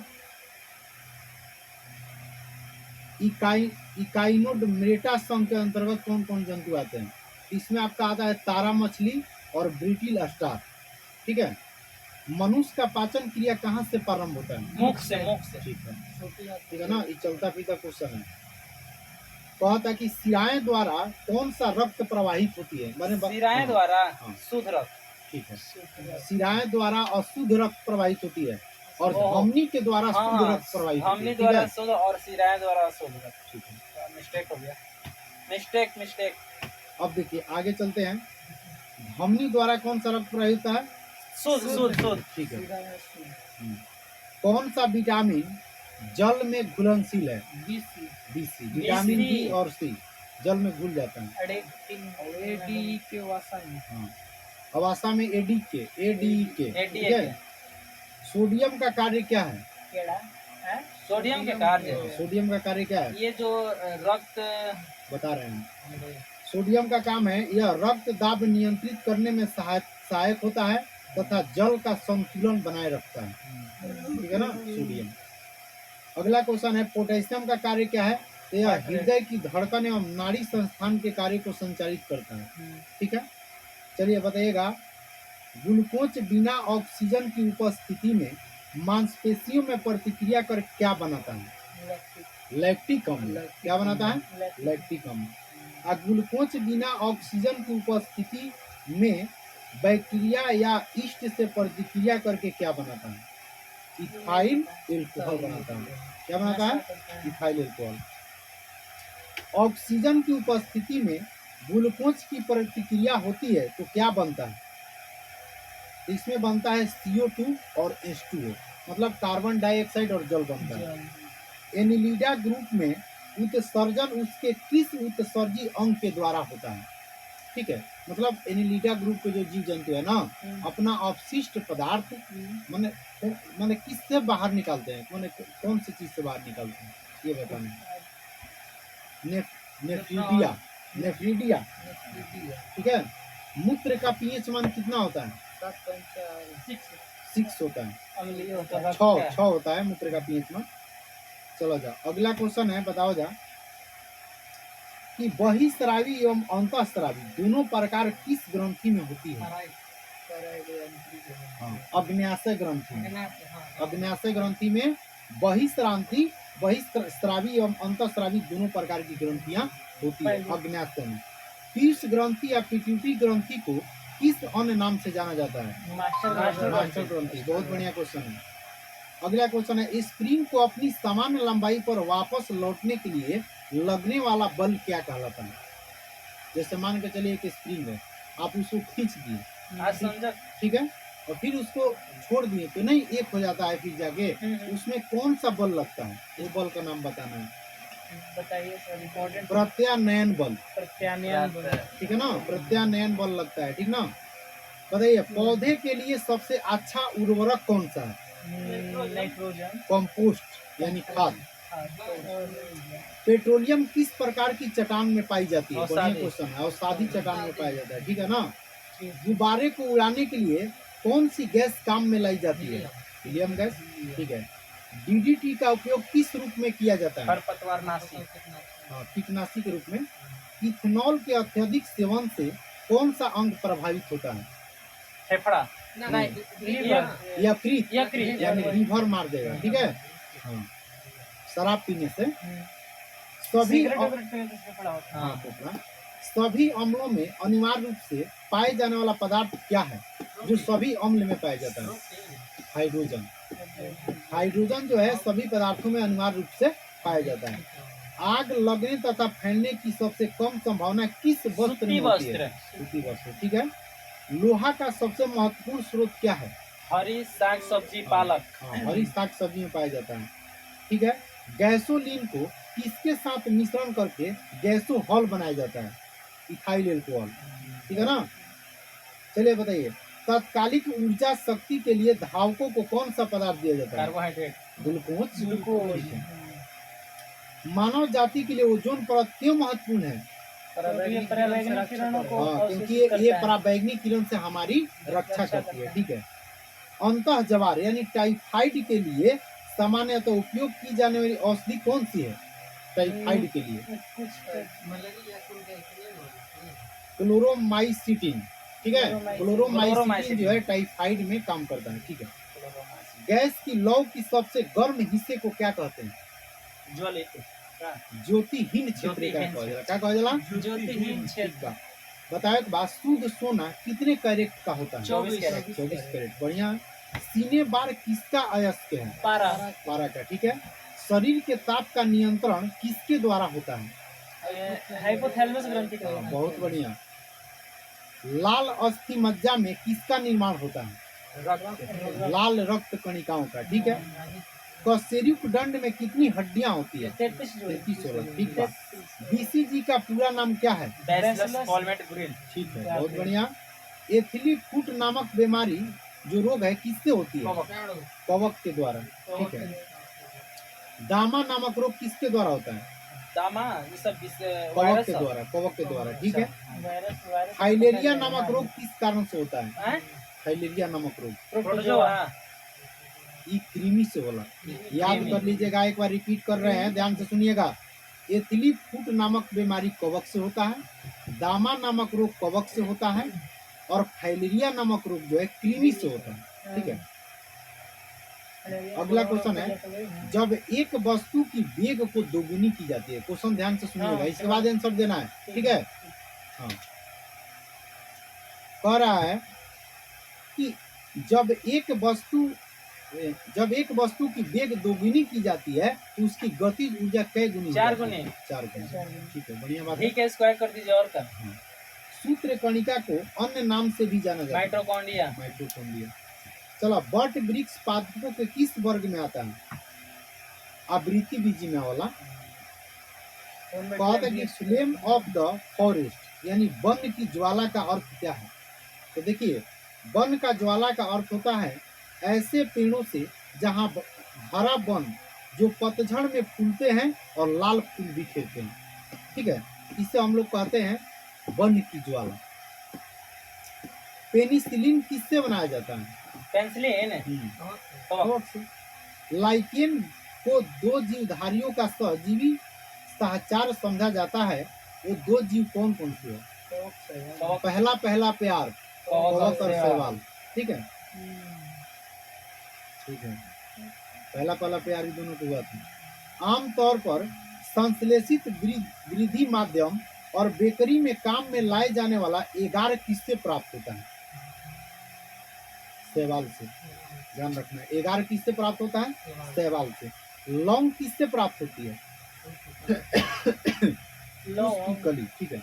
इकाइनोडर्मेटा संघ के अंतर्गत कौन कौन जंतु आते हैं? इसमें आपका आता है तारा मछली और ब्रिटिल स्टार। ठीक है। मनुष्य का पाचन क्रिया कहाँ से प्रारंभ होता है? मुख से, मुख से। ठीक है, ठीक है ना, ये चलता फिरता क्वेश्चन है। कहता है कि सिराएं द्वारा कौन सा रक्त प्रवाहित होती है? मैंने सिराएं द्वारा हाँ। शुद्ध रक्त। ठीक है, सिराएं द्वारा अशुद्ध रक्त प्रवाहित होती है, और ओह। धमनी के द्वारा शुद्ध हाँ, रक्त प्रवाहित होती हमने है। द्वारा ठीक है? शुद्ध और सिराएं द्वारा शुद्ध रक्त। ठीक है। मिस्टेक हो गया। मिस्टेक। अब देखिए आगे चलते हैं। धमनी द्वारा कौन सा रक्त प्रवाहित होता है? शुद्ध। ठीक है। कौन सा विटामिन जल में घुलनशील है? बीसी। विटामिन बी और सी जल में घुल जाता है। हाँ, अवासा में एडीके। ठीक है। सोडियम का कार्य क्या है? सोडियम के कार्य। सोडियम का कार्य क्या है? ये जो रक्त बता रहे हैं। सोडियम का काम है, यह रक्त दाब नियंत्रित करने में सहायक होता है तथा जल का संतुलन बनाए रखता है। ठीक है ना, सोडियम। अगला क्वेश्चन है, पोटेशियम का कार्य क्या है? तो यह हृदय की धड़कन एवं नाड़ी संस्थान के कार्य को संचालित करता है। ठीक है, चलिए बताइएगा। ग्लूकोज बिना ऑक्सीजन की उपस्थिति में मांसपेशियों में प्रतिक्रिया कर क्या बनाता है? लैक्टिक अम्ल। क्या बनाता है? लैक्टिक अम्ल। ग्लूकोज बिना ऑक्सीजन की उपस्थिति में बैक्टीरिया या ईस्ट से प्रतिक्रिया करके क्या बनाता है? इथाइल एल्कोहल बनाता है। क्या बनाता है? Ethyl alcohol. ऑक्सीजन की उपस्थिति में ग्लूकोज की प्रतिक्रिया होती है तो क्या बनता है? इसमें बनता है CO2 और H2O, मतलब कार्बन डाइऑक्साइड और जल बनता है। एनिलिडा ग्रुप में उत्सर्जन उसके किस उत्सर्जी अंग के द्वारा होता है? ठीक है, मतलब एनिलिडा ग्रुप के जो जीव जंतु है ना, अपना अपशिष्ट पदार्थ माने माने किससे बाहर निकालते हैं, माने कौन सी चीज से बाहर निकालते हैं, ये बताना। नेफ्रीडिया, नेफ्रीडिया, ठीक है। मूत्र का पीएच मान कितना होता है? 6 होता है, अम्लीय होता है, 6 होता है मूत्र का पीएच मान। चलो जाओ, अगला क्वेश्चन है, बताओ जा कि बहिस्रावी एवं अंतःस्रावी दोनों प्रकार किस ग्रंथि में होती है? अग्न्याशय ग्रंथि में। अग्न्याशय ग्रंथि में बहिस्रांति, बहिस्रावी एवं अंतःस्रावी दोनों प्रकार की ग्रंथियां होती है अग्न्याशय में। पीयूष ग्रंथि या पिट्यूटरी ग्रंथि को किस अन्य नाम से जाना जाता है? मास्टर ग्रंथि। बहुत बढ़िया क्वेश्चन है। अगला क्वेश्चन है, स्प्रिंग को अपनी सामान्य लंबाई पर वापस लौटने के लिए लगने वाला बल क्या कहलाता है? जैसे मान के चलिए एक स्प्रिंग है, आप उसको खींच दिए, ठीक है, और फिर उसको छोड़ दिए तो नहीं एक हो जाता है, फिर जाके उसमें कौन सा बल लगता है, वो बल का नाम बताना है। बताइए सर, इम्पोर्टेंट। प्रत्यानयन बल, प्रत्यानयन बल, ठीक है ना, प्रत्यानयन बल लगता है, ठीक ना। बताइए पौधे के लिए सबसे अच्छा उर्वरक कौन सा है? नाइट्रोजन, कंपोस्ट यानी खाद। पेट्रोलियम किस प्रकार की चट्टान में पाई जाती है? बढ़िया क्वेश्चन है, और सादी चट्टान में पाया जाता है, ठीक है ना। गुब्बारे को उड़ाने के लिए कौन सी गैस काम में लाई जाती है? हीलियम गैस, ठीक है। डीडीटी का उपयोग किस रूप में किया जाता है? खरपतवारनाशी, कीटनाशी के रूप में। इथेनॉल के अत्यधिक सेवन से कौन सा अंग प्रभावित होता है? फेफड़ा, यकृत, यानी लीवर मार देगा, ठीक है। हाँ, शराब पीने से। सभी सभी अम्लों में अनिवार्य रूप से पाए जाने वाला पदार्थ क्या है जो सभी अम्ल में पाया जाता है? हाइड्रोजन। हाइड्रोजन जो है सभी पदार्थों में अनिवार्य रूप से पाया जाता है। आग लगने तथा फैलने की सबसे कम संभावना किस वस्त्र में होती है? सूती वस्त्र, ठीक है। लोहा का सबसे महत्वपूर्ण स्रोत क्या है? हरी साग सब्जी, पालक। हरी साग सब्जी में पाया जाता है, ठीक है। गैसोलीन को किसके साथ मिश्रण करके गैसोहॉल बनाया जाता है? इथाइल अल्कोहल, ठीक है ना। चलिए बताइए, तात्कालिक ऊर्जा शक्ति के लिए धावकों को कौन सा पदार्थ दिया जाता है? Carbohydrate, glucose. मानव जाति के लिए ओजोन परत क्यों महत्वपूर्ण है? पराबैंगनी किरणों को क्योंकि ये पराबैंगनी किरण से हमारी रक्षा करती है, ठीक है। अंतः जवार यानी टाइफाइड के लिए सामान्यतः उपयोग की जाने वाली औषधि कौन सी है? टाइफाइड के लिए क्लोरोमाइसिटिन, ठीक है। क्लोरोमाइसिटिन जो है टाइफाइड में काम करता है, ठीक है। गैस की लौ की सबसे गर्म हिस्से को क्या कहते हैं? ज्योतिहीन क्षेत्र क्या कहा जाला? ज्योतिहीन क्षेत्र। बताओ एक बात, शुद्ध सोना कितने कैरेट का होता है? 24 कैरेट। 24 कैरेट, बढ़िया। सीने बार किसका अयस्क है? पारा का, ठीक है। शरीर के ताप का नियंत्रण किसके द्वारा होता है? हाइपोथैलेमस ग्रंथि का। बहुत बढ़िया। लाल अस्थि मज्जा में किसका निर्माण होता है? लाल रक्त कणिकाओं का, ठीक है। कशेरुक दंड में कितनी हड्डियां होती है? 33 होती है, ठीक है। बीसीजी का पूरा नाम क्या है? ठीक है, बहुत बढ़िया। एथिली फुट नामक बीमारी जो रोग है किससे होती है? कवक के द्वारा, ठीक है। दामा नामक रोग किसके द्वारा होता है? दामा, ये सब कवक के द्वारा, कवक के द्वारा, ठीक है। फाइलेरिया नामक रोग किस कारण से होता है? फाइलेरिया नामक रोग ये कृमि से होला, याद कर लीजिएगा, एक बार रिपीट कर रहे हैं, ध्यान से सुनिएगा। एथिली फुट नामक बीमारी कवक से होता है, दामा नामक रोग कवक से होता है, और फाइलेरिया नामक रोग जो है कृमि से होता है, ठीक है। अगला क्वेश्चन है, जब एक वस्तु की वेग को दोगुनी की जाती है, क्वेश्चन ध्यान से सुनिएगा, इसके बाद आंसर देना है, ठीक है। हाँ, कह रहा है कि जब एक वस्तु की वेग दोगुनी की जाती है तो उसकी गतिज ऊर्जा कै गुनी? 4 गुनी। 4 गुनी, ठीक है, बढ़िया बात। ठीक है, स्क्वायर कर दीजिए और कर। सूत्र कणिका को अन्य नाम से भी जाना जाता है? माइटोकॉन्ड्रिया। चलो, बट वृक्ष पादपों के किस वर्ग में आता है? आवृत्ति बीजी में वाला। कहता है कि फ्लेम ऑफ द फॉरेस्ट यानी वन की ज्वाला का अर्थ क्या है? तो देखिए, वन का ज्वाला का अर्थ होता है ऐसे पेड़ों से जहाँ हरा वन जो पतझड़ में फूलते हैं और लाल फूल बिखेरते हैं, ठीक है, इसे हम लोग कहते हैं वन की ज्वाला। पेनिसिलिन किससे बनाया जाता है? पेंसिलिन थोक से। लाइकेन को दो जीवधारियों का सहजीवी सहचार समझा जाता है। वो दो जीव कौन कौन से है? पहला प्यार कवक और शैवाल, ठीक है, ठीक है, पहला प्यार ही दोनों को हुआ था। आमतौर पर संश्लेषित वृद्धि माध्यम और बेकरी में काम में लाए जाने वाला एगार किससे प्राप्त होता है? शैवाल से, ध्यान रखना। एगार किससे प्राप्त होता है? शैवाल से। लौंग किससे प्राप्त होती है? उसकी कली, ठीक है।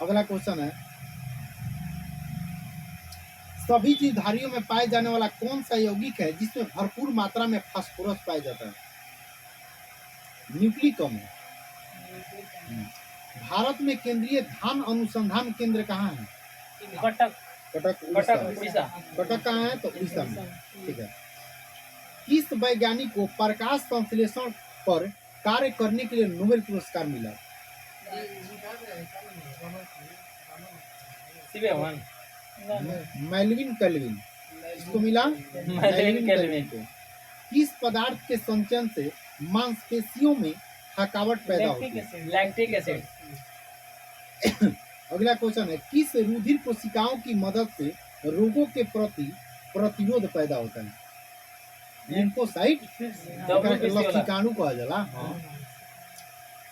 अगला क्वेश्चन है, सभी जीवधारियों में पाए जाने वाला कौन सा यौगिक है जिसमें भरपूर मात्रा में फास्फोरस पाया जाता है? न्यूक्लिकम है। भारत में केंद्रीय धान अनुसंधान केंद्र कहाँ है? कटक। कटक उड़ीसा। कटक कहाँ है? तो उड़ीसा में, ठीक है। किस वैज्ञानिक को प्रकाश संश्लेषण पर कार्य करने के लिए नोबेल पुरस्कार मिला? Melvin kelvin. इसको मिला मेल्विन केल्विन को। किस पदार्थ के संचयन से मांसपेशियों में थकावट पैदा होती है? Lactic acid. अगला क्वेश्चन है, किस रुधिर कोशिकाओं की मदद से रोगों के प्रति प्रतिरोध पैदा होता है? लिम्फोसाइट, कीटाणु कहा जाला।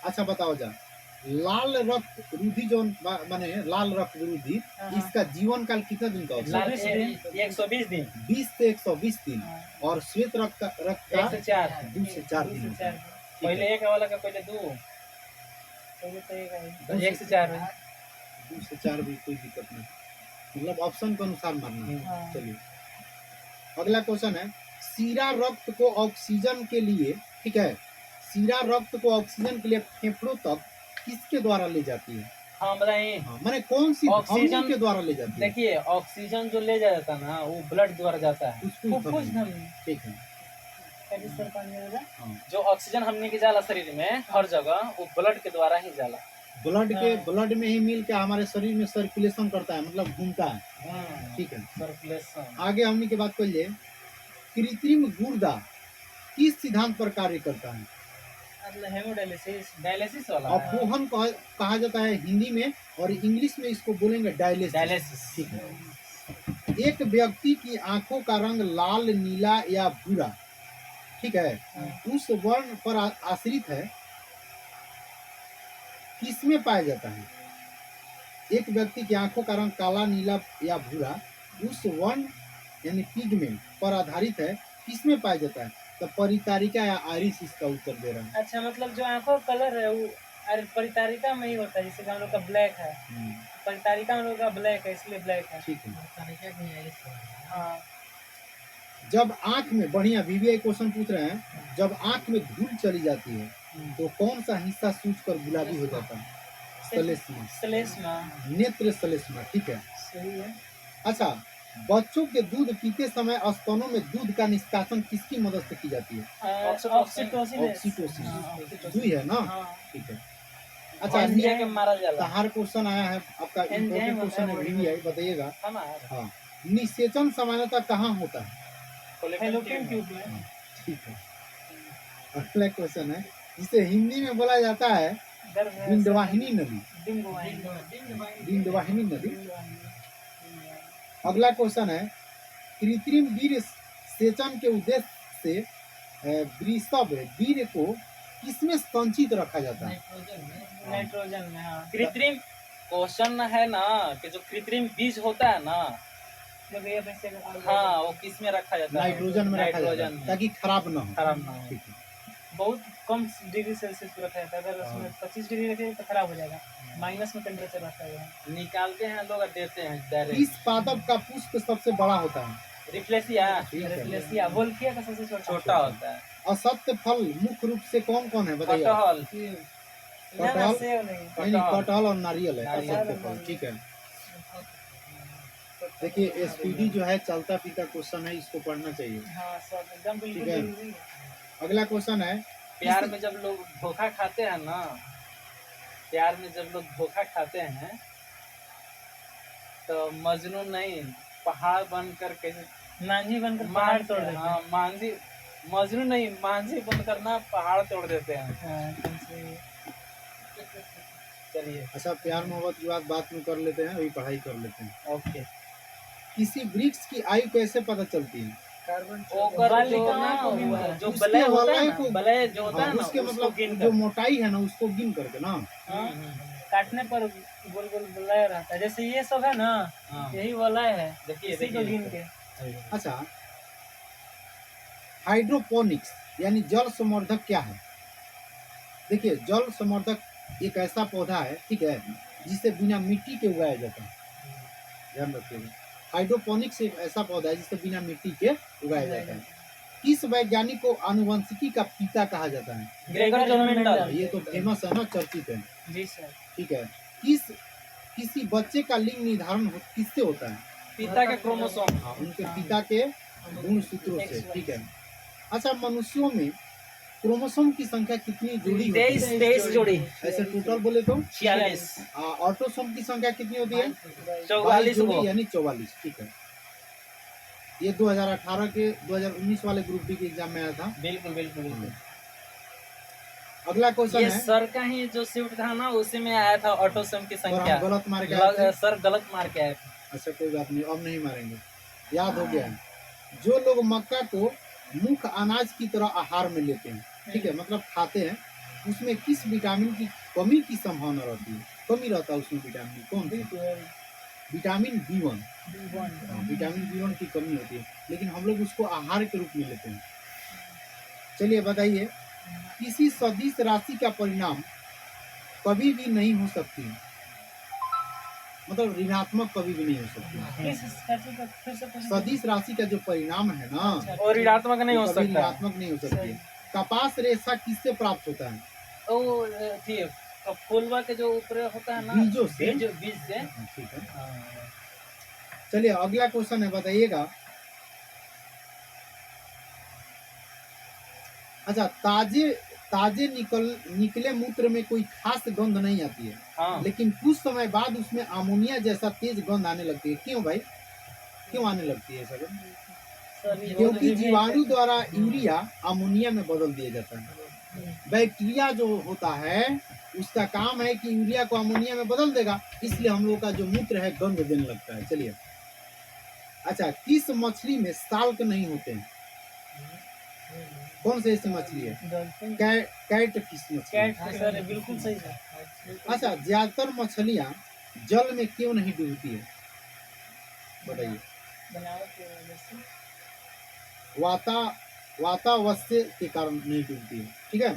अच्छा बताओ जा, लाल रक्त रुधिर जो माने लाल रक्त रुधिर, इसका जीवन काल कितना दिन का होता है? 120 दिन। 20 से 120 दिन। और श्वेत रक्त का 1 से 4 2 से 4 दिन। पहले एक वाला का पहले 2 तो 1 से 4 है। 2 से 4 भी कोई दिक्कत नहीं, मतलब ऑप्शन के अनुसार मारना। चलिए अगला क्वेश्चन है, सीरा रक्त को ऑक्सीजन के लिए, ठीक है, सीरा रक्त को ऑक्सीजन के लिए फेफड़ों तक किसके द्वारा ले जाती है? हाँ बताइए। माने कौन सी ऑक्सीजन धमनी के द्वारा ले जाती है? देखिए, ऑक्सीजन जो ले जाता है ना, वो ब्लड द्वारा जाता है। फुफ्फुस धमनी, ठीक है। जो ऑक्सीजन हमने के जाला शरीर में हर जगह, वो ब्लड के द्वारा ही जाला। ब्लड में ही मिल के हमारे शरीर में सर्कुलेशन करता है, मतलब घूमता है, ठीक है, सर्कुलेशन। आगे हमने के बात करिए, कृत्रिम गुर्दा किस सिद्धांत पर कार्य करता है? डायलिसिस वाला। अपवहन कहा जाता है हिंदी में, और इंग्लिश में इसको बोलेंगे डायलिसिस, ठीक है। एक व्यक्ति की आंखों का रंग लाल, नीला या भूरा, ठीक है, उस वर्ण पर आश्रित है, किसमें पाया जाता है? एक व्यक्ति की आंखों का रंग काला, नीला या भूरा उस वर्ण यानी पिगमेंट पर आधारित है, किसमें पाया जाता है? तो परितारिका या आइरिस इसका उत्तर दे रहा है। अच्छा, मतलब जो आंखों का कलर है वो परितारिका में ही होता है, जैसे कि हम लोग का ब्लैक है, परितारिका हम लोग का ब्लैक है, इसलिए ब्लैक है, ठीक है। हाँ। जब आंख में, बढ़िया वीवीआई क्वेश्चन पूछ रहे हैं, जब आंख में धूल चली जाती है तो कौन सा हिस्सा सूजकर गुलाबी हो जाता है? श्लेष्मा, नेत्र श्लेष्मा, ठीक है, सही है। अच्छा, बच्चों के दूध पीते समय स्तनों में दूध का निष्कासन किसकी मदद से की जाती है? ऑक्सीटोसिन। सुई है ना, ठीक है। अच्छा, के मारा जाला। हर क्वेश्चन आया है आपका, इम्पोर्टेंट क्वेश्चन है, वीवीआई बताइएगा। हाँ, निषेचन सामान्यतः कहाँ होता है? फैलोपियन ट्यूब में, ठीक है। अगला क्वेश्चन है, जिसे हिंदी में बोला जाता है बिंदवाहिनी नदी। बिंदवाहिनी नदी। अगला क्वेश्चन है, कृत्रिम वीर्य सेचन के उद्देश्य से वृषभ वीर्य को किसमें संचित रखा जाता है? नाइट्रोजन में। हाँ, कृत्रिम क्वेश्चन है ना, कि जो कृत्रिम बीज होता है ना, हाँ, वो किस में रखा जाता है? नाइट्रोजन में रखा जाता है, ताकि खराब ना हो। खराब ना हो। ठीक है। बहुत कम डिग्री सेल्सियस पे रखा जाता है, अगर उसमें 25 डिग्री रखेंगे तो खराब हो जाएगा, माइनस में टेम्परेचर रखा हुआ है। निकालते हैं लोग और देते हैं डायरेक्ट। किस पादप का पुष्प सबसे बड़ा होता है? रिफ्लेक्सिया। रिफ्लेक्सिया, वोल्फिया का सबसे छोटा होता है। असत्य फल मुख्य रूप से कौन कौन है बताइए? कटहल, ना ना कटहल सेब नहीं। नहीं नहीं, कटहल और नारियल है नारियल। असत्य फल। ठीक है, देखिए एसपीडी जो है चलता फीता क्वेश्चन है, इसको पढ़ना चाहिए। हाँ सब एकदम बिल्कुल ठीक है। जरूरी है। अगला क्वेश्चन है प्यार में जब लोग धोखा खाते हैं ना, प्यार में जब लोग धोखा खाते हैं तो मजनू नहीं पहाड़ बनकर कैसे मांझी बनकर पहाड़ तोड़ देते हैं। हाँ मांझी, मजनू नहीं मांझी बनकर ना पहाड़ तोड़ देते हैं। हाँ, एकदम सही। चलिए अच्छा, प्यार मोहब्बत की बात में कर लेते हैं, अभी पढ़ाई कर लेते हैं। ओके। किसी वृक्ष की आयु कैसे पता चलती है? ओकर जो बालिकाओं ना को गिन कर। जो उसके बलय होता है वलय ना, को- बलय जो होता है हाँ, ना उसके उसको मतलब गिन जो कर। मोटाई है ना उसको गिन करके ना। हाँ, काटने पर गोल गोल वलय रहता है, जैसे ये सब है ना, हाँ। यही वलय है, देखिए इसी को देखिए गिन के। अच्छा, हाइड्रोपोनिक्स यानी जल संवर्धक क्या है? देखिए जल संवर्धक एक ऐसा पौधा है, ठीक है, जिसे बिना मिट्टी के उगाया जाता है। ध्यान रखिएगा, हाइड्रोपोनिक्स एक ऐसा पौधा है जिसे बिना मिट्टी के उगाया जाता है। किस वैज्ञानिक को आनुवंशिकी का पिता कहा जाता है? Gregor John Mendel. ये तो फेमस है ना, चर्चित है। जी सर। ठीक है, किसी बच्चे का लिंग निर्धारण किससे होता है? पिता के क्रोमोसोम। हाँ, उनके पिता के गुणसूत्रों से। ठीक है, अच्छा, मनुष्यों में क्रोमोसोम की संख्या कितनी जोड़ी होती है? 23 जोड़ी। ऐसे टोटल बोले तो 46 ऑटोसोम की संख्या कितनी होती है? 44 जोड़ी वो। यानी 44। ठीक है, ये 2018 के 2019 वाले ग्रुप डी के एग्जाम में आया था। बिल्कुल बिल्कुल बिल्कुल। अगला क्वेश्चन ये है, सर का ही जो शिफ्ट था ना उसी में आया था ऑटोसोम की और संख्या। हम गलत मार के आए थे। सर गलत मार के आए थे। अच्छा कोई बात नहीं, अब नहीं मारेंगे, याद हो गया है। जो लोग मक्का को मुख्य अनाज की तरह आहार में लेते हैं, ठीक है, मतलब खाते हैं, उसमें किस विटामिन की कमी की संभावना रहती है? कमी रहता है उसमें विटामिन, कौन सी? Vitamin B1। विटामिन B1 की कमी होती है, लेकिन हम लोग उसको आहार के रूप में लेते हैं। चलिए बताइए, किसी सदिश राशि का परिणाम कभी भी नहीं हो सकती, मतलब ऋणात्मक कभी भी नहीं हो सकती। फिर से पूछिए। सदिश राशि का जो परिणाम है ना, और ऋणात्मक नहीं हो वो कभी सकता। ऋणात्मक नहीं हो सकती। कपास रेशा किससे प्राप्त होता है? ओ ठीक, फूलवा के जो ऊपर होता है ना, बीजों से। बीज से। ठीक है, हाँ। चलिए अगला क्वेश्चन है, बताइएगा। अच्छा, ताजे निकले मूत्र में कोई खास गंध नहीं आती है, हाँ। लेकिन कुछ समय बाद उसमें अमोनिया जैसा तेज गंध आने लगती है। क्यों भाई, क्यों आने लगती है सर? सर ये क्योंकि जीवाणु द्वारा यूरिया अमोनिया में बदल दिया जाता है। बैक्टीरिया जो होता है उसका काम है कि यूरिया को अमोनिया में बदल देगा, इसलिए हम लोग का जो मूत्र है गंध देने लगता है। चलिए, अच्छा, किस मछली में साल्क नहीं होते हैं? कौन से ऐसी मछली है? डॉल्फिन। कैट फिश मछली। कैट सर बिल्कुल सही है। अच्छा, ज्यादातर मछलियां जल में क्यों नहीं डूबती है, बताइए? बनावट की वजह से। वातावस्य के कारण नहीं डूबती है। ठीक है,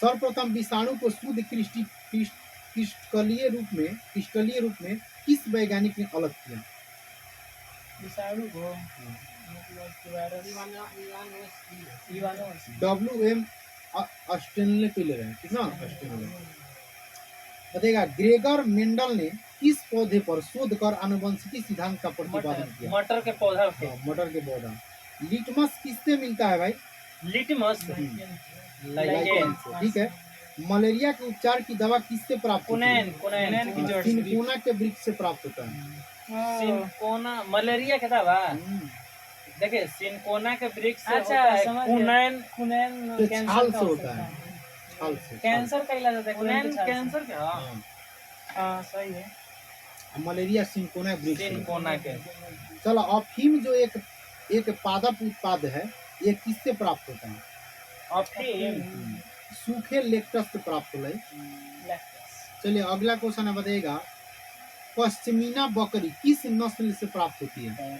सर्वप्रथम विषाणु को शुद्ध क्रिस्टलीय रूप में किस वैज्ञानिक ने अलग किया? विषाणु को मतलब कि वायरस इवानोस। WM ऑस्टेनले के ले रहे हैं, ठीक ना, ऑस्टेनले। बताइएगा, ग्रेगर मेंडल ने किस पौधे पर शोध कर आनुवंशिकी सिद्धांत का प्रतिपादन किया? मटर के पौधा पे। मटर के पौधा। लिटमस किससे मिलता है भाई? लिटमस लाइकेन लाइकेन से। ठीक है, मलेरिया के उपचार की दवा किससे प्राप्त होती है? कुनैन की जड़ से। सिनकोना के वृक्ष से प्राप्त होता है। सिनकोना मलेरिया के दवा। हम्म, देखिए सिनकोना के वृक्ष से अच्छा, होता है समझ गया। कुनैन। कुनैन के कैंसर छाल का से हो होता सकता है, छाल से। कैंसर का इलाज होता है कुनैन कुनैन के छाल से। कैंसर का। हाँ, हाँ सही है। मलेरिया सिनकोना वृक्ष से। सिनकोना के। चलो, अफीम जो एक पादप उत्पाद है, ये किससे प्राप्त होता है? अफीम सूखे लेक्टस से प्राप्त होता है। लैक्टोस। चलिए अगला क्वेश्चन है, बताइएगा, पश्मीना बकरी किस नस्ल से प्राप्त होती है?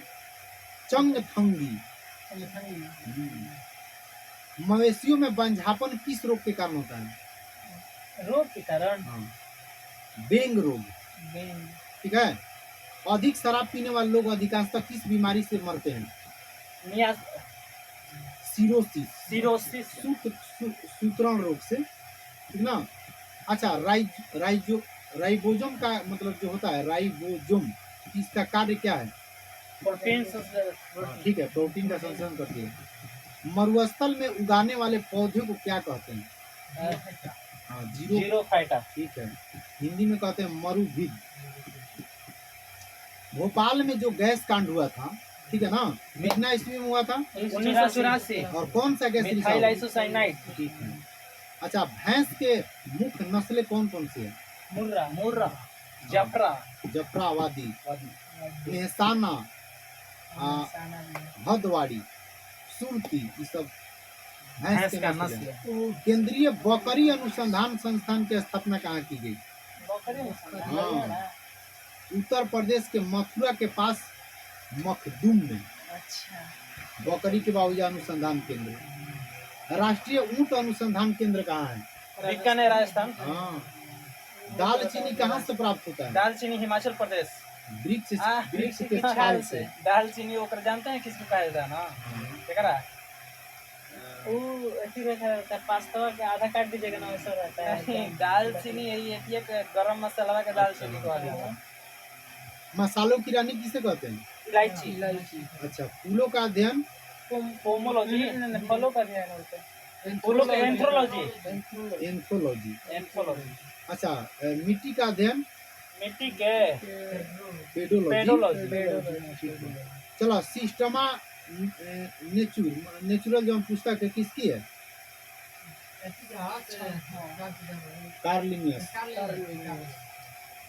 चंगथंगी। मवेशियों में बंझापन किस रोग के कारण होता है? रोग के कारण। हाँ, बेंग रोग। बेन। ठीक है, अधिक शराब पीने वाले लोग अधिकांशतः किस बीमारी से मरते हैं? Cirrhosis, cirrhosis. सूत्रण रोग से, ठीक ना। अच्छा, राइबोजोम का मतलब जो होता है राइबोजोम, इसका कार्य क्या है? प्रोटीन ठीक है, प्रोटीन का संश्लेषण करती है। मरुस्थल में उगाने वाले पौधे को क्या कहते हैं? हाँ, जीरो फाइटर। ठीक है, हिंदी में कहते हैं मरुभिद। भोपाल में जो गैस कांड हुआ था, ठीक है ना, कितना ईस्वी में हुआ था? 1984। और कौन सा गैस रिसाव? Methyl isocyanide. ठीक है। अच्छा, भैंस के मुख्य नस्लें कौन कौन सी है? मुर्रा, जफरा, जफराबादी, मेहसाना, भदवाड़ी, सुरती, ये सब भैंस के नस्ल है। केंद्रीय बकरी अनुसंधान संस्थान की स्थापना कहाँ की गई? हाँ, उत्तर प्रदेश के मथुरा के पास मखदूम में। अच्छा। बकरी के बावजूद अनुसंधान केंद्र। राष्ट्रीय ऊंट अनुसंधान केंद्र कहाँ है? बीकानेर, राजस्थान। हाँ। दालचीनी कहाँ से प्राप्त होता है? दालचीनी हिमाचल प्रदेश। वृक्ष के छाल से। दालचीनी ओकर जानते हैं किसको कहा जाता है ना? केकरा? वो अथी रहता है, पास्ता के आधा काट दीजिएगा ना, वैसा रहता है। दालचीनी यही एक गरम मसाला का दालचीनी कहा जाता है। मसालों की रानी किसे कहते हैं? इलायची। अच्छा, फूलों का अध्ययन? पोमोलॉजी। फलों का ध्यान होता है। फूलों का एंथ्रोलॉजी। एंथ्रोलॉजी। अच्छा, मिट्टी का अध्ययन? मिट्टी के पेडोलॉजी। चलो, सिस्टमा नेचुरल जो हम पुस्तक है किसकी है? Karl Linnaeus.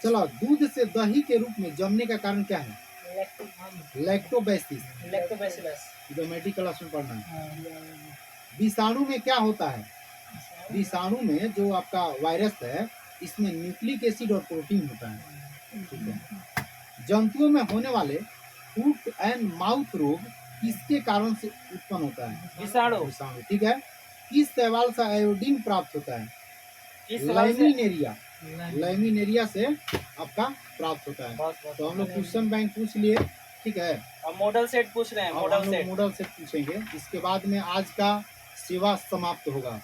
चलो, दूध से दही के रूप में जमने का कारण क्या है? लैक्टोबैसिस। जो मेडिकल क्लास में पढ़ना है। विषाणु में क्या होता है? विषाणु में जो आपका वायरस है, इसमें न्यूक्लिक एसिड और प्रोटीन होता है, ठीक है। जंतुओं में होने वाले फुट एंड माउथ रोग किसके कारण से उत्पन्न होता है? विषाणु। ठीक है। किस शैवाल से आयोडीन प्राप्त होता है? लैमिनेरिया से आपका प्राप्त होता है। तो हम लोग क्वेश्चन बैंक पूछ लिए, ठीक है। अब मॉडल सेट पूछ रहे हैं। मॉडल सेट पूछेंगे, इसके बाद में आज का सेवा समाप्त होगा।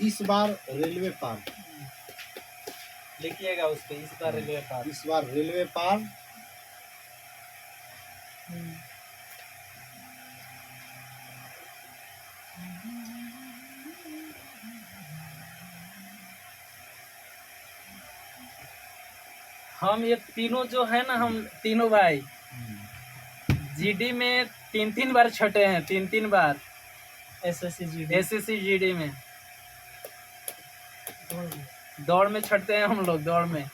इस बार रेलवे पार लिखिएगा उस पे, इस बार रेलवे पार। इस बार रेलवे पार। हम ये तीनों जो है ना, हम तीनों भाई जीडी में 3 बार छटे हैं, 3 बार। एसएससी जीडी में दौड़ में छटते हैं हम लोग, दौड़ में,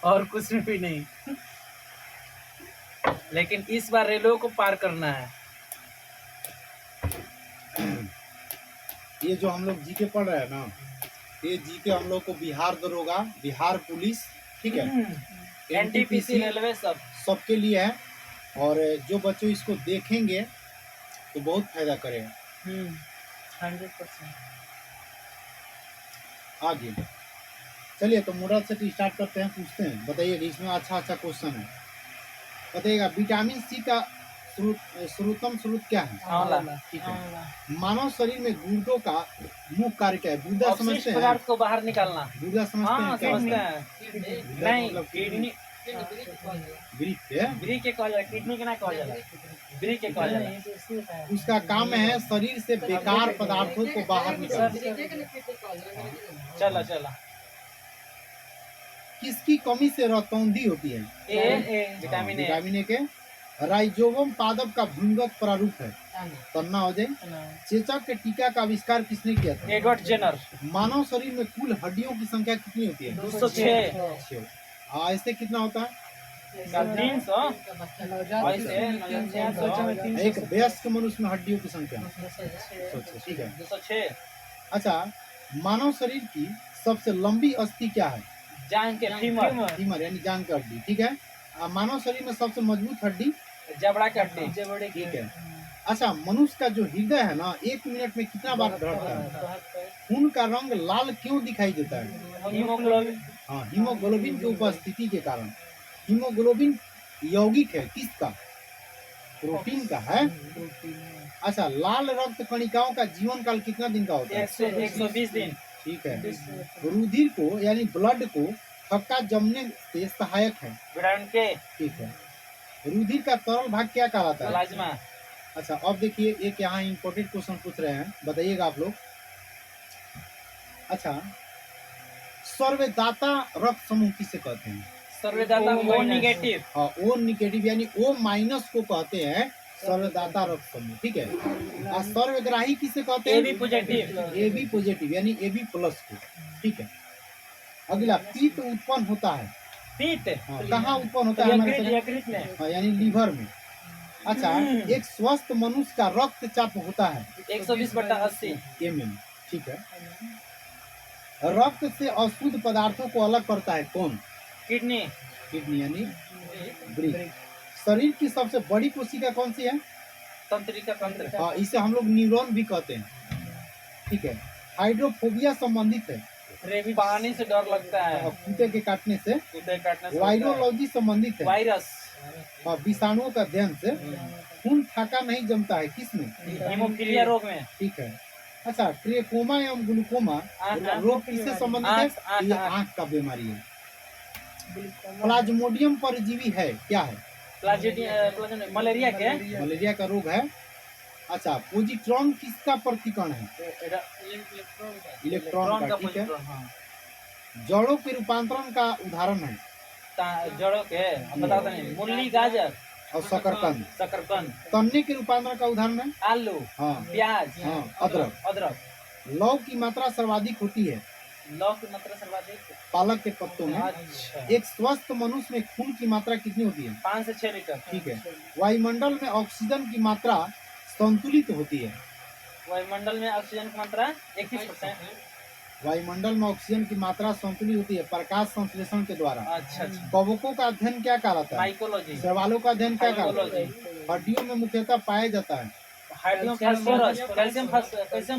और कुछ भी नहीं। लेकिन इस बार रेलवे को पार करना है। ये जो हम लोग जीके पढ़ रहे हैं ना, ये जीके हम लोग को बिहार दरोगा, बिहार पुलिस, ठीक है, एनटीपीसी, रेलवे, सबके लिए है। और जो बच्चों इसको देखेंगे तो बहुत फायदा करेगा। 100%। आगे चलिए, तो मॉडल सेट स्टार्ट करते हैं। पूछते हैं, बताइए इसमें अच्छा क्वेश्चन है। बताइएगा, विटामिन सी का सर्वोत्तम स्रोत क्या है? आंवला। ठीक है। मानव शरीर में गुर्दों का मुख्य कार्य क्या है? गुर्दा समझते हैं? पदार्थ को बाहर निकालना। गुर्दा समझते हैं? क्या समझते होता है? हैं। नहीं, मतलब किडनी। ब्रीथ के कहा जाला, किडनी के ना कहा जाला, ब्रीथ के कहा जाला। उसका काम है शरीर से बेकार पदार्थों को बाहर निकालना। चला किसकी कमी से रतौंधी होती है? Vitamin A. विटामिन ए के। राइजोवम पादप का भूमिगत प्रारूप है, तन्ना हो जाए। चेचक के टीका का आविष्कार किसने किया था? Edward Jenner. मानव शरीर में कुल हड्डियों की संख्या कितनी होती है? 206। ऐसे कितना होता है? 300। एक वयस्क मनुष्य में हड्डियों की संख्या, ठीक है, 206। अच्छा, मानव शरीर की सबसे लंबी अस्थि क्या है? जांघ के फीमर यानी जांघ की हड्डी, ठीक है। मानव शरीर में सबसे मजबूत हड्डी? जबड़ा की हड्डी, ठीक है। अच्छा, मनुष्य का जो हृदय है ना, 1 मिनट में कितना बार धड़कता है? खून का रंग लाल क्यों दिखाई देता है? हाँ, हीमोग्लोबिन की उपस्थिति के कारण। हीमोग्लोबिन यौगिक है किसका? प्रोटीन का है। अच्छा, लाल रक्त कणिकाओं का जीवन काल कितना दिन का होता है? 120 दिन। ठीक है। रुधिर को यानी ब्लड को थक्का जमने से सहायक है। विटामिन के, ठीक है। रुधिर का तरल भाग क्या कहलाता है? प्लाज्मा। अच्छा, अब देखिए एक यहाँ इम्पोर्टेंट क्वेश्चन पूछ रहे हैं, बताइएगा आप लोग। अच्छा, सर्वदाता रक्त समूह किसे कहते हैं? सर्वदाता ओ निगेटिव। हाँ, ओ निगेटिव यानी ओ माइनस को कहते हैं सर्वदाता रक्त समूह। ठीक है। और सर्वग्राही किसे कहते हैं? AB positive. एबी पॉजिटिव यानी एबी प्लस को। ठीक है। अगला, पित्त उत्पन्न होता है। पित्त हाँ, कहाँ उत्पन्न होता है? हमारे शरीर- यकृत में। हाँ, यानी लीवर में। अच्छा, एक स्वस्थ मनुष्य का रक्तचाप होता है 120/80 mm। ठीक है। रक्त से अशुद्ध पदार्थों को अलग करता है कौन? किडनी। किडनी यानी ब्रिक। शरीर की सबसे बड़ी कोशिका कौन सी है? तंत्रिका तंत्र। हाँ, इसे हम लोग न्यूरॉन भी कहते हैं। ठीक है। हाइड्रोफोबिया संबंधित है, पानी से डर लगता है, और कुत्ते के काटने से। कुत्ते काटने से। वायरोलॉजी संबंधित है, वायरस। और विषाणुओं का अध्ययन से। खून थाका नहीं जमता है किसमें? हीमोफीलिया रोग में। ठीक है। अच्छा, ट्रेकोमा एवं ग्लूकोमा आँख- रोग किससे संबंधित है? आँख- ये आँख- आँख का बीमारी है। प्लाज्मोडियम परजीवी है, क्या है? मलेरिया के। मलेरिया का रोग है। अच्छा, पोजिट्रॉन किसका प्रतिकरण है? इलेक्ट्रॉन का। ठीक है। जड़ों के रूपांतरण का उदाहरण है जड़ों के बताता नहीं। मूली, गाजर और शकरकंद। शकरकंद। तन्ने के रूपांतरण का उदाहरण है आलू, हाँ, प्याज, हाँ, अदरक। अदरक। लौ की मात्रा सर्वाधिक होती है लौ की मात्रा सर्वाधिक। पालक के पत्तों में। अच्छा। एक स्वस्थ मनुष्य में खून की मात्रा कितनी होती है? 5 से 6 लीटर। ठीक है। वायुमंडल में ऑक्सीजन की मात्रा संतुलित होती है। वायुमंडल में ऑक्सीजन की मात्रा 21%। वायुमंडल में ऑक्सीजन की मात्रा संतुलित होती है प्रकाश संश्लेषण के द्वारा। अच्छा अच्छा। कवकों का अध्ययन क्या कहलाता है? माइकोलॉजी। शैवालों का अध्ययन क्या कहलाता है? माइकोलॉजी। हड्डियों में मुख्यतः पाया जाता है hydrogen phosphorus, calcium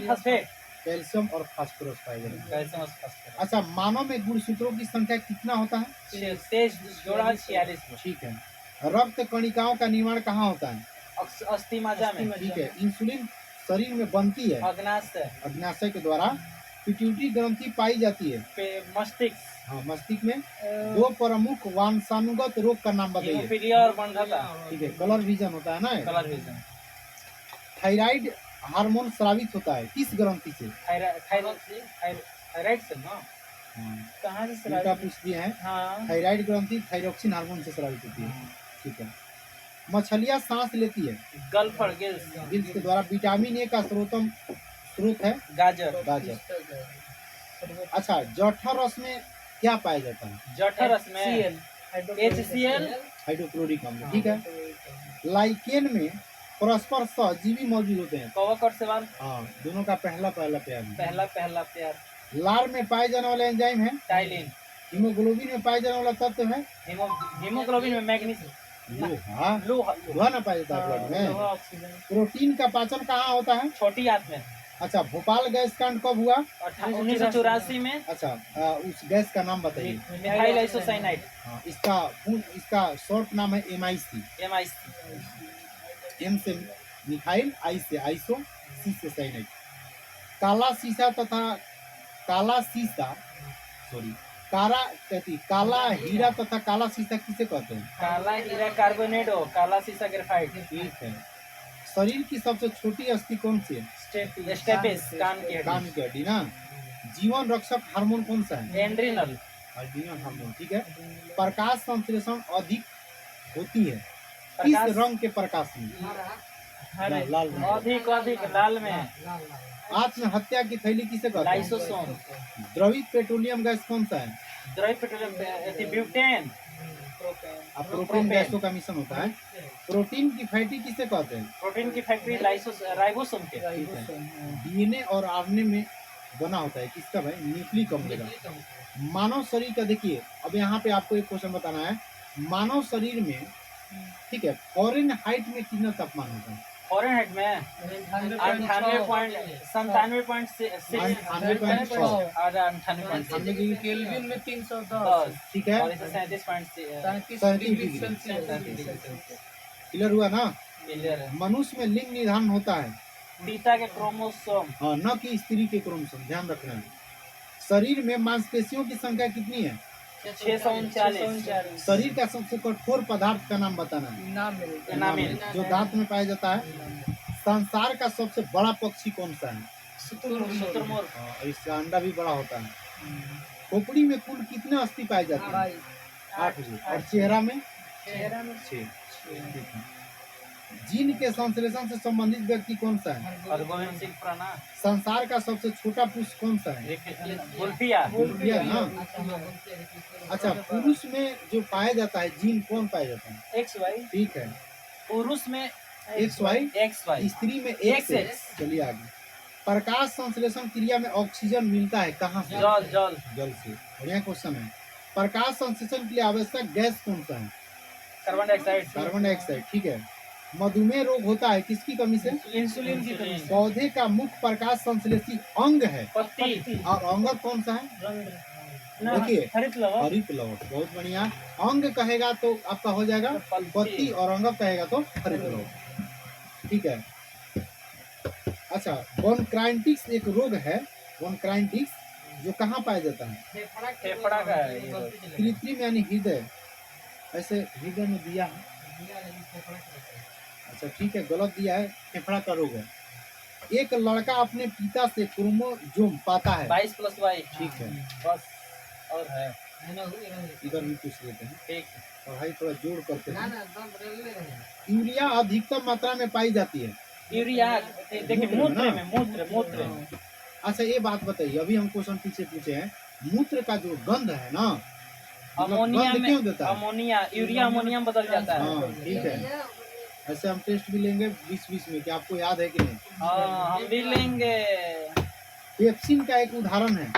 phosphate. Calcium और फास्फोरस पाए जाते हैं। Calcium phosphorus. अच्छा, मानव में गुणसूत्रों की संख्या कितना होता है? 23 जोड़ा 46 में। ठीक है। रक्त कणिकाओं का निर्माण कहाँ होता है? अस्थि मज्जा में। ठीक है। इंसुलिन शरीर में बनती है अग्नाशय। अग्नाशय के द्वारा। पिट्यूटरी ग्रंथि पाई जाती है मस्तिष्क। हाँ, मस्तिष्क में। दो प्रमुख वंशानुगत रोग का नाम बताइए। हीमोफीलिया और बंधता। ठीक है। कलर विजन होता है ना। Colour vision. थायराइड हार्मोन स्रावित होता है किस ग्रंथि से? थायराइड से ना। हाँ, कहाँ से उल्टा स्रावित? पूछ दिए हैं। हाँ। थायराइड ग्रंथि थायरोक्सिन हार्मोन से स्रावित होती है। ठीक है। मछलियाँ सांस लेती है गल्फर गिल्स। गिल्स के द्वारा। विटामिन ए का स्रोत है गाजर। गाजर। अच्छा, जठर रस में क्या पाया जाता है? जठर रस में HCl। हाइड्रोक्लोरिक अम्ल। ठीक है। लाइकेन में परस्पर सहजीवी मौजूद होते हैं। कवक और शैवाल। हाँ, दोनों का पहला पहला प्यार है। पहला प्यार। लार में पाए जाने वाला एंजाइम है। टाइलिन। हीमोग्लोबिन में पाए जाने वाला तत्व है हीमोग्लोबिन में मैग्नीशियम। लोहा। लोहा। लोहा ना पाया जाता है ब्लड में। लोहा, ऑक्सीजन। प्रोटीन का पाचन कहाँ होता है? छोटी आंत में। अच्छा, भोपाल गैस कांड कब हुआ? 1984 में। अच्छा, उस गैस का नाम बताइए। Methyl isocyanide. हाँ, इसका शॉर्ट नाम है MIC। MIC। एम से मिथाइल, आई से आइसो, सी से साइनाइड। काला हीरा तथा काला सीसा किसे कहते हैं? काला हीरा कार्बोनेट हो, काला सीसा ग्रेफाइट। ठीक है। शरीर की सबसे छोटी अस्थि कौन सी है? स्टेपिस, कान की कान की हड्डी ना। जीवन रक्षक हार्मोन कौन सा है? एड्रिनल। Adrenal hormone. ठीक है। प्रकाश संश्लेषण अधिक होती है किस रंग के प्रकाश में? लाल रंग। अधिक लाल में। आत्महत्या की थैली किसे कहते हैं? लाइसोसोम। द्रवित पेट्रोलियम गैस कौन सा है? द्रवित पेट्रोलियम ब्यूटेन। प्रोटीन गैसों का मिश्रण होता है। प्रोटीन की फैटी किसे कहते हैं? प्रोटीन की फैक्ट्री राइबोसोम के। ठीक है। डीएनए और आरएनए में बना होता है किसका भाई? न्यूक्लिक अम्ल का। मानव शरीर का देखिए, अब यहाँ पे आपको एक क्वेश्चन बताना है। मानव शरीर में, ठीक है, फॉरेनहाइट में कितना तापमान होता है? फॉरेनहाइट में 98.97.6 और 98.6 अंठानवे की केल्विन में 310 10 ठीक है, और इसे 37.6 37 डिग्री डिग्री सेल्सियस। क्लियर हुआ ना। क्लियर है। मनुष्य में लिंग निर्धारण होता है पिता के क्रोमोसोम हाँ, न कि स्त्री के क्रोमोसोम, ध्यान रखना है। शरीर में मांसपेशियों की संख्या कितनी है? 639 शरीर का सबसे कठोर पदार्थ का नाम बताना है। एनामिल जो दांत में पाया जाता है। संसार का सबसे बड़ा पक्षी कौन सा है? शुतुरमुर्ग हाँ, इसका अंडा भी बड़ा होता है। खोपड़ी में कुल कितने अस्थि पाए जाते हैं? 8 और चेहरा में 6। ठीक है। जीन के संश्लेषण से संबंधित व्यक्ति कौन सा है? हरगोविंद सिंह प्राणा संसार का सबसे छोटा पुरुष कौन सा है? गुल्फिया गुल्फिया ना। अच्छा, पुरुष में जो पाया जाता है जीन कौन पाया जाता है? XY ठीक है, पुरुष में XY, XY स्त्री में XX। XX। चलिए आगे। प्रकाश संश्लेषण क्रिया में ऑक्सीजन मिलता है कहाँ से? जल जल से। बढ़िया क्वेश्चन है। प्रकाश संश्लेषण के लिए आवश्यक गैस कौन सा है? Carbon dioxide carbon dioxide. ठीक है। मधुमेह रोग होता है किसकी कमी से? इंसुलिन की कमी से। पौधे का मुख्य प्रकाश संश्लेषी अंग है पत्ती और अंगक कौन सा है? देखिए, हरित लवक। हरित लवक। बहुत बढ़िया। अंग कहेगा तो आपका हो जाएगा पत्ती और अंगक कहेगा तो हरित लवक। ठीक है। अच्छा, बोनक्राइटिस एक रोग है, बोनक्राइटिस, जो कहाँ पाया जाता है? फेफड़ा का है ये रोग। कृत्रिम यानी हृदय। ऐसे हृदय में दिया है। अच्छा ठीक है, गलत दिया है, फेफड़ा का रोग है। एक लड़का अपने पिता से क्रोमोसोम पाता है। 22+22 ठीक है, बस और है इधर भी पूछ लेते हैं। ठीक पढ़ाई थोड़ा जोड़ करते हैं। यूरिया अधिकतम मात्रा में पाई जाती है। यूरिया देखिए मूत्र में मूत्र अच्छा ये बात बताइए, अभी हम क्वेश्चन पीछे पूछे हैं, मूत्र का जो गंध है ना, मतलब अमोनिया गंध में क्यों देता है? अमोनिया यूरिया अमोनियम बदल जाता है। हाँ ठीक है। ऐसे हम टेस्ट भी लेंगे 20-20 में, कि आपको याद है कि नहीं? हाँ हम भी लेंगे। पेप्सिन का एक उदाहरण है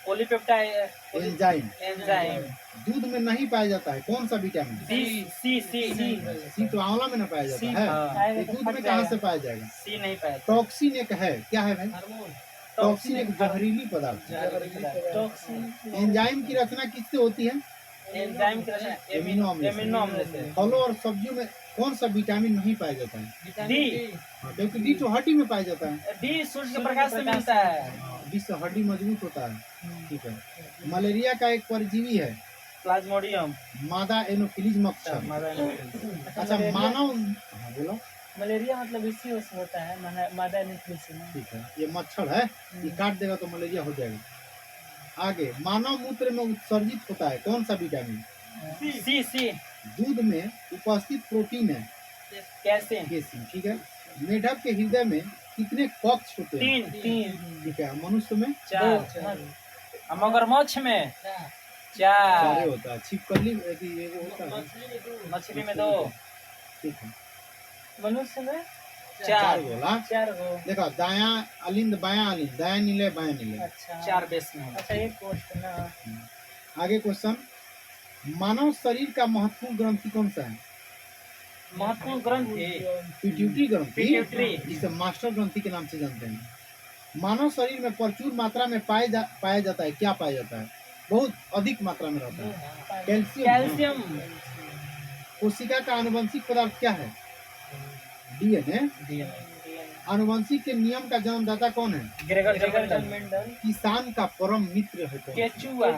पॉलीपेप्टाइड एंजाइम। एंजाइम। दूध में नहीं पाया जाता है, कौन सा विटामिन? सी सी तो आंवला में न पाया जाता है। हाँ। तो दूध में कहाँ से पाया जाएगा? सी नहीं पाया। टॉक्सिन एक है, क्या है भाई? टॉक्सिन एक जहरीली पदार्थ है। टॉक्सिन। एंजाइम की रचना किससे होती है? एंजाइम की रचना एमिनो अम्ल से। फलों और सब्जियों में कौन सा विटामिन नहीं पाया जाता है? डी हाँ, क्योंकि डी तो हड्डी में पाया जाता है। डी सूर्य के प्रकाश से मिलता है। जिससे हड्डी मजबूत होता है। ठीक है। मलेरिया का एक परजीवी है प्लाज्मोडियम। मादा एनोफिलीज मच्छर। अच्छा मानव, हाँ बोलो। मलेरिया मतलब इसी वजह से होता है, मादा न्यूक्लियस में। ठीक है, ये मच्छर है, ये काट देगा तो मलेरिया हो जाएगा। आगे, मानव मूत्र में उत्सर्जित होता है कौन सा विटामिन? सी दूध में उपस्थित प्रोटीन है कैसे? केसिन। ठीक है। मेढक के हृदय में कितने कक्ष होते हैं? 3 ठीक है। मनुष्य में 4 मगरमच्छ में 4 चारे होता है। छिपकली ये वो होता है। मछली में 2 ठीक है। मनुष्य में 4 बोला। 4 गो। देखो, दायां अलिंद बायां अलिंद, दायां नीले बायां नीले। अच्छा 4 बेस में अच्छा, एक क्वेश्चन ना। आगे क्वेश्चन, मानव शरीर का महत्वपूर्ण ग्रंथि कौन सा है? महत्वपूर्ण ग्रंथि पिट्यूटरी ग्रंथि, पिट्यूटरी। जिसे मास्टर ग्रंथि के नाम से जानते हैं। मानव शरीर में प्रचुर मात्रा में पाया जाता है, क्या पाया जाता है? बहुत अधिक मात्रा में रहता है कैल्शियम। कोशिका का आनुवंशिक पदार्थ क्या है? डीएनए। आनुवंशिक के नियम का जन्मदाता कौन है? Gregor Mendel. किसान का परम मित्र है कौन? केचुआ।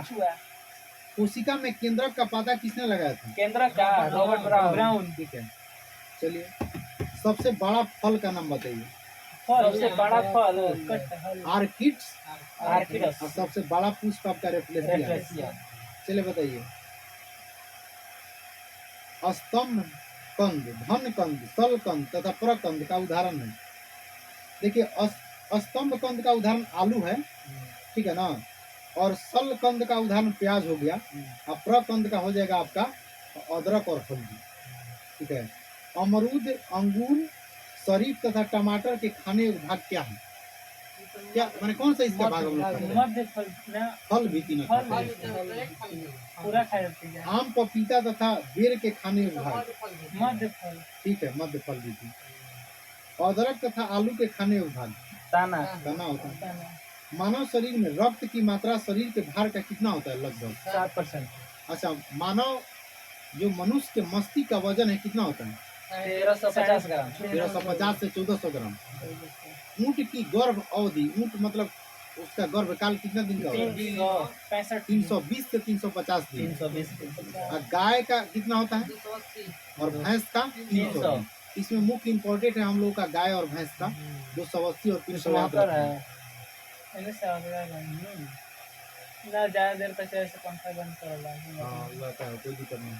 कोशिका में केंद्रक का पता किसने लगाया था? केंद्र का रॉबर्ट ब्राउन। ठीक है। चलिए, सबसे बड़ा फल का नाम बताइए। सबसे बड़ा फल आर्किड्स। आर्किडस। और सबसे बड़ा पुष्प आपका रेफ्लेसिया। चलिए बताइए। स्तंभ कंद, धन कंद, सल कंद तथा प्रकंद का उदाहरण है। देखिए, स्तंभ कंद का उदाहरण आलू है, ठीक है ना, और सल कंद का उदाहरण प्याज हो गया, और प्रकंद का हो जाएगा आपका अदरक और हल्दी। ठीक है। अमरूद, अंगूर, शरीफ तथा टमाटर के खाने योग्य भाग क्या है? क्या मैंने कौन सा इसका भाग हम लोग खाते हैं? मध्य फल ना, फल भी तीनों फल खाते हैं। पूरा खा जाते हैं। आम, पपीता तथा बेर के खाने योग्य भाग। मध्य फल। ठीक है, मध्य फल भी थी। अदरक तथा आलू के खाने योग्य भाग दाना दाना होता है। मानव शरीर में रक्त की मात्रा शरीर के भार का कितना होता है लगभग? 7%। अच्छा, मानव जो मनुष्य के मस्तिष्क का वजन है कितना होता है? 1350 ग्राम। 1350 से 1400 ग्राम। ऊंट की गर्भ अवधि, ऊंट मतलब उसका गर्भकाल कितना दिन का होता है? 320 से 350 दिन। 320। और गाय का कितना होता है? और भैंस का 300। इसमें मुख्य इम्पोर्टेंट है हम लोग का गाय और भैंस का 280 और 372 है। ना ज्यादा देर तक ऐसे पंखा बंद कर हाँ, ये आता है, कोई दिक्कत नहीं।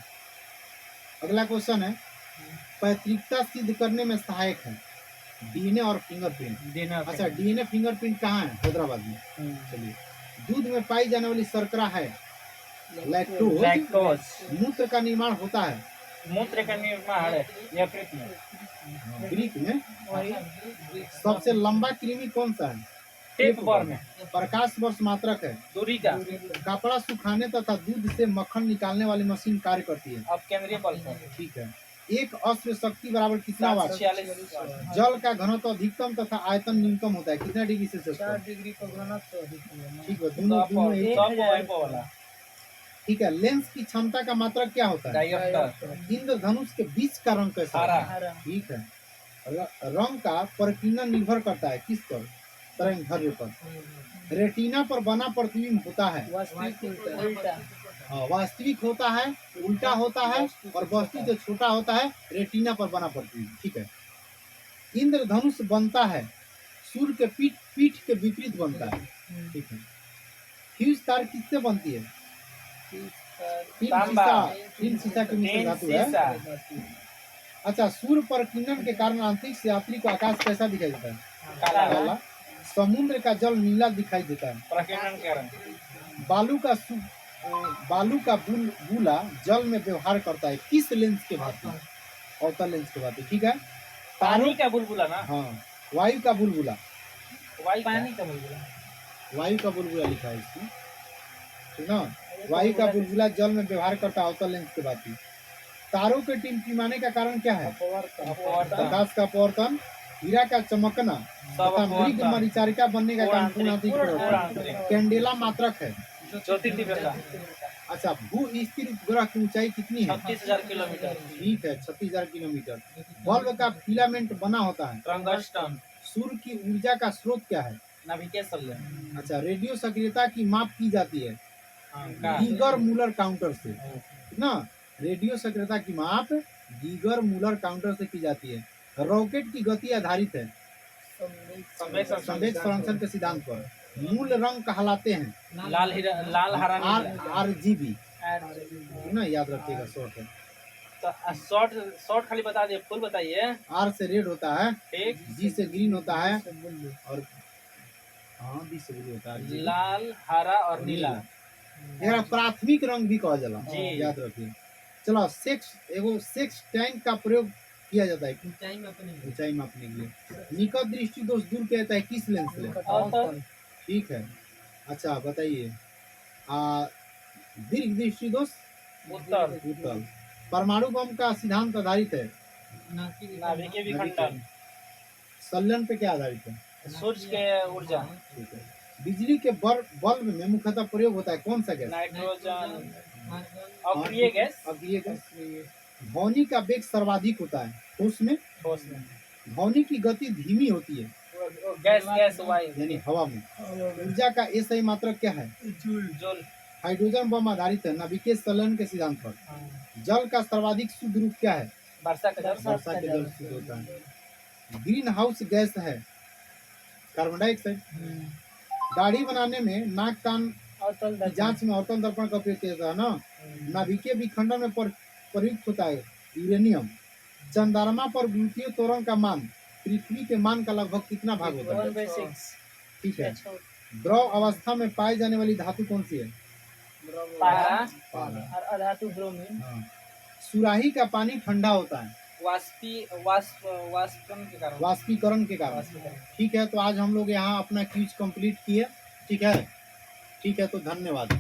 अगला क्वेश्चन है, पैतृकता सिद्ध करने में सहायक है डीएनए और फिंगरप्रिंट। अच्छा, डीएनए फिंगरप्रिंट कहाँ है? हैदराबाद में। चलिए, दूध में पाई जाने वाली शर्करा है लैक्टोज। लैक्टोज। मूत्र का निर्माण होता है मूत्र का निर्माण है यकृत में। ग्रीक में। सबसे लंबा कृमि कौन सा है? टेपवर्म में। प्रकाश वर्ष मात्रक है। दूरी का। कपड़ा सुखाने तथा दूध से मक्खन निकालने वाली मशीन कार्य करती है। अब केंद्रीय पल्स। ठीक है। एक अश्व शक्ति बराबर कितना वाट? 46। जल का घनत्व अधिकतम तथा आयतन न्यूनतम होता है कितना डिग्री सेल्सियस? 4 डिग्री पर घनत्व अधिक है। ठीक है, दोनों एक। वाला। ठीक है। लेंस की क्षमता का मात्रक क्या होता है? डायोप्टर। इंद्रधनुष के बीच का रंग कैसा है? हरा। ठीक है। रंग का परिकीर्णन निर्भर करता है किस पर? तरंगदैर्घ्य पर। रेटिना पर बना प्रतिबिंब होता है उल्टा। वास्तविक होता है, उल्टा होता है, और वस्तु से छोटा होता है रेटिना पर बना प्रतिबिंब। ठीक है। इंद्रधनुष बनता है सूर्य के पीठ के विपरीत बनता है। ठीक है। फ्यूज तार किससे बनती है? तीन सीसा की मिश्र धातु है। अच्छा, सूर्य पर किरण के कारण अंतरिक्ष यात्री को आकाश कैसा दिखाई देता है? काला। समुद्र का जल नीला दिखाई देता है प्रकीर्णन के कारण। बालू का बुला जल में व्यवहार करता है किस लेंस के भांति? अवतल लेंस के भांति। ठीक है। पानी का बुलबुला ना? हाँ, वायु का बुलबुला। पानी का बुलबुला। वायु का बुलबुला लिखा है इसमें, ठीक ना। वायु का बुलबुला जल में व्यवहार करता है अवतल लेंस के भांति। तारों के टिमटिमाने का कारण क्या है? प्रकाश का अपवर्तन। हीरा का चमकना तथा मृग मरीचारिका बनने का कारण पूर्णांतरिक। कैंडेला मात्रक है। अच्छा, भू स्थिर उपग्रह की ऊंचाई कितनी है? 36,000 किलोमीटर। ठीक है, 36,000 किलोमीटर। बल्ब का फिलामेंट बना होता है टंगस्टन। सूर्य की ऊर्जा का स्रोत क्या है? नाभिकीय संलयन। अच्छा, रेडियो सक्रियता की माप की जाती है गीगर मूलर काउंटर से ना। रेडियो सक्रियता की माप गीगर मूलर काउंटर से की जाती है। रॉकेट की गति आधारित है संवेग संरक्षण के सिद्धांत पर। मूल रंग कहलाते हैं लाल हरा RGB ना, याद रखिएगा। शॉर्ट है तो शॉर्ट खाली बता दिए, फुल बताइए। R से रेड होता है, ठीक। G से ग्रीन होता है, और हाँ B से ब्लू होता है। लाल हरा और नीला। एकरा प्राथमिक रंग भी कहा जाला, जी। याद रखिए। चलो, सेक्स टैंक का प्रयोग किया जाता है ऊंचाई मापने के लिए। निकट दृष्टि दोष दूर किया जाता है किस लेंस से? ठीक है। अच्छा, बताइए। दीर्घ दृष्टि दोष उत्तल। परमाणु बम का सिद्धांत आधारित है नाभिकीय विखंडन। संलयन पे क्या आधारित है? सूर्य के ऊर्जा। ठीक है। बिजली के बल्ब में मुख्यतः प्रयोग होता है कौन सा गैस? नाइट्रोजन। अक्रिय गैस। अक्रिय गैस। ध्वनि का वेग सर्वाधिक होता है ठोस में। ध्वनि की गति धीमी होती है गैस वायु यानी हवा में। ऊर्जा का SI मात्रक क्या है? जूल। हाइड्रोजन बम आधारित है नाभिकीय संलयन के सिद्धांत पर। जल का सर्वाधिक शुद्ध रूप क्या है? वर्षा के जल। वर्षा के जल शुद्ध होता है। ग्रीन हाउस गैस है कार्बन डाइऑक्साइड। दाढ़ी बनाने में नाक कान की जांच में अवतल दर्पण का उपयोग किया जाता है ना। नाभिकीय विखंडन में प्रयुक्त होता है यूरेनियम। चंद्रमा पर विद्युतीय त्वरण का मान पृथ्वी के मान का लगभग कितना भाग होता है? 1/6। ठीक है। द्रव अवस्था में पाई जाने वाली धातु कौन सी है? पारा। और अधातु ब्रोमीन। हाँ। सुराही का पानी ठंडा होता है वाष्पीकरण के कारण। ठीक है, तो आज हम लोग यहाँ अपना क्विज कंप्लीट किए। ठीक है, तो धन्यवाद।